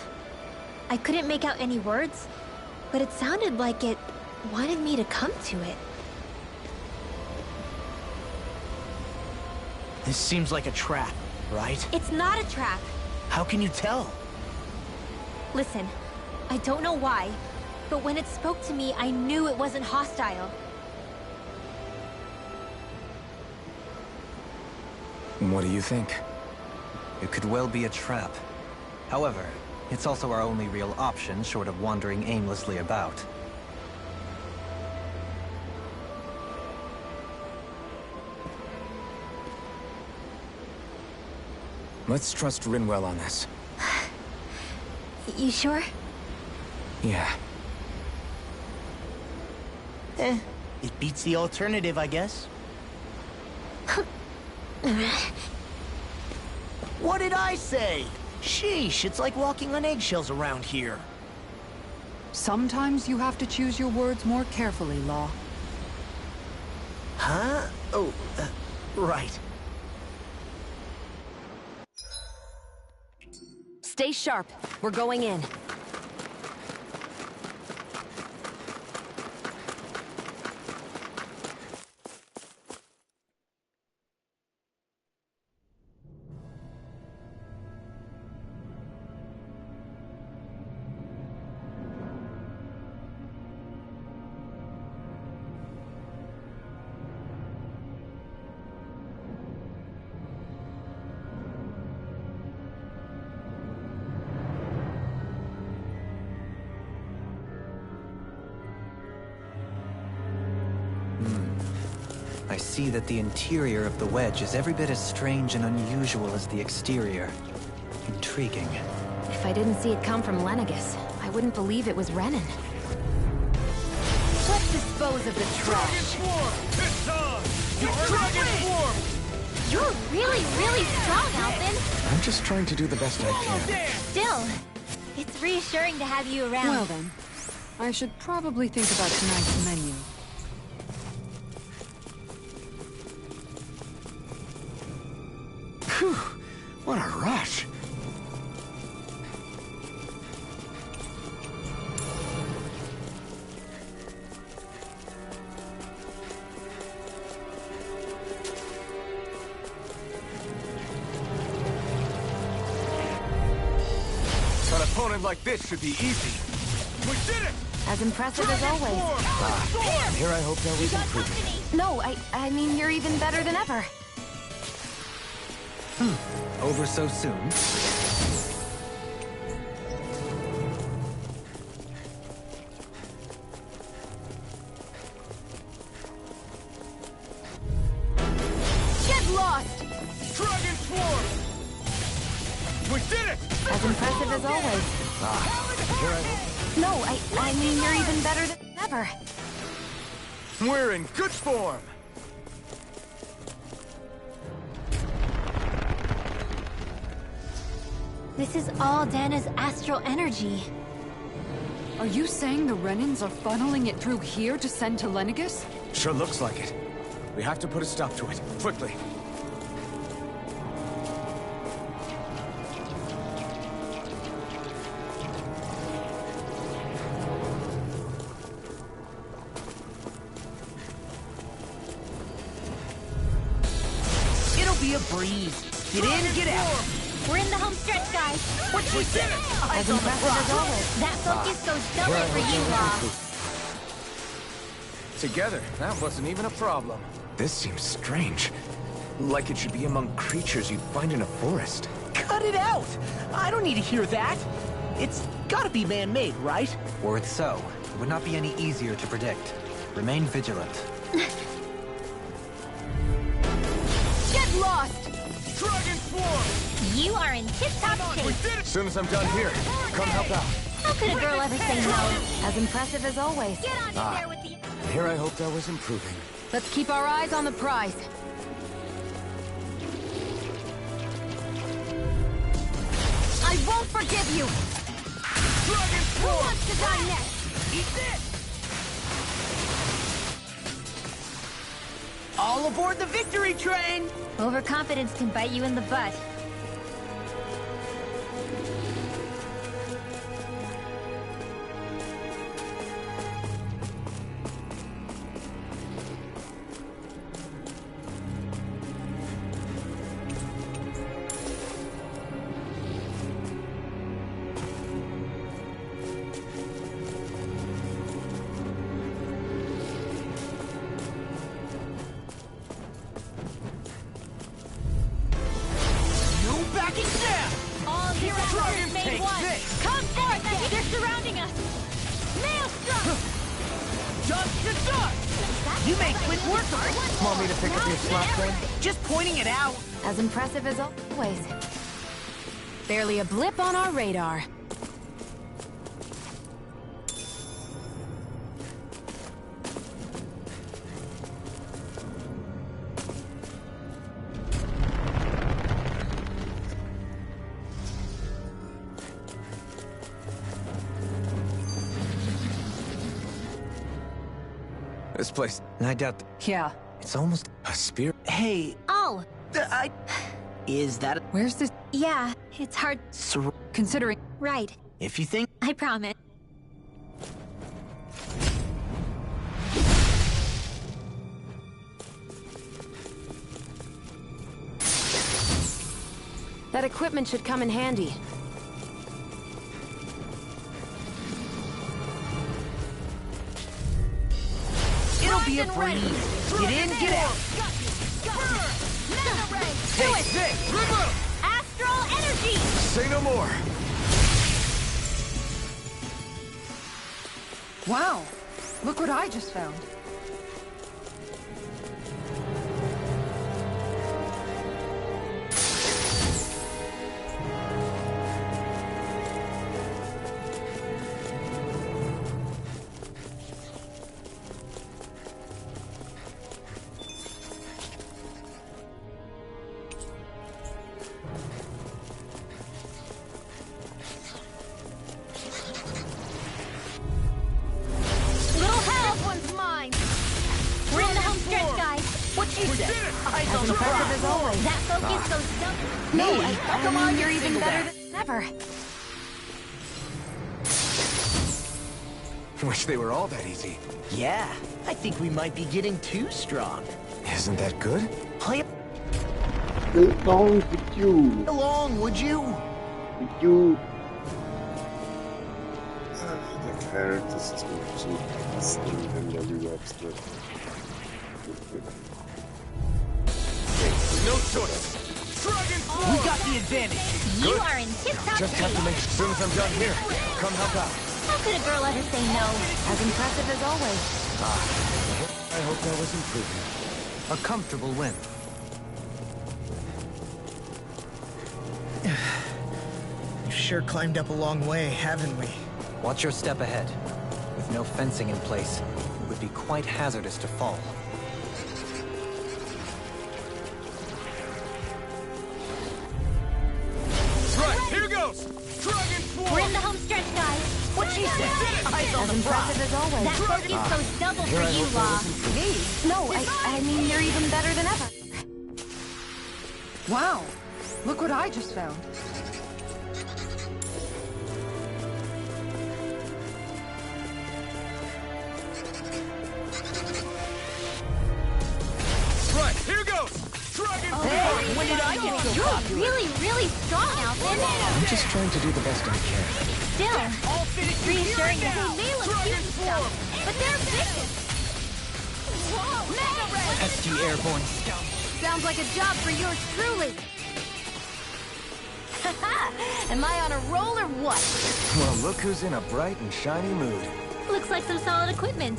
I couldn't make out any words, but it sounded like it wanted me to come to it. This seems like a trap, right? It's not a trap. How can you tell? Listen, I don't know why, but when it spoke to me, I knew it wasn't hostile. What do you think? It could well be a trap. However, it's also our only real option short of wandering aimlessly about. Let's trust Rinwell on this. You sure? Yeah. It beats the alternative, I guess. What did I say? Sheesh, it's like walking on eggshells around here. Sometimes you have to choose your words more carefully, Law. Huh? Oh, right. Stay sharp. We're going in. I see that the interior of the wedge is every bit as strange and unusual as the exterior. Intriguing. If I didn't see it come from Lenegis, I wouldn't believe it was Renan. Let's dispose of the trash. You're really, really strong, Alphen. I'm just trying to do the best I can. Still, it's reassuring to have you around. Well then, I should probably think about tonight's menu. Phew, what a rush. An opponent like this should be easy. We did it! As impressive as always. Here I hope that was improving. No, I mean you're even better than ever. Over so soon? Get lost! Dragon Swarm! We did it! As impressive as always. Here I hope. No, I mean you're even better than ever. We're in good form! This is all Dana's astral energy. Are you saying the Renans are funneling it through here to send to Lenegis? Sure looks like it. We have to put a stop to it, quickly. It'll be a breeze. Get in, get out. We're in the home stretch, guys. What she said? As impressive as always. That focus goes double for you, Law. Together, that wasn't even a problem. This seems strange. Like it should be among creatures you'd find in a forest. Cut it out! I don't need to hear that. It's gotta be man-made, right? Were it so, it would not be any easier to predict. Remain vigilant. Get lost! Dragon Swarm! You are in tip-top shape. As soon as I'm done here, come help out. How could a girl ever say no? As impressive as always. Get on in there with the... Here I hope that was improving. Let's keep our eyes on the prize. I won't forgive you! Dragon Who Swarm! wants to die next? Eat this! All aboard the victory train! Overconfidence can bite you in the butt. Just the start! You make quick work of it. Want me to pick up your slack then? Just pointing it out. As impressive as always. Barely a blip on our radar. This place... I doubt... Yeah. It's almost... a spear? Hey, Oh, is that... Where's this? yeah, it's hard. Considering... Right, If you think... I promise. That equipment should come in handy. It'll be a breeze. Get in, get out. Do it! Astral energy! Say no more! Wow! Look what I just found. Little help! One's mine! We're in the home stretch, guys. What she said? As impressive as always. That focus goes double. No, I mean, you're even better than ever. Wish they were all that easy. Yeah, I think we might be getting too strong. Isn't that good? Play Along with you. along, would you? With you. The characters is too fascinating and very abstract. No choice! Dragon We got the advantage. You are in tip-top Just have to make as soon as I'm done here. Come help out. How could a girl ever say no? As impressive as always. I hope that was improvement. A comfortable win. We've sure climbed up a long way, haven't we? Watch your step ahead. With no fencing in place, it would be quite hazardous to fall. Right, here goes! Dragon We're in the home stretch, guys. What she said? Eyes on As the prize. impressive as always. That focus goes double for you, Law. No, I mean, you're even better than ever. Wow! Look what I just found. Right, here goes! Dragon When did I get so You're popular? really, really strong, Alvin. I'm just trying to do the best I can. Still, All finished reassuring that now. they may look cute and stuff, but they're vicious. SG Airborne Scout. Sounds like a job for yours truly. Am I on a roll or what? Well, look who's in a bright and shiny mood. Looks like some solid equipment.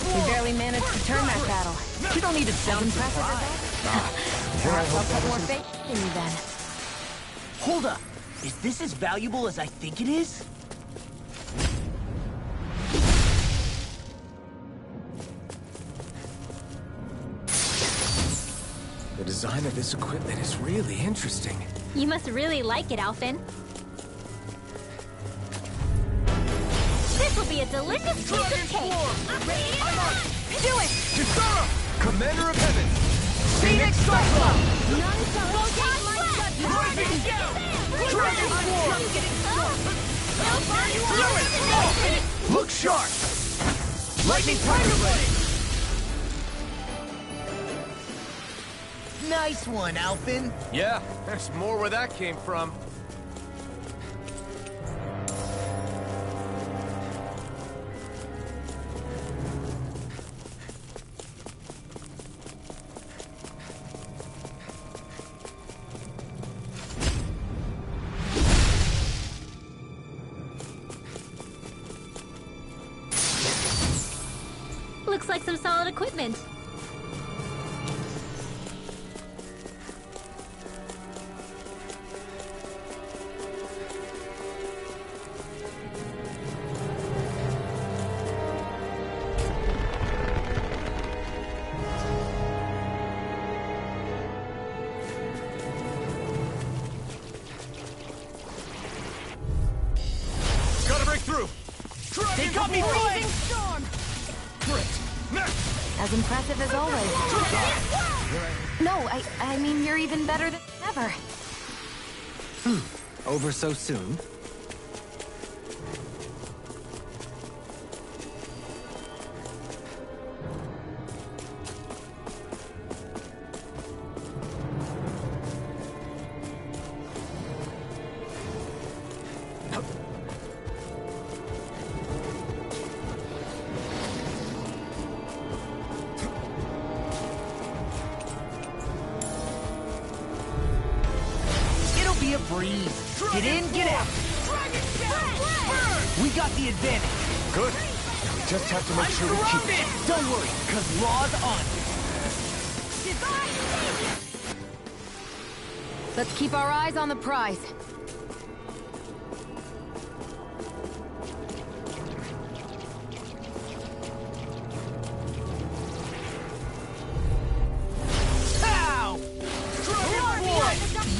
We barely managed to turn that battle. You don't need to sound Impressive as surprised. Perhaps I'll put more faith in you then. Hold up. Is this as valuable as I think it is? The design of this equipment is really interesting. You must really like it, Alvin. This will be a delicious piece of cake. Do it! Kisara! Commander of Heaven! Phoenix Cyclone! Rising down! Dragon Swarm! Look sharp! Lightning Tiger Blade! Nice one, Alphen. Yeah, there's more where that came from. Looks like some solid equipment. Gotta break through! They got me freezing storm! As impressive as always. No, I mean, you're even better than ever. Over so soon? It'll be a breeze. Get in, get out. We got the advantage. Good. Now we just have to make sure we keep it. Don't worry, cause Law's on. Let's keep our eyes on the prize.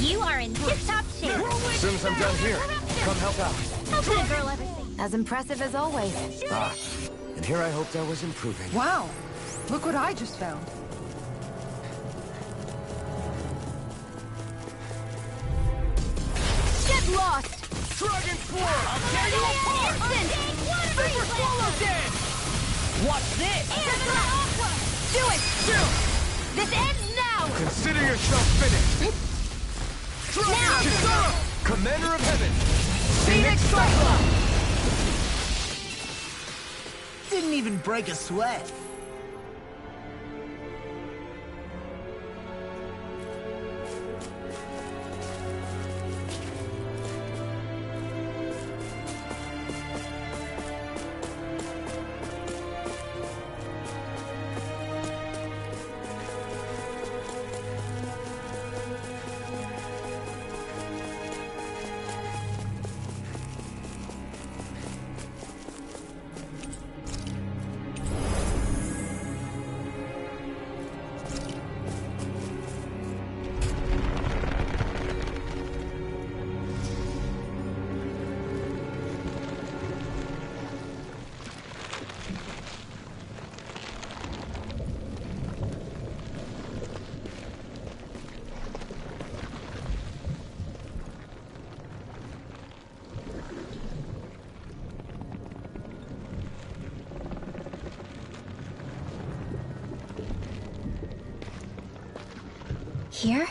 You are in tip-top shape. As soon as I'm done here, come help out. How can a girl ever say? As impressive as always. Ah, and here I hoped I was improving. Wow! Look what I just found. Get lost! Dragon Sword! I'll tear you apart! Super Swallow Dance! Watch this! Do it! This ends now! Consider yourself finished! Now! Kisara! Commander of Heaven! Phoenix Cyclops! Didn't even break a sweat. Here?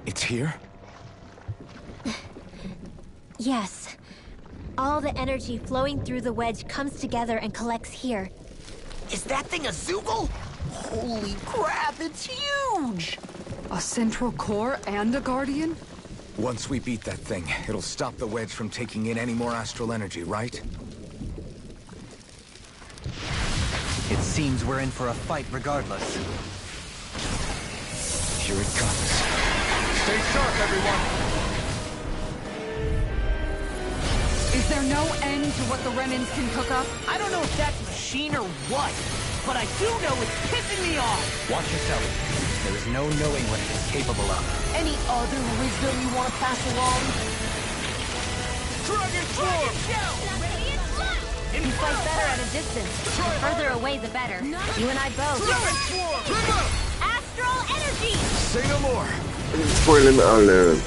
It's here? Yes. All the energy flowing through the wedge comes together and collects here. Is that thing a Zoogle? Holy crap, it's huge! A central core and a guardian? Once we beat that thing, it'll stop the wedge from taking in any more astral energy, right? It seems we're in for a fight regardless. Here it comes. Stay sharp, everyone! Is there no end to what the Renans can cook up? I don't know if that's machine or what, but I do know it's pissing me off! Watch yourself. There is no knowing what it is capable of. Any other wisdom you want to pass along? Dragon Form! You fight better at a distance. The further away, the better. You and I both. Astral energy! Say no more! Spoiler alert.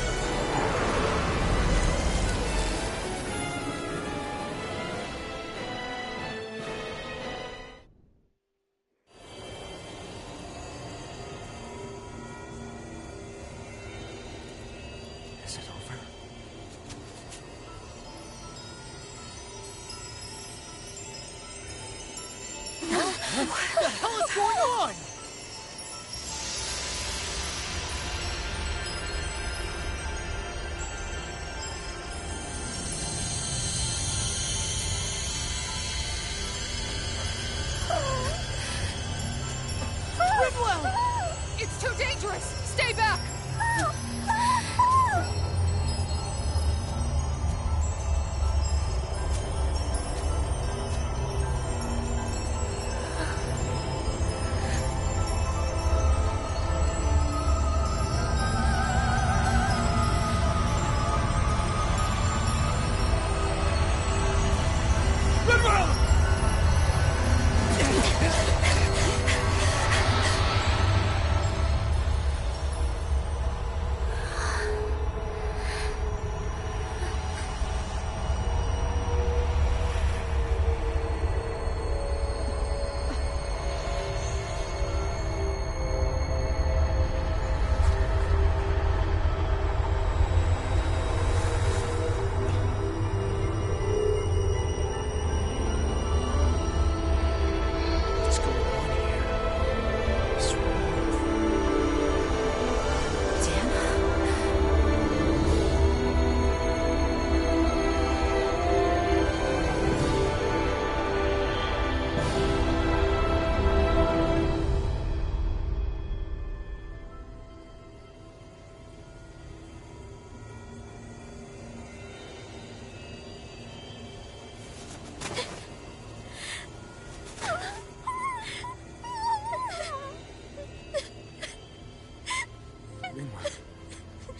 too dangerous! Stay back!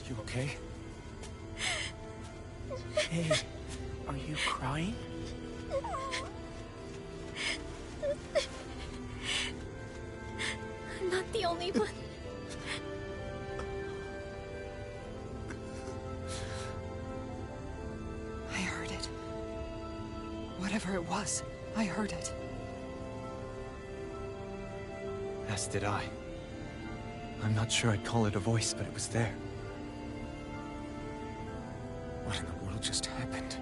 You okay? Hey, are you crying? I'm not the only one. I heard it. Whatever it was, I heard it. As did I. I'm not sure I'd call it a voice, but it was there. What in the world just happened?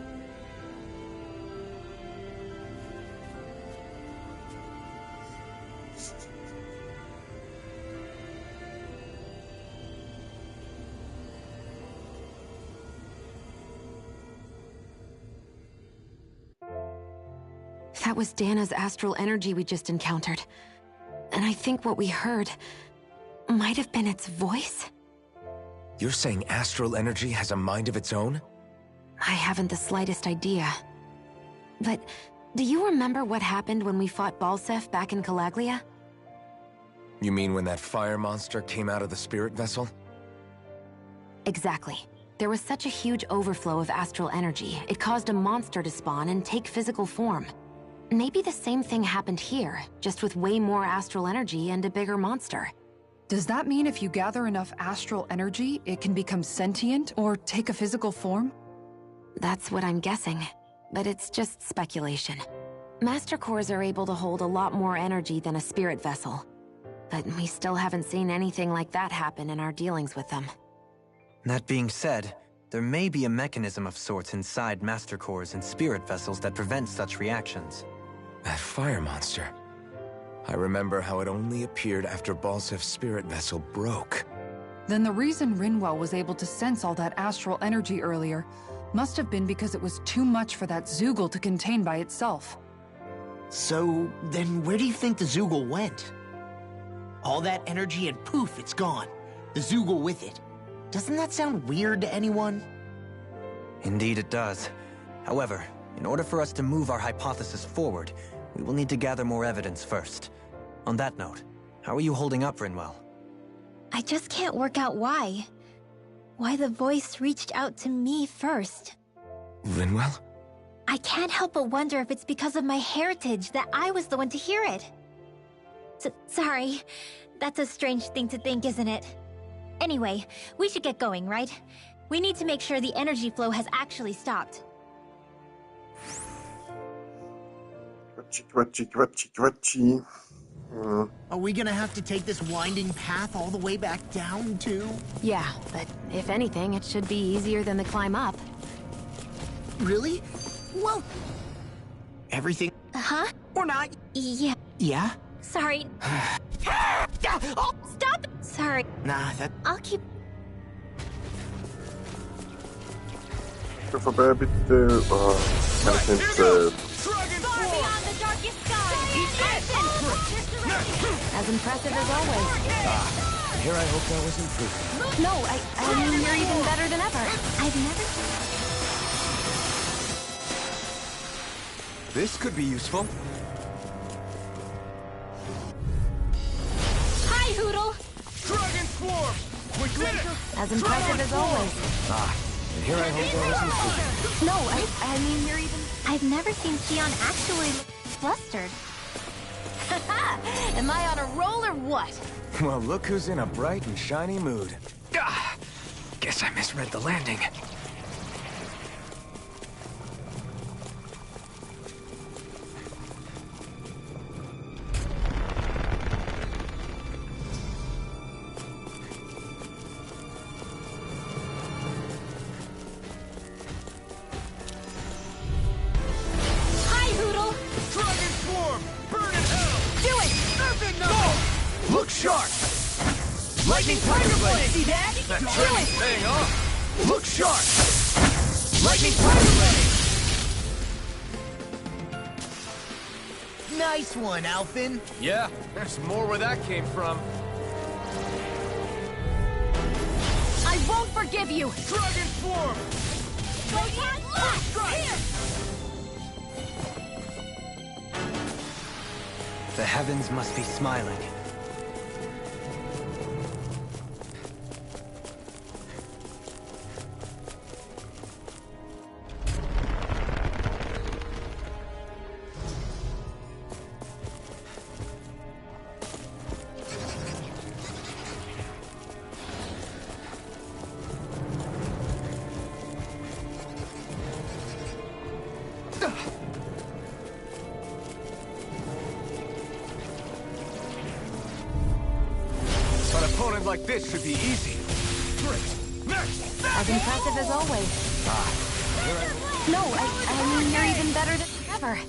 That was Dana's astral energy we just encountered. And I think what we heard might have been its voice? You're saying astral energy has a mind of its own? I haven't the slightest idea. But do you remember what happened when we fought Balseph back in Calaglia? You mean when that fire monster came out of the spirit vessel? Exactly. There was such a huge overflow of astral energy, it caused a monster to spawn and take physical form. Maybe the same thing happened here, just with way more astral energy and a bigger monster. Does that mean if you gather enough astral energy, it can become sentient or take a physical form? That's what I'm guessing, but it's just speculation. Master Cores are able to hold a lot more energy than a spirit vessel, but we still haven't seen anything like that happen in our dealings with them. That being said, there may be a mechanism of sorts inside Master Cores and spirit vessels that prevents such reactions. That fire monster. I remember how it only appeared after Balsef's spirit vessel broke. Then the reason Rinwell was able to sense all that astral energy earlier must have been because it was too much for that Zoogle to contain by itself. So, then where do you think the Zoogle went? All that energy and poof, it's gone. The Zoogle with it. Doesn't that sound weird to anyone? Indeed it does. However, in order for us to move our hypothesis forward, we will need to gather more evidence first. On that note, how are you holding up, Rinwell? I just can't work out why. Why the voice reached out to me first. Rinwell? I can't help but wonder if it's because of my heritage that I was the one to hear it. Sorry. That's a strange thing to think, isn't it? Anyway, we should get going, right? We need to make sure the energy flow has actually stopped. Quatchi. Are we gonna have to take this winding path all the way back down, too? Yeah, but if anything, it should be easier than the climb up. Really? Well... Everything... Huh? Or not? Yeah. Yeah? Sorry. Oh, stop! Sorry. Nah, that... I'll keep... Jag får börja byta... kan inte... As impressive as always. here I hope that was improving. No, I mean, you're even better than ever. I've never... This could be useful. Hi, Hoodle! Dragon Swarm! We did it! As impressive as always. And here I hope that was improving. No, I mean, you're even... I've never seen Xion actually look flustered. Haha! Am I on a roll or what? Well, look who's in a bright and shiny mood. Guess I misread the landing. Hi, Hoodle! Dragon Swarm! Burn in hell! Do it! Earthen Knuckle! Look sharp! Lightning Tiger Blade! See that? That trend's paying off! Look sharp! Lightning Tiger Blade! Nice one, Alphen. Yeah, there's more where that came from. I won't forgive you! Dragon Swarm! The heavens must be smiling. An opponent like this should be easy. Great. Next! As impressive as always. No, I mean, you're even better than ever.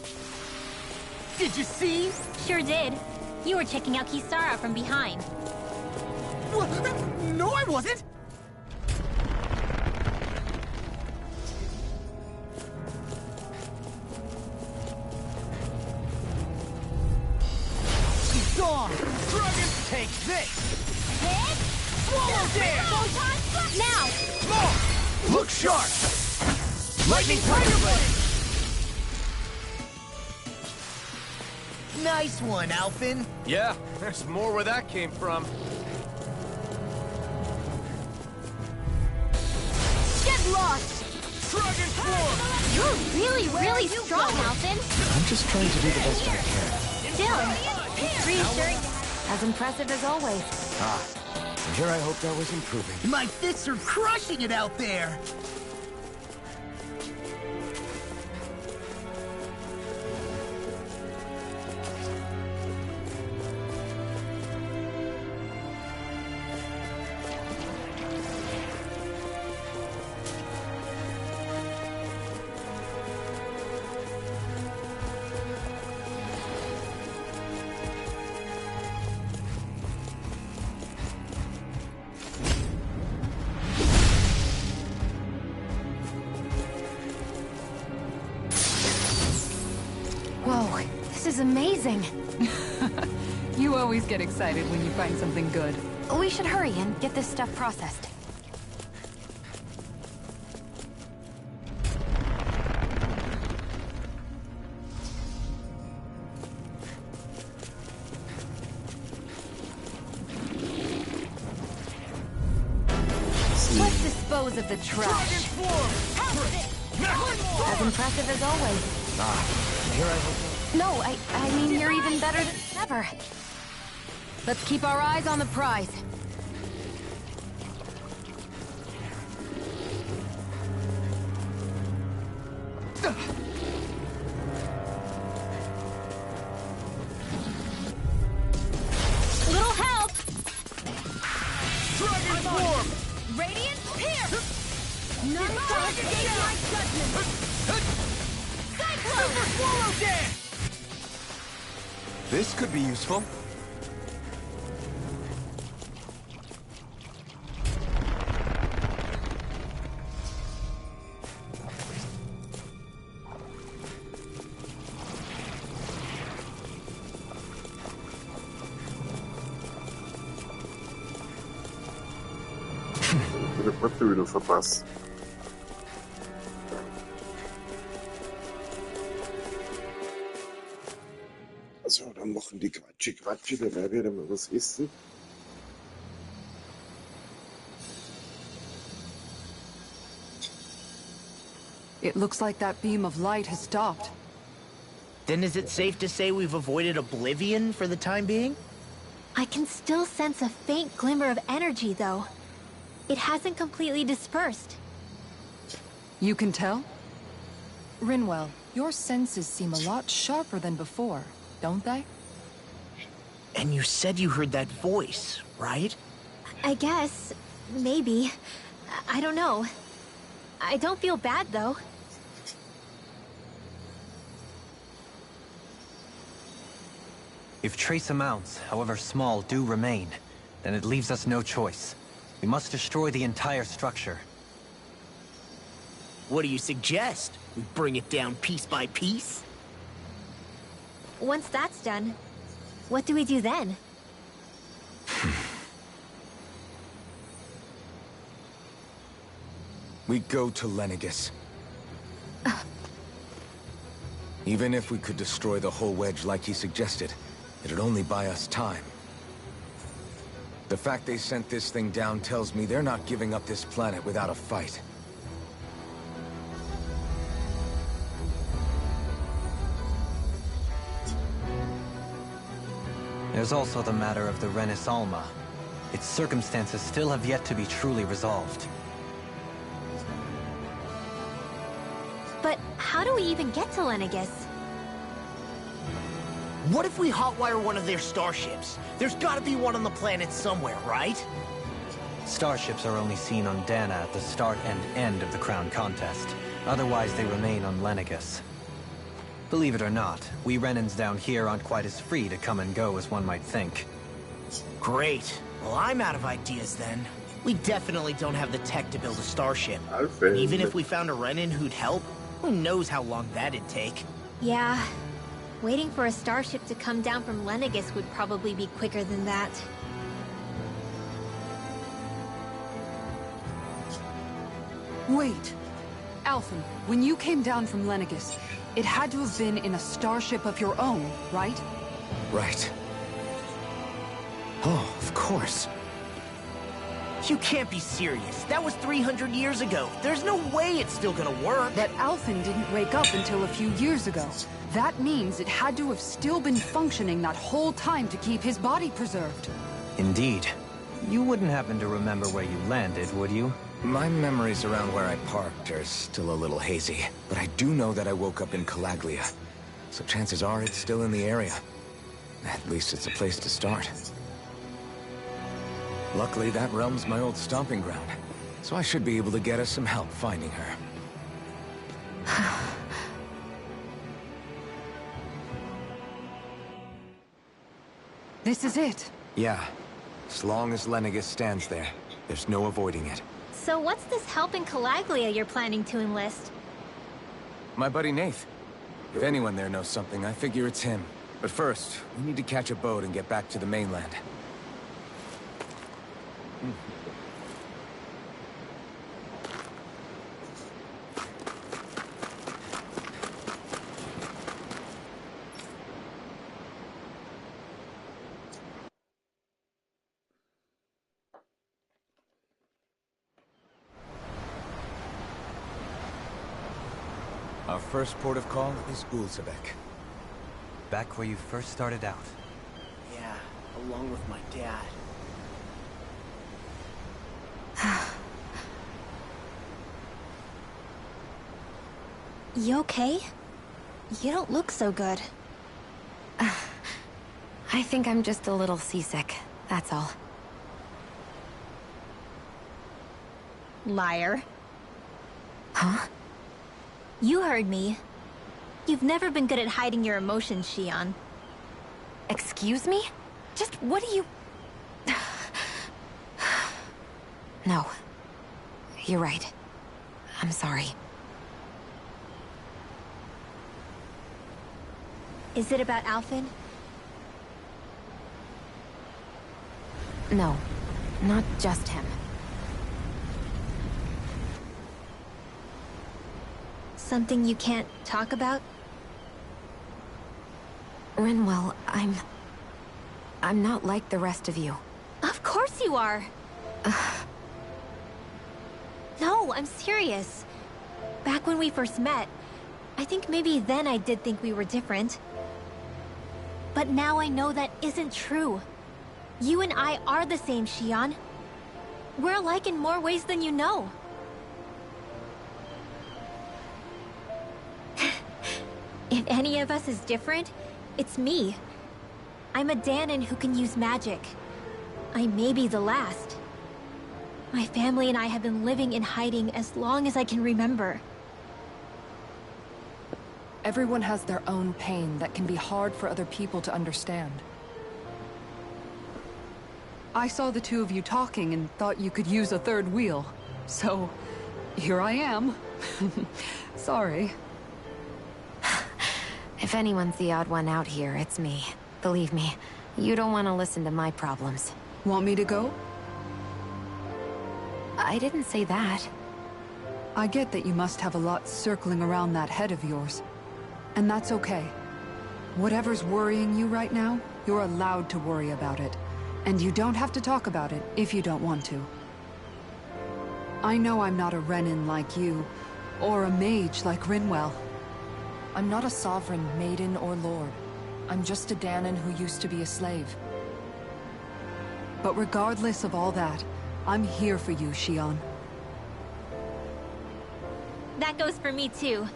Did you see? Sure did. You were checking out Kisara from behind. What? No, I wasn't! He's gone! Dragon, take this! Hit! Swallow dance! Now! More! Look sharp! Lightning Tiger Blade! Nice one, Alphen. Yeah, there's more where that came from. Get lost! Dragon Swarm! You're really strong, Alphen. I'm just trying to do the best I can. Still, it's reassuring. As impressive as always. And here I hope that was improving. My fists are crushing it out there. Whoa, this is amazing. You always get excited when you find something good. We should hurry and get this stuff processed. Let's dispose of the trash. As impressive as always. Here I hope. No, I mean, you're even better than ever. Let's keep our eyes on the prize. Little help! Dragon Swarm! Radiant here! None can escape my judgment! Super Swallow Dance! This could be useful. Teleportbühne verpasst. Also, dann machen die Quatsche, dann werden wir mal was essen. It looks like that beam of light has stopped. Then is it safe to say we've avoided oblivion for the time being? I can still sense a faint glimmer of energy, though. It hasn't completely dispersed. You can tell? Rinwell, your senses seem a lot sharper than before, don't they? And you said you heard that voice, right? I guess. Maybe. I don't know. I don't feel bad, though. If trace amounts, however small, do remain, then it leaves us no choice. We must destroy the entire structure. What do you suggest? We bring it down piece by piece? Once that's done, what do we do then? We go to Lenegis. Even if we could destroy the whole wedge like he suggested, it'd only buy us time. The fact they sent this thing down tells me they're not giving up this planet without a fight. There's also the matter of the Renis Alma. Its circumstances still have yet to be truly resolved. But how do we even get to Lenegis? What if we hotwire one of their starships? There's gotta be one on the planet somewhere, right? Starships are only seen on Dana at the start and end of the Crown Contest. Otherwise, they remain on Lenegis. Believe it or not, we Renans down here aren't quite as free to come and go as one might think. Great. Well, I'm out of ideas then. We definitely don't have the tech to build a starship. Alfred. And even if we found a Renin who'd help, who knows how long that'd take. Yeah. Waiting for a starship to come down from Lenegis would probably be quicker than that. Wait. Alphen, when you came down from Lenegis, it had to have been in a starship of your own, right? Right. Oh, of course. You can't be serious. That was 300 years ago. There's no way it's still gonna work. But Alphen didn't wake up until a few years ago. That means it had to have still been functioning that whole time to keep his body preserved. Indeed. You wouldn't happen to remember where you landed, would you? My memories around where I parked are still a little hazy, but I do know that I woke up in Calaglia. So chances are it's still in the area. At least it's a place to start. Luckily, that realm's my old stomping ground, so I should be able to get us some help finding her. This is it. Yeah. As long as Lenegis stands there, there's no avoiding it. So what's this help in Calaglia you're planning to enlist? My buddy Nath. If anyone there knows something, I figure it's him. But first, we need to catch a boat and get back to the mainland. Our first port of call is Ulzebek. Back where you first started out. Yeah, along with my dad. You okay? You don't look so good. I think I'm just a little seasick, that's all. Liar. Huh? You heard me. You've never been good at hiding your emotions, Shion. Excuse me? Just what do you... No. You're right. I'm sorry. Is it about Alphen? No. Not just him. Something you can't talk about? Rinwell, I'm not like the rest of you. Of course you are! No, I'm serious. Back when we first met, I think maybe then I did think we were different. But now I know that isn't true. You and I are the same, Shion. We're alike in more ways than you know. If any of us is different, it's me. I'm a Danon who can use magic. I may be the last. My family and I have been living in hiding as long as I can remember. Everyone has their own pain that can be hard for other people to understand. I saw the two of you talking and thought you could use a third wheel. So, here I am. Sorry. If anyone's the odd one out here, it's me. Believe me, you don't want to listen to my problems. Want me to go? I didn't say that. I get that you must have a lot circling around that head of yours. And that's okay. Whatever's worrying you right now, you're allowed to worry about it. And you don't have to talk about it if you don't want to. I know I'm not a Renin like you, or a mage like Rinwell. I'm not a sovereign, maiden, or lord. I'm just a Danon who used to be a slave. But regardless of all that, I'm here for you, Shion. That goes for me too.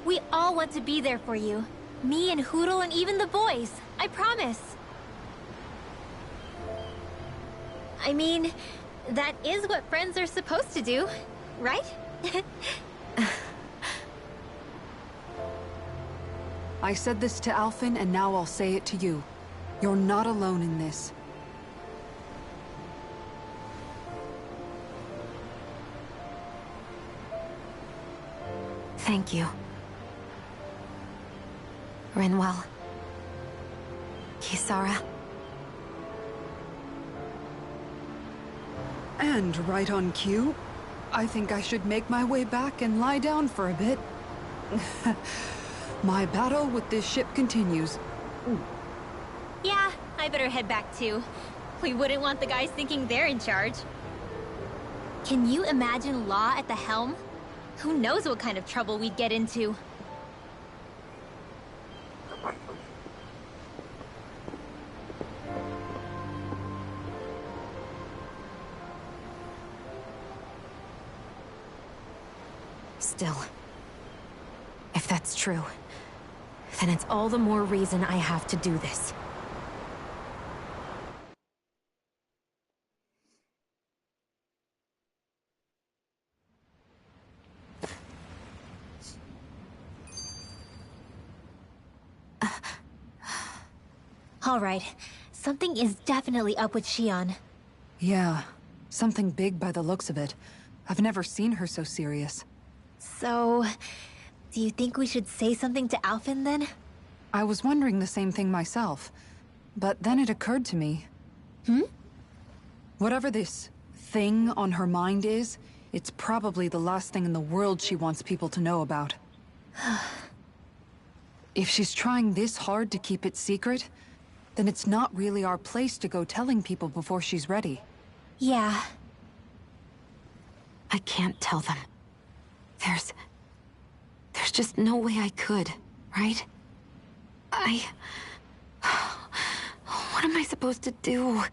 We all want to be there for you. Me and Hootle and even the boys. I promise. I mean, that is what friends are supposed to do, right? I said this to Alphen, and now I'll say it to you. You're not alone in this. Thank you. Rinwell. Kisara. And right on cue, I think I should make my way back and lie down for a bit. My battle with this ship continues. Yeah, I better head back too. We wouldn't want the guys thinking they're in charge. Can you imagine Law at the helm? Who knows what kind of trouble we'd get into? Still, if that's true, then it's all the more reason I have to do this. All right, something is definitely up with Shion. Yeah, something big by the looks of it. I've never seen her so serious. So, do you think we should say something to Alphen then? I was wondering the same thing myself, but then it occurred to me. Whatever this thing on her mind is, it's probably the last thing in the world she wants people to know about. If she's trying this hard to keep it secret, then it's not really our place to go telling people before she's ready. Yeah. I can't tell them. There's just no way I could, right? What am I supposed to do?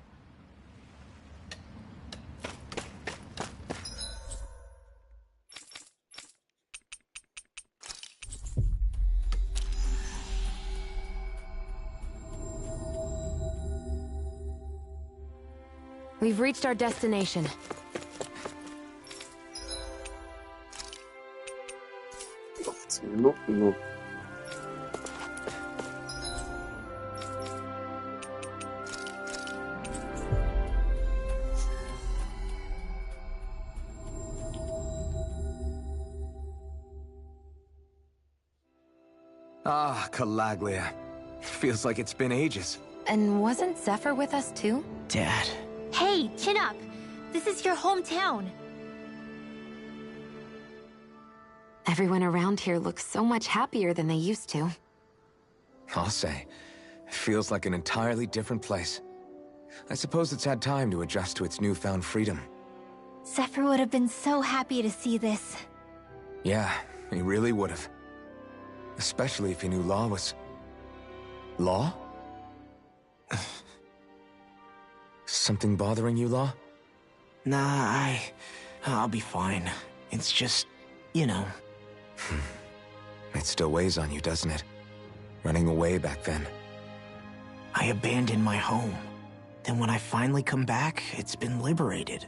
We've reached our destination. No. Ah, Calaglia. Feels like it's been ages. And wasn't Zephyr with us too? Dad. Hey, chin up! This is your hometown! Everyone around here looks so much happier than they used to. I'll say, it feels like an entirely different place. I suppose it's had time to adjust to its newfound freedom. Zephyr would have been so happy to see this. Yeah, he really would have. Especially if he knew Law was... Law? Something bothering you, Law? Nah, I'll be fine. It's just, you know. It still weighs on you, doesn't it? Running away back then. I abandoned my home. Then when I finally come back, it's been liberated.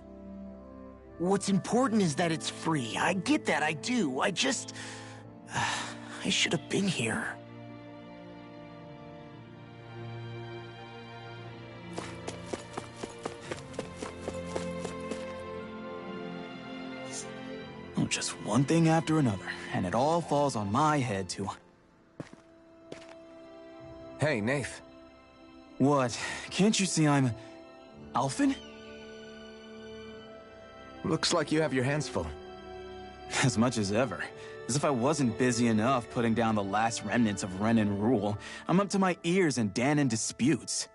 What's important is that it's free. I get that, I do. I just... I should have been here. Oh, just one thing after another, and it all falls on my head to... Hey, Nath. What? Can't you see I'm... Alphen? Looks like you have your hands full. As much as ever. As if I wasn't busy enough putting down the last remnants of Renan rule, I'm up to my ears in Danon disputes.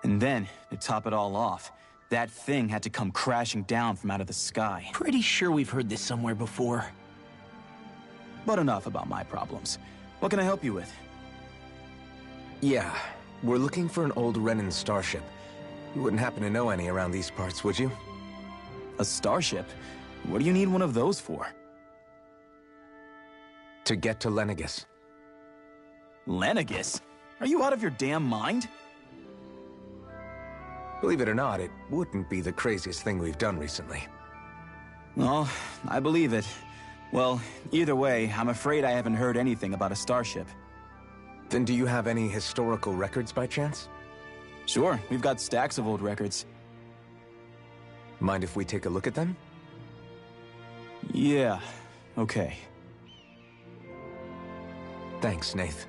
And then, to top it all off, that thing had to come crashing down from out of the sky. Pretty sure we've heard this somewhere before. But enough about my problems. What can I help you with? Yeah, we're looking for an old Renan starship. You wouldn't happen to know any around these parts, would you? A starship? What do you need one of those for? To get to Lenegis. Lenegis? Are you out of your damn mind? Believe it or not, it wouldn't be the craziest thing we've done recently. Oh, I believe it. Well, either way, I'm afraid I haven't heard anything about a starship. Then do you have any historical records by chance? Sure, we've got stacks of old records. Mind if we take a look at them? Yeah, okay. Thanks, Nath.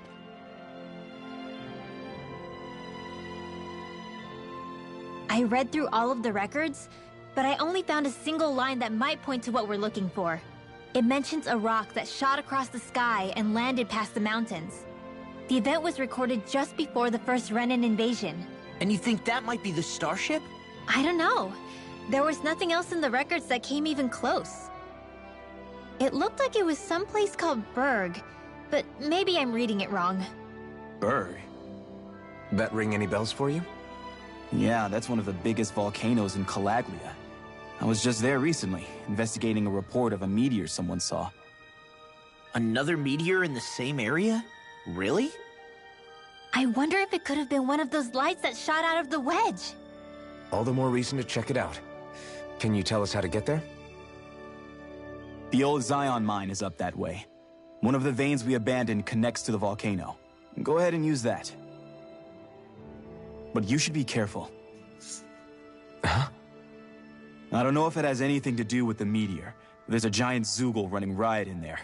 I read through all of the records, but I only found a single line that might point to what we're looking for. It mentions a rock that shot across the sky and landed past the mountains. The event was recorded just before the first Renan invasion. And you think that might be the starship? I don't know. There was nothing else in the records that came even close. It looked like it was someplace called Berg, but maybe I'm reading it wrong. Berg? That ring any bells for you? Yeah, that's one of the biggest volcanoes in Calaglia. I was just there recently, investigating a report of a meteor someone saw. Another meteor in the same area? Really? I wonder if it could have been one of those lights that shot out of the wedge. All the more reason to check it out. Can you tell us how to get there? The old Zion mine is up that way. One of the veins we abandoned connects to the volcano. Go ahead and use that. But you should be careful. Huh? I don't know if it has anything to do with the meteor. There's a giant Zoogle running riot in there.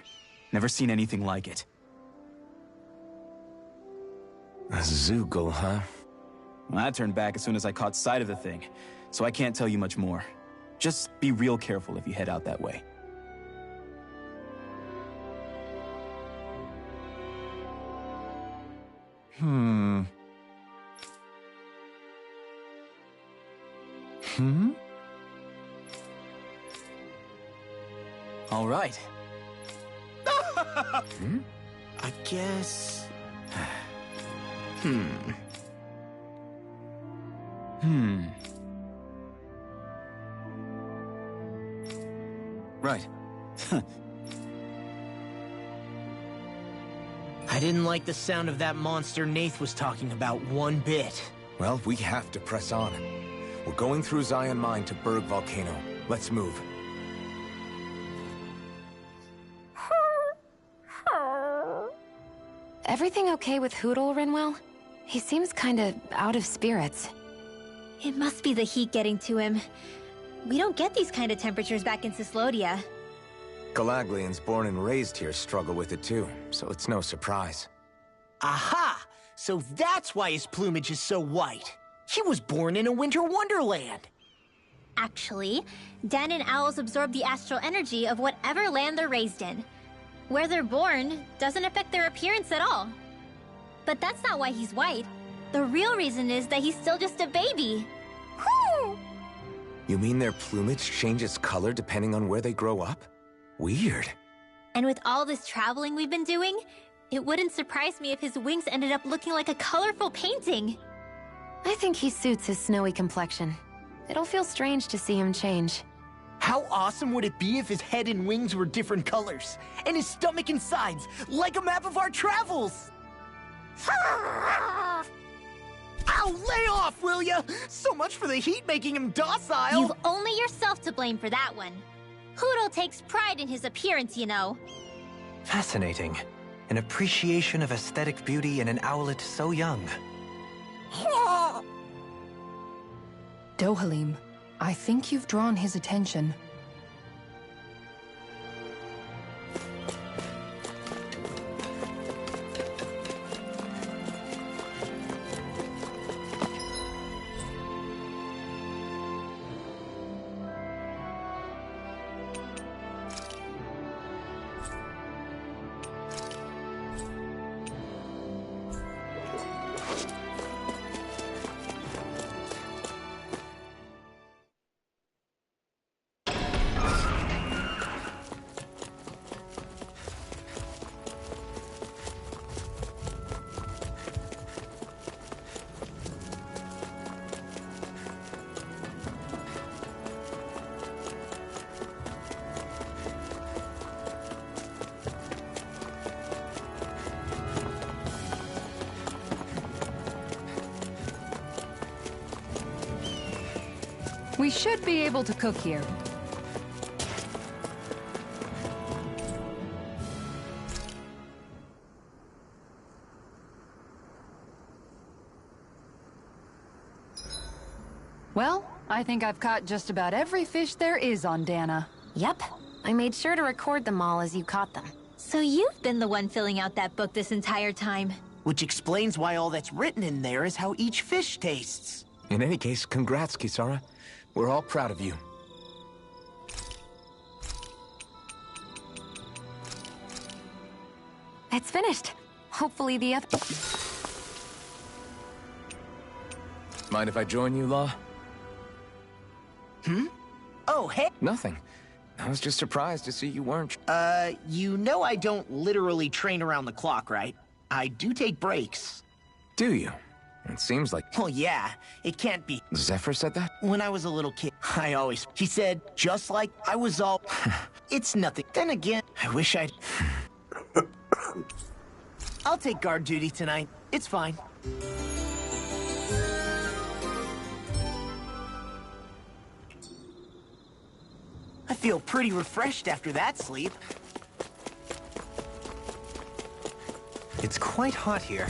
Never seen anything like it. A Zoogle, huh? Well, I turned back as soon as I caught sight of the thing, so I can't tell you much more. Just be real careful if you head out that way. All right. I guess... Right. I didn't like the sound of that monster Nath was talking about one bit. Well, we have to press on. We're going through Zion Mine to Berg Volcano. Let's move. Everything okay with Hootle, Rinwell? He seems kinda out of spirits. It must be the heat getting to him. We don't get these kind of temperatures back in Cyslodia. Galaglians born and raised here struggle with it too, so it's no surprise. Aha! So that's why his plumage is so white. He was born in a winter wonderland. actually. Dan and owls absorb the astral energy of whatever land they're raised in. Where they're born doesn't affect their appearance at all. But that's not why he's white. The real reason is that he's still just a baby. Whew! You mean their plumage changes color depending on where they grow up? Weird. And with all this traveling we've been doing, it wouldn't surprise me if his wings ended up looking like a colorful painting. I think he suits his snowy complexion. It'll feel strange to see him change. How awesome would it be if his head and wings were different colors? And his stomach and sides, like a map of our travels! Ow, lay off, will ya? So much for the heat making him docile! You've only yourself to blame for that one. Hootle takes pride in his appearance, you know. Fascinating. An appreciation of aesthetic beauty in an owlet so young. Dohalim, I think you've drawn his attention. We should be able to cook here. Well, I think I've caught just about every fish there is on Dana. Yep. I made sure to record them all as you caught them. So you've been the one filling out that book this entire time. Which explains why all that's written in there is how each fish tastes. In any case, congrats, Kisara. We're all proud of you. It's finished. Hopefully the other... Mind if I join you, Law? Hmm? Oh, hey! Nothing. I was just surprised to see you weren't. You know I don't literally train around the clock, right? I do take breaks. Do you? It seems like... Well, yeah. It can't be. Zephyr said that? When I was a little kid, He said, just like I was all... It's nothing. Then again, I wish I'd... I'll take guard duty tonight. It's fine. I feel pretty refreshed after that sleep. It's quite hot here.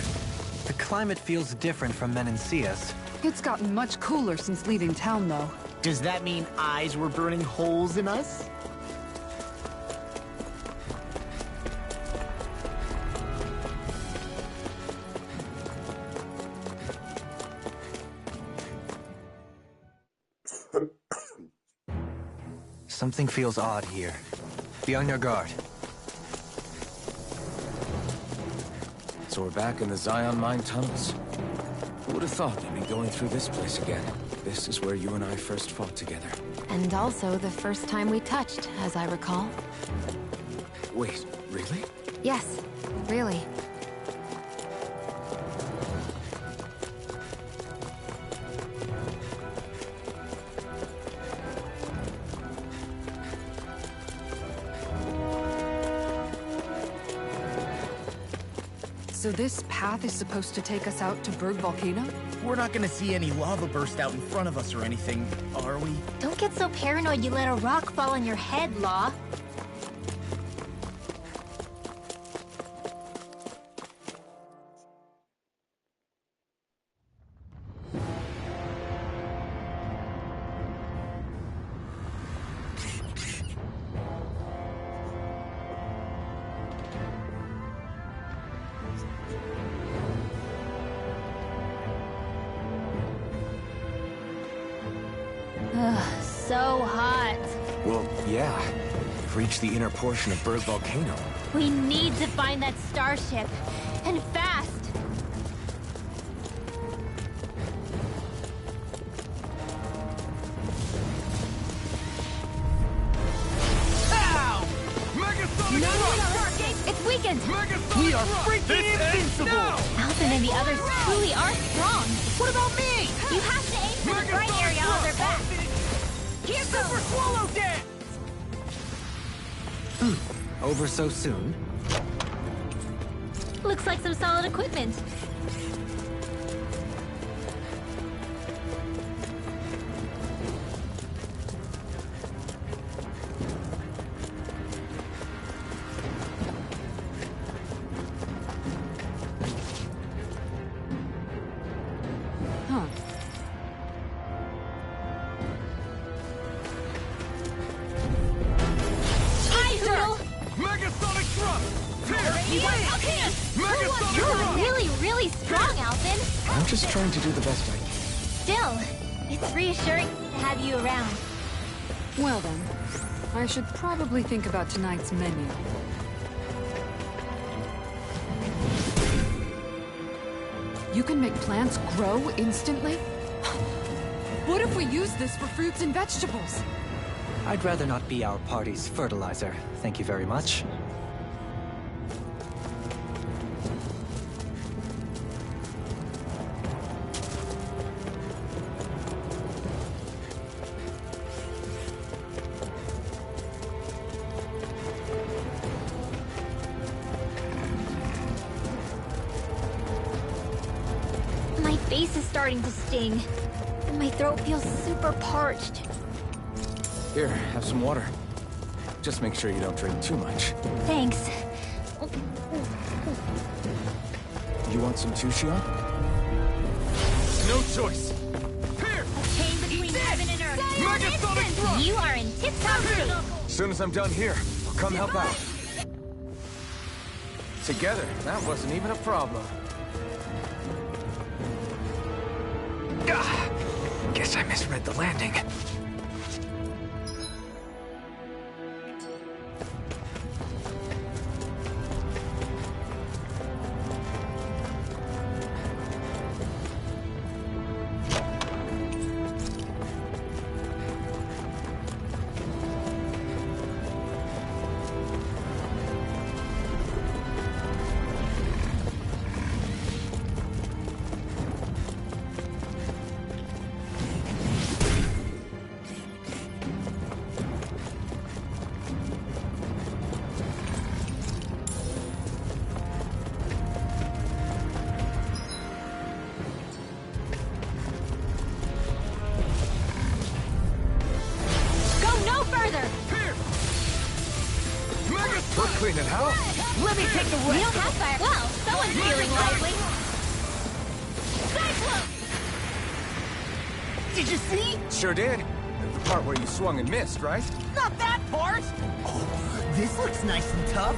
The climate feels different from Menancia's. It's gotten much cooler since leaving town, though. Does that mean eyes were burning holes in us? Something feels odd here. Be on your guard. So we're back in the Zion Mine tunnels. Who would have thought we'd be going through this place again? This is where you and I first fought together. And also the first time we touched, as I recall. Wait, really? Yes, really. So this path is supposed to take us out to Berg Volcano? We're not gonna see any lava burst out in front of us or anything, are we? Don't get so paranoid you let a rock fall on your head, Law. so hot. Well, yeah. We've reached the inner portion of Berg Volcano. We need to find that starship. And fast. Ow! Megasonic thrust! It's weakened. Megasonic We are thrust! freaking This ends invincible! now! Alvin and the others truly are strong. What about me? You have to aim for the bright Megasonic area on their thrust! back. Here Super goes. Swallow Dance! Over so soon? Looks like some solid equipment. Huh. Doodle. Megasonic thrust! Here! Megasonic You're thrust! really, really strong, Alvin. I'm just trying to do the best I can. Still, it's reassuring to have you around. Well then, I should probably think about tonight's menu. You can make plants grow instantly? What if we use this for fruits and vegetables? I'd rather not be our party's fertilizer. Thank you very much. My face is starting to sting, and my throat feels super parched. Here, have some water. Just make sure you don't drink too much. Thanks. You want some too, Shion? No choice! Here! A chain between heaven and earth. Megasonic thrust! You are in tip-top shape. As soon as I'm done here, I'll come help out. Together, that wasn't even a problem. Guess I misread the landing. We're cleaning house. Let me take the rest. We don't have fire. Well, someone's feeling lively. Cyclone! Did you see? Sure did. The part where you swung and missed, right? Not that part! Oh, this looks nice and tough.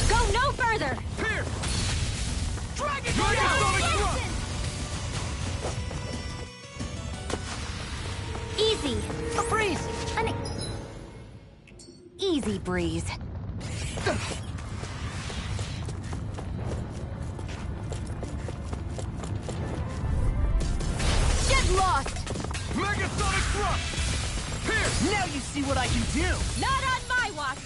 Go no further! Here! Dragon Easy. A breeze! Easy breeze. Get lost! Megasonic thrust! Here! Now you see what I can do! Not on my watch!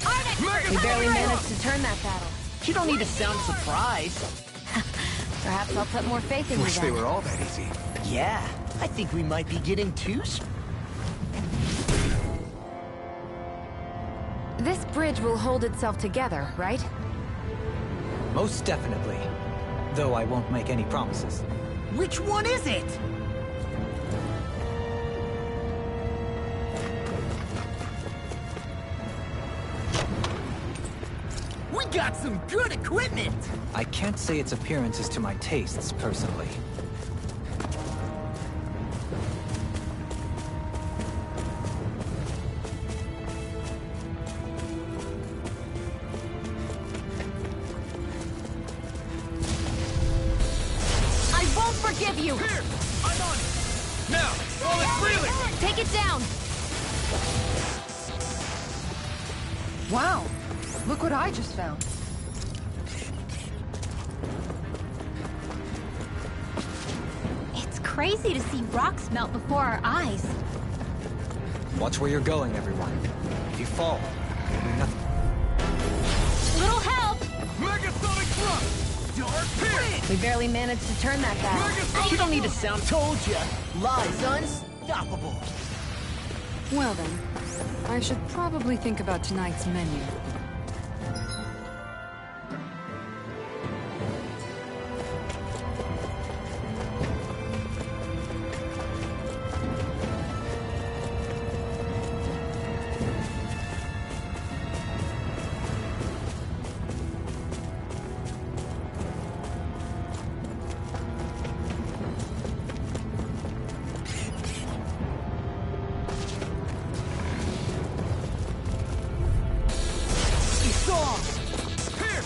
We barely managed to turn that battle. You don't need to sound surprised. Perhaps I'll put more faith in you Wish they then. were all that easy. Yeah, I think we might be getting too This bridge will hold itself together, right? Most definitely. Though I won't make any promises. Which one is it? We got some good equipment! I can't say its appearance is to my tastes, personally. forgive you! Here! I'm on it! Now, while it's reeling! Take it down! Wow, look what I just found. It's crazy to see rocks melt before our eyes. Watch where you're going, everyone. If you fall, you'll do nothing. Little help! Megasonic thrust! Dark Pit! We barely managed to turn that back. You don't need to sound told ya. Lie's unstoppable. Well then, I should probably think about tonight's menu.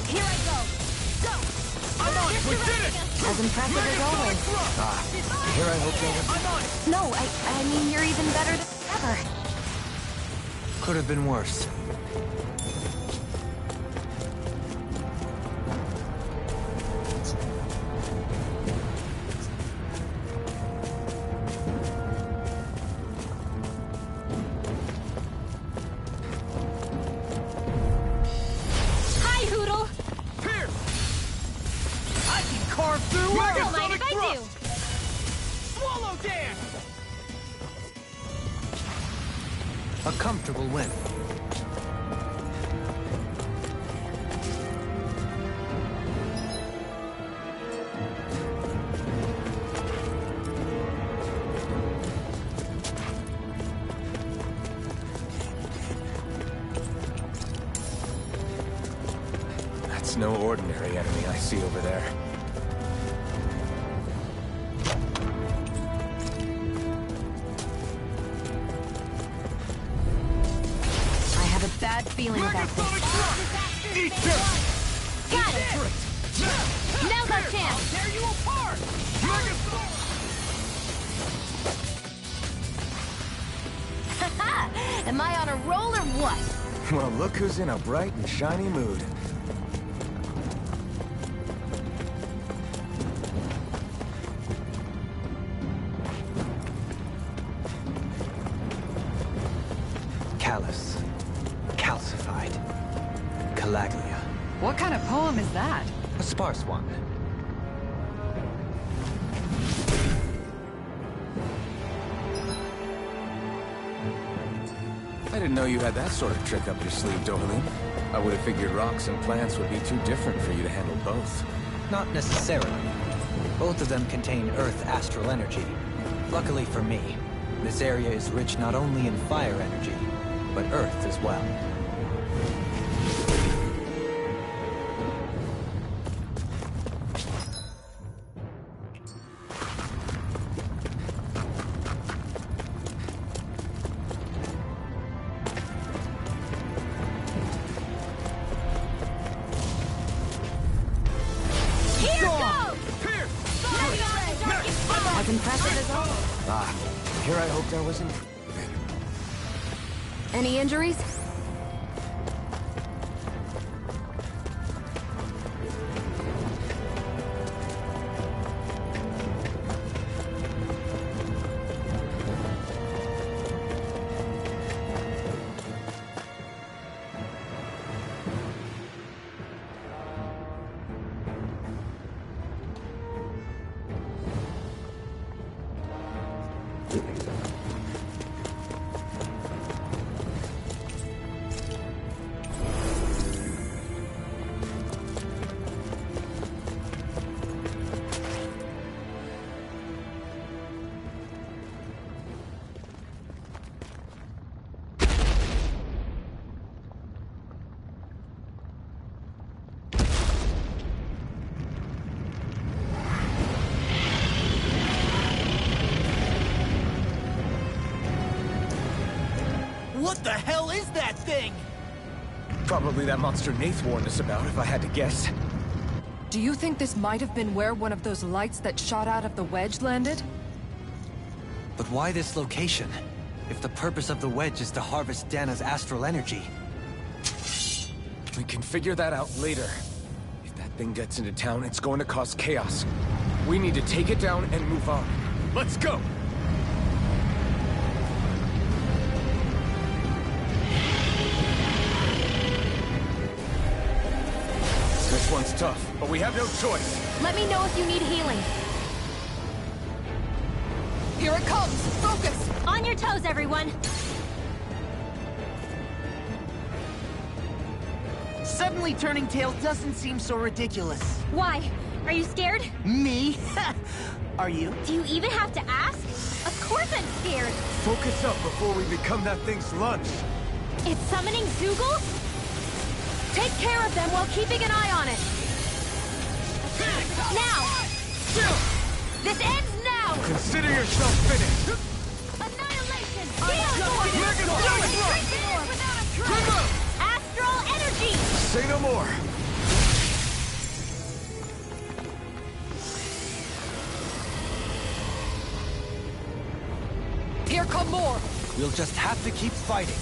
Here I go! Go! I'm on it! We did it! As impressive as always. Here I hope they... I'm on it! No, I mean, you're even better than ever. Could have been worse. Hi, Hoodle! Here! I can carve through Don't mind if I do! Swallow dance! A comfortable win. That's no ordinary enemy I see over there. I have a bad feeling about this. Megasonic thrust! Eat this! Got it! Now's our chance! Tear you apart! Megasonic! Haha! Am I on a roll or what? Well, look who's in a bright and shiny mood. Callous. Calcified. Calaglia. What kind of poem is that? A sparse one. I didn't know you had that sort of trick up your sleeve, Dohalim. I would have figured rocks and plants would be too different for you to handle both. Not necessarily. Both of them contain Earth astral energy. Luckily for me, this area is rich not only in fire energy, but Earth as well. Here goes! Here! As impressive as always. Ah, here I hoped I wasn't... Any injuries? What the hell is that thing? Probably that monster Nath warned us about, if I had to guess. Do you think this might have been where one of those lights that shot out of the wedge landed? But why this location? If the purpose of the wedge is to harvest Dana's astral energy. We can figure that out later. If that thing gets into town, it's going to cause chaos. We need to take it down and move on. Let's go! This one's tough, but we have no choice. Let me know if you need healing. Here it comes! Focus! On your toes, everyone! Suddenly turning tail doesn't seem so ridiculous. Why? Are you scared? Me? Are you? Do you even have to ask? Of course I'm scared! Focus up before we become that thing's lunch. It's summoning Zoogles? Take care of them while keeping an eye on it. Now! This ends now! Consider yourself finished. Annihilation! Bring up! Astral energy! Say no more. Here come more! We'll just have to keep fighting.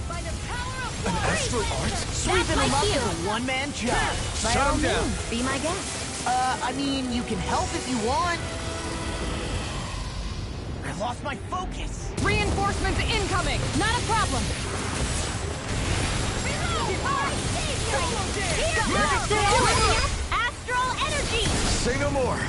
By the power of An astral art? Sweeping them up is a one-man job. By Shut all him down. means, be my guest. I mean, you can help if you want. I lost my focus. Reinforcements incoming! Not a problem. Astral energy! Say no more.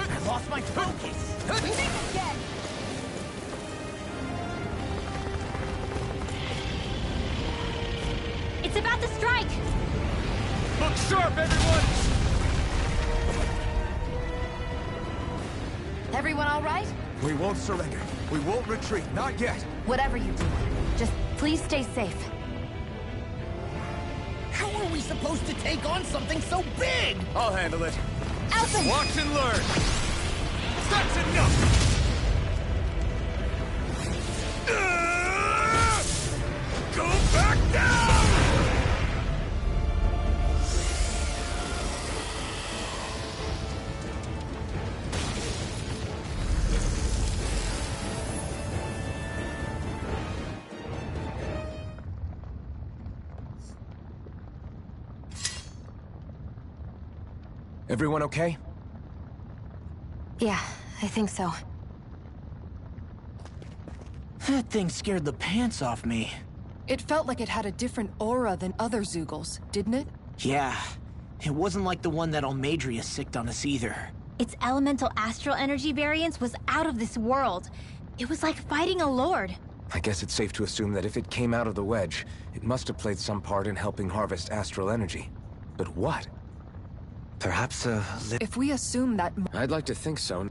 I lost my focus. It's about to strike! Look sharp, everyone! Everyone all right? We won't surrender. We won't retreat. Not yet. Whatever you do, just please stay safe. How are we supposed to take on something so big? I'll handle it. Alphen! Watch and learn. That's enough! Go back down! Everyone okay? Yeah, I think so. That thing scared the pants off me. It felt like it had a different aura than other Zoogles, didn't it? Yeah. It wasn't like the one that Almadria sicked on us either. Its elemental astral energy variance was out of this world. It was like fighting a lord. I guess it's safe to assume that if it came out of the wedge, it must have played some part in helping harvest astral energy. But what? Perhaps If we assume that... I'd like to think so.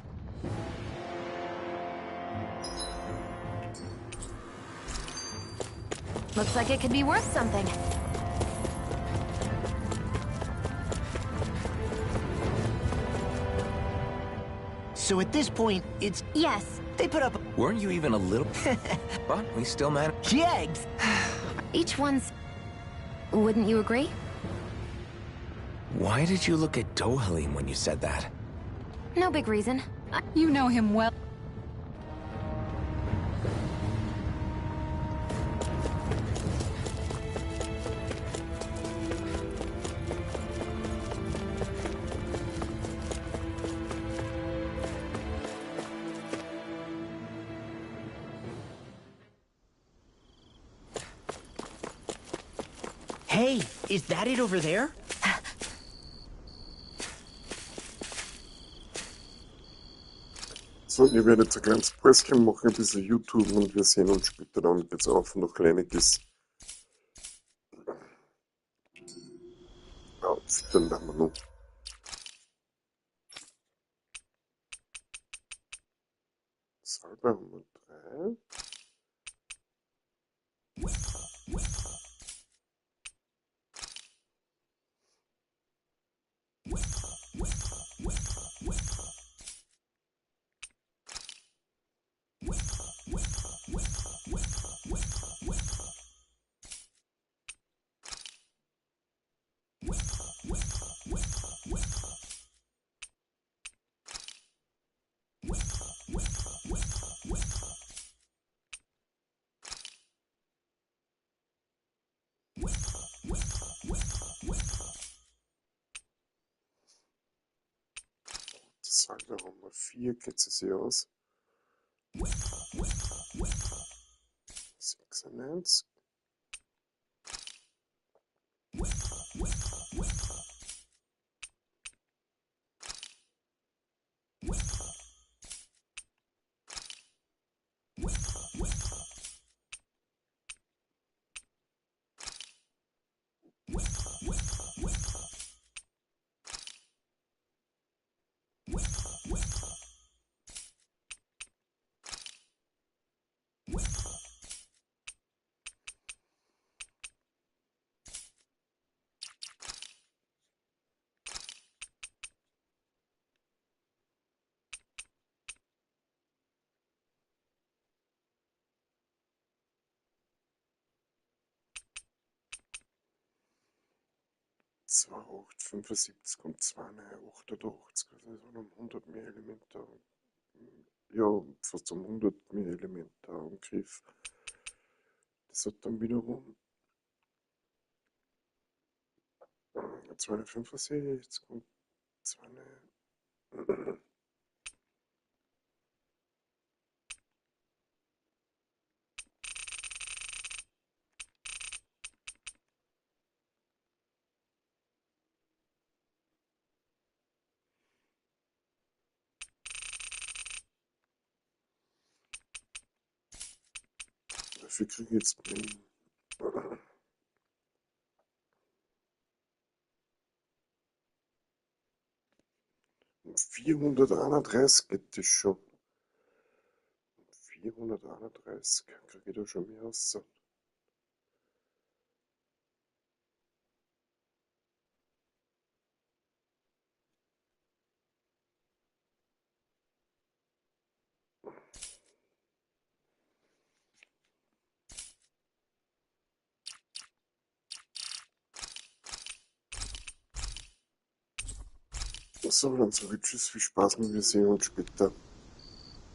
Looks like it could be worth something. So at this point, it's... Yes. They put up... Weren't you even a little... But we still managed... Jegs! Each one's... Wouldn't you agree? Why did you look at Dohalim when you said that? No big reason. You know him well. Hey, is that it over there? So, ihr werdet ein kleines Päuschen machen, ein bisschen YouTube und wir sehen uns später dann. Geht's auf noch kleiniges. Ja, dann haben wir noch. Salbe haben wir 3. Salbe-Runde 4 geht sie sich aus. 96. Zwei 875 und 288, also um 100 mehr Elemente, ja, fast um 100 mehr Elemente Angriff. Das hat dann wiederum 265 und 2. Dafür kriege ich jetzt 431 geht das schon. 431 kriege ich da schon mehr raus. So, dann sage ich Tschüss, viel Spaß und wir sehen uns später.